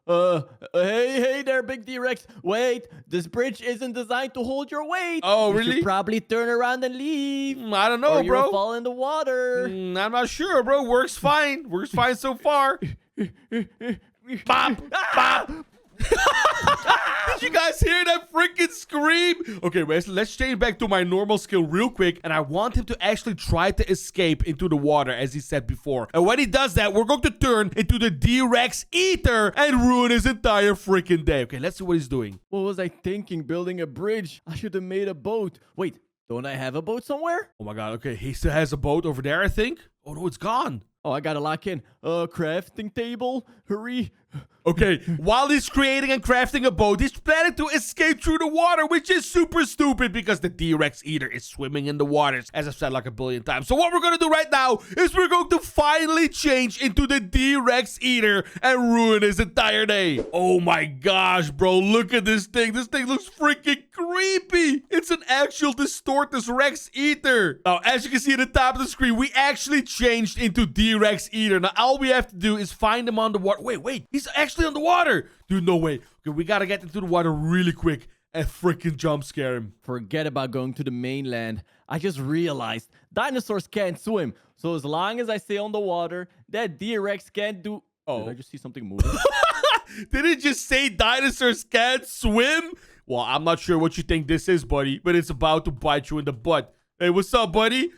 hey there, big D-Rex. Wait, this bridge isn't designed to hold your weight. Oh, You really? should probably turn around and leave. I don't know, or bro. you'll fall in the water. I'm not sure, bro. Works fine. Works fine so far. Bop! Bop! Did you guys hear that freaking scream? Okay, let's change back to my normal skill real quick. And I want him to actually try to escape into the water, as he said before. And when he does that, we're going to turn into the D-Rex Eater and ruin his entire freaking day. Okay, let's see what he's doing. What was I thinking? Building a bridge. I should have made a boat. Wait, don't I have a boat somewhere? Oh my god, okay. He still has a boat over there, I think. Oh no, it's gone. Oh, I gotta lock in. Crafting table. Hurry. Okay, while he's creating and crafting a boat, he's planning to escape through the water, which is super stupid because the D-Rex Eater is swimming in the waters, as I've said like a billion times. So what we're going to do right now is we're going to finally change into the D-Rex Eater and ruin his entire day. Oh my gosh, bro, look at this thing. This thing looks freaking creepy. It's an actual Distortus Rex Eater. Now, as you can see at the top of the screen, we actually changed into D-Rex Eater. Now, all we have to do is find him on the water. Wait, he's actually on the water. Dude, no way. Okay, we gotta get into the water really quick. and freaking jump scare him. Forget about going to the mainland. I just realized dinosaurs can't swim. So as long as I stay on the water, that D-Rex can't do... Oh. Did I just see something moving? Did it just say dinosaurs can't swim? Well, I'm not sure what you think this is, buddy, but it's about to bite you in the butt. Hey, what's up, buddy?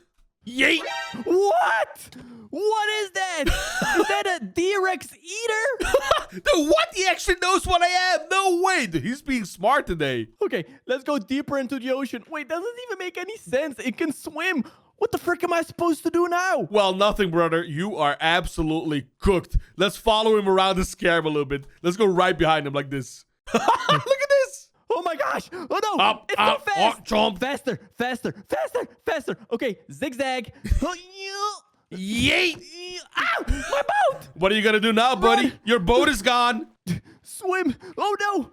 Yeet! What? What is that? Is that a D-Rex eater? Dude, what? He actually knows what I am. No way. Dude, he's being smart today. Okay, let's go deeper into the ocean. Wait, doesn't even make any sense. It can swim. What the frick am I supposed to do now? Well, nothing, brother. You are absolutely cooked. Let's follow him around and scare him a little bit. Let's go right behind him like this. Look at this. Oh my gosh! Oh no! Up, it's up, so fast! jump. Faster, faster, faster, faster! Okay, zigzag. Yeet. Ow! My boat! What are you going to do now, buddy? Run. Your boat is gone. Swim! Oh no!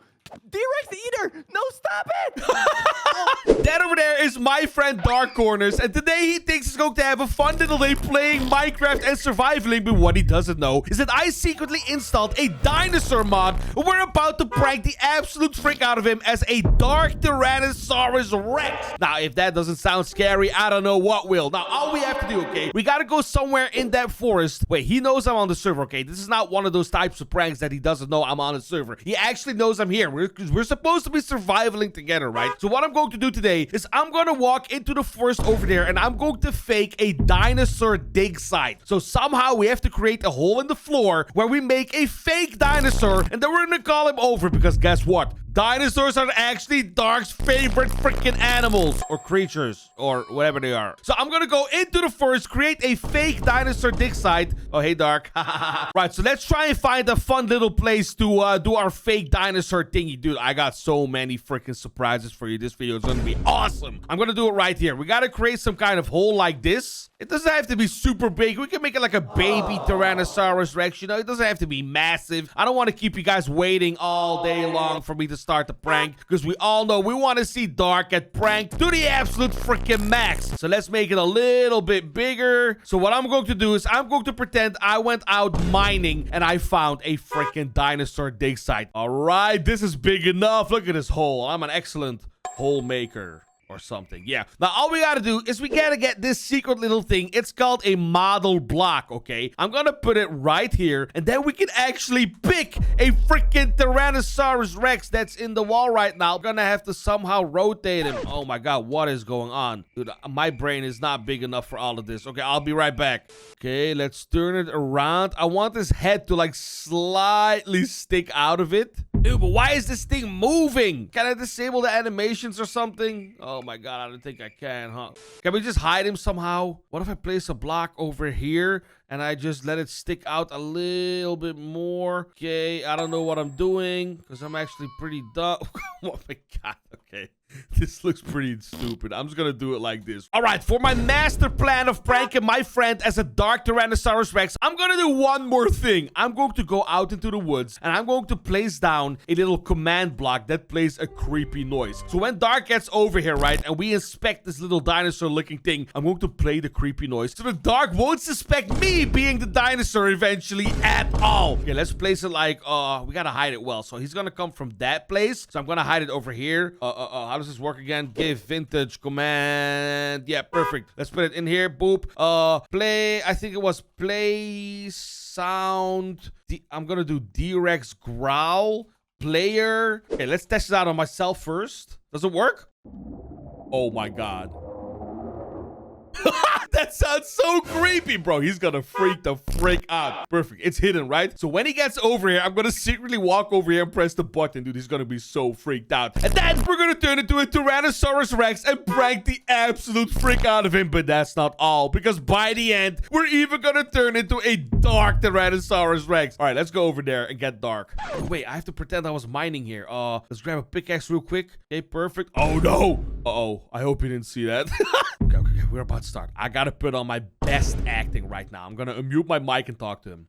D-Rex eater! No, stop it! That over there is my friend Dark Corners, and today he thinks he's going to have a fun little day playing Minecraft and surviving, but what he doesn't know is that I secretly installed a dinosaur mod. We're about to prank the absolute frick out of him as a Dark Tyrannosaurus Rex. Now, if that doesn't sound scary, I don't know what will. Now, all we have to do, okay, we gotta go somewhere in that forest. Wait, he knows I'm on the server, okay? This is not one of those types of pranks that he doesn't know I'm on the server. He actually knows I'm here. We're supposed to be surviving together, right? So what I'm going to do today is I'm going to walk into the forest over there and I'm going to fake a dinosaur dig site. So somehow we have to create a hole in the floor where we make a fake dinosaur and then we're going to call him over because guess what? Dinosaurs are actually Dark's favorite freaking animals or creatures or whatever they are. So I'm gonna go into the forest, create a fake dinosaur dig site. Oh, hey, Dark. Right, so let's try and find a fun little place to do our fake dinosaur thingy. Dude, I got so many freaking surprises for you. This video is gonna be awesome. I'm gonna do it right here. We gotta create some kind of hole like this. It doesn't have to be super big. We can make it like a baby Tyrannosaurus Rex. You know, it doesn't have to be massive. I don't want to keep you guys waiting all day long for me to start the prank because we all know we want to see Dark get pranked to the absolute freaking max. So let's make it a little bit bigger. So what I'm going to do is I'm going to pretend I went out mining and I found a freaking dinosaur dig site. All right, this is big enough. Look at this hole. I'm an excellent hole maker. Or something. Yeah. Now, all we gotta do is we gotta get this secret little thing. It's called a model block, okay? I'm gonna put it right here, and then we can actually pick a freaking Tyrannosaurus Rex that's in the wall right now. I'm gonna have to somehow rotate him. Oh my god, what is going on? Dude, my brain is not big enough for all of this. Okay, I'll be right back. Okay, let's turn it around. I want this head to, like, slightly stick out of it. Dude, but why is this thing moving? Can I disable the animations or something? Oh my god, I don't think I can, huh? Can we just hide him somehow? What if I place a block over here and I just let it stick out a little bit more? Okay, I don't know what I'm doing because I'm actually pretty dumb. Oh my god, okay. This looks pretty stupid. I'm just gonna do it like this. All right, for my master plan of pranking my friend as a Dark Tyrannosaurus Rex, I'm gonna do one more thing. I'm going to go out into the woods and I'm going to place down a little command block that plays a creepy noise. So when Dark gets over here, right, and we inspect this little dinosaur looking thing, I'm going to play the creepy noise so the Dark won't suspect me being the dinosaur eventually at all. Okay, let's place it like, we gotta hide it well. So he's gonna come from that place. So I'm gonna hide it over here. How does this work again? Give vintage command. Yeah, perfect. Let's put it in here. Boop. Play. I think it was play sound. I'm gonna do D-Rex growl. Player. Okay, let's test it out on myself first. Does it work? Oh my god. That sounds so creepy, bro. He's gonna freak the frick out. Perfect. It's hidden, right? So when he gets over here, I'm gonna secretly walk over here and press the button. Dude, he's gonna be so freaked out. And then we're gonna turn into a Tyrannosaurus Rex and prank the absolute frick out of him. But that's not all, because by the end, we're even gonna turn into a Dark Tyrannosaurus Rex. All right, let's go over there and get Dark. Oh, wait, I have to pretend I was mining here. Let's grab a pickaxe real quick. Okay, perfect. Oh, no. Uh-oh. I hope you didn't see that. Okay, we're about to start. I gotta put on my best acting right now. I'm gonna unmute my mic and talk to him.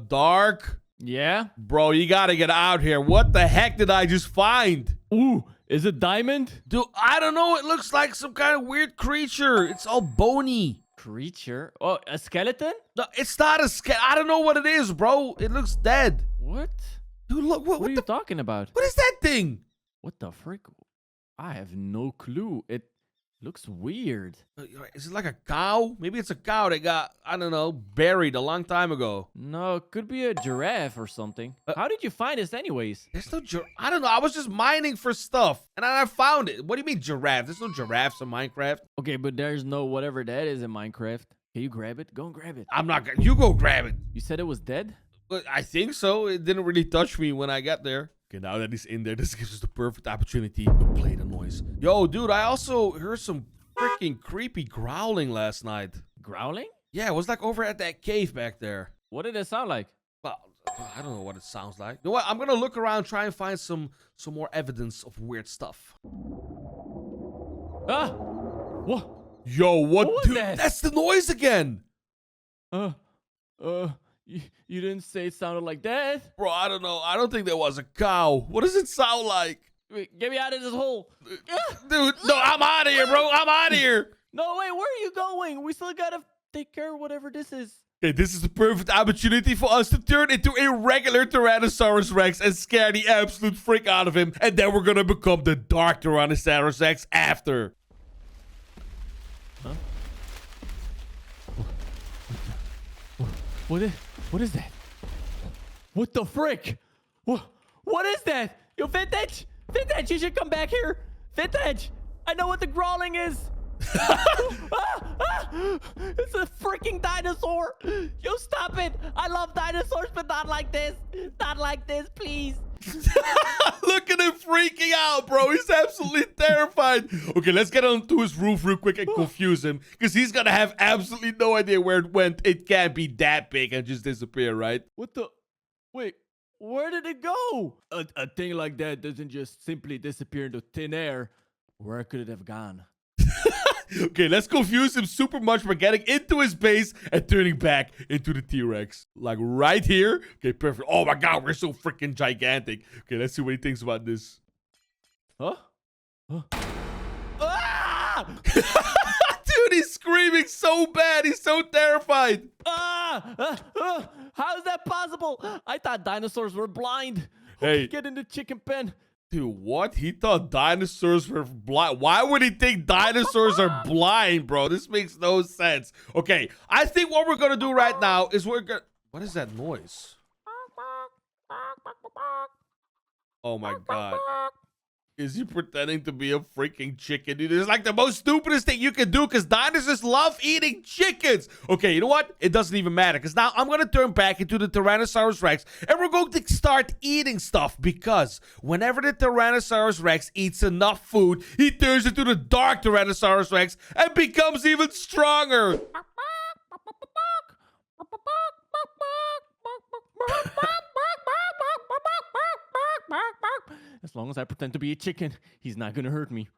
Dark? Yeah? Bro, you gotta get out here. What the heck did I just find? Ooh, is it diamond? Dude, I don't know. It looks like some kind of weird creature. It's all bony. Creature? Oh, a skeleton? No, it's not a skeleton. I don't know what it is, bro. It looks dead. What? Dude, look. What are you talking about? What is that thing? What the frick? I have no clue. It looks weird. Is it like a cow? Maybe it's a cow that got, I don't know, buried a long time ago. No, it could be a giraffe or something. How did you find this anyways? There's no I don't know. I was just mining for stuff, and I found it. What do you mean giraffe? There's no giraffes in Minecraft. Okay, but there's no whatever that is in Minecraft. Can you grab it? Go and grab it. I'm not gonna. You go grab it. You said it was dead? But I think so. It didn't really touch me when I got there. Okay, now that he's in there, this gives us the perfect opportunity to play the noise. Yo, dude, I also heard some freaking creepy growling last night. Growling? Yeah, it was like over at that cave back there. What did it sound like? Well, I don't know what it sounds like. You know what? I'm gonna look around, try and find some more evidence of weird stuff. Ah! What? Yo, what was dude? that? That's the noise again. You didn't say it sounded like that. Bro, I don't know. I don't think that was a cow. What does it sound like? Wait, get me out of this hole. Dude, no, I'm out of here, bro. I'm out of here. No, wait, where are you going? We still gotta take care of whatever this is. Okay, this is the perfect opportunity for us to turn into a regular Tyrannosaurus Rex and scare the absolute frick out of him. And then we're gonna become the Dark Tyrannosaurus Rex after. Huh? What is that? What the frick? What is that? Yo, Vintage! Vintage, you should come back here! Vintage! I know what the growling is! It's a freaking dinosaur! Yo, stop it! I love dinosaurs, but not like this! Not like this, please! Look at him freaking out, bro. He's absolutely terrified. Okay, let's get onto his roof real quick and confuse him. Because he's going to have absolutely no idea where it went. It can't be that big and just disappear, right? What the... Wait, where did it go? A thing like that doesn't just simply disappear into thin air. Where could it have gone? Okay, let's confuse him super much by getting into his base and turning back into the T-Rex. Like right here. Okay, perfect. Oh my god, we're so freaking gigantic. Okay, let's see what he thinks about this. Huh? Ah! Dude, he's screaming so bad. He's so terrified. How is that possible? I thought dinosaurs were blind. Hey. Get in the chicken pen. Dude, what? He thought dinosaurs were blind. Why would he think dinosaurs are blind, bro? This makes no sense. Okay, I think what we're going to do right now is we're going to... What is that noise? Oh my god. Is he pretending to be a freaking chicken? Dude, it's like the most stupidest thing you can do because dinosaurs love eating chickens. Okay, you know what? It doesn't even matter because now I'm going to turn back into the Tyrannosaurus Rex and we're going to start eating stuff because whenever the Tyrannosaurus Rex eats enough food, he turns into the Dark Tyrannosaurus Rex and becomes even stronger. As long as I pretend to be a chicken, he's not gonna hurt me.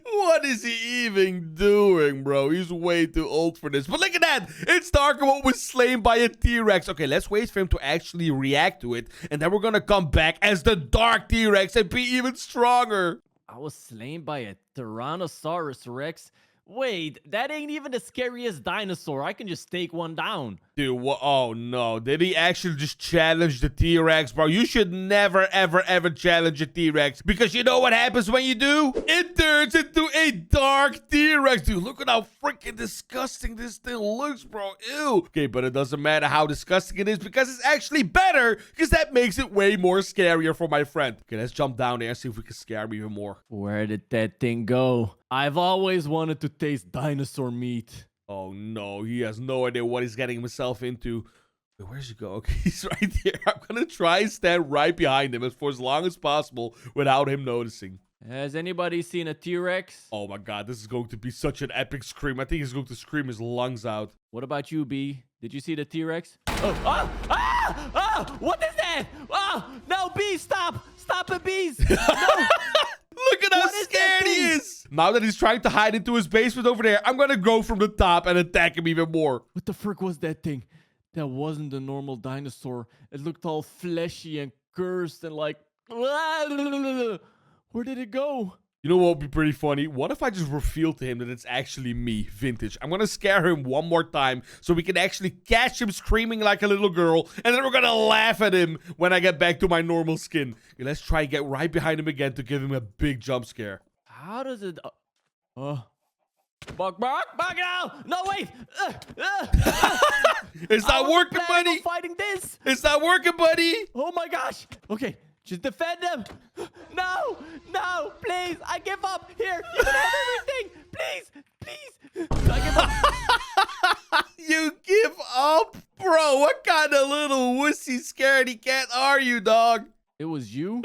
What is he even doing, bro? He's way too old for this. But look at that. It's Darkamo was slain by a T-Rex. Okay, let's wait for him to actually react to it. And then we're gonna come back as the Dark T-Rex and be even stronger. I was slain by a Tyrannosaurus Rex. Wait, that ain't even the scariest dinosaur. I can just take one down. Dude, what? Oh, no. Did he actually just challenge the T-Rex, bro? You should never, ever, ever challenge a T-Rex. Because you know what happens when you do? It turns into a dark T-Rex. Dude, look at how freaking disgusting this thing looks, bro. Ew. Okay, but it doesn't matter how disgusting it is because it's actually better. Because that makes it way more scarier for my friend. Okay, let's jump down there and see if we can scare him even more. Where did that thing go? I've always wanted to taste dinosaur meat. Oh, no. He has no idea what he's getting himself into. Wait, where's he go? Okay, he's right here. I'm going to try and stand right behind him for as long as possible without him noticing. Has anybody seen a T-Rex? Oh, my God. This is going to be such an epic scream. I think he's going to scream his lungs out. What about you, B? Did you see the T-Rex? Oh, what is that? Oh, no, B, stop. Stop it, bees. No. Look at how scared he is. Now that he's trying to hide into his basement over there, I'm going to go from the top and attack him even more. What the frick was that thing? That wasn't a normal dinosaur. It looked all fleshy and cursed and like... Where did it go? You know what would be pretty funny? What if I just reveal to him that it's actually me, Vintage? I'm gonna scare him one more time so we can actually catch him screaming like a little girl, and then we're gonna laugh at him when I get back to my normal skin. Okay, let's try and get right behind him again to give him a big jump scare. How does it... Bark now! No, wait! It's not working, buddy! Fighting this! It's not working, buddy! Oh my gosh! Okay, just defend them! No! No! Please! I give up! Here! You can have everything! Please! Please! I give up! You give up? Bro, what kind of little wussy scaredy cat are you, dog? It was you?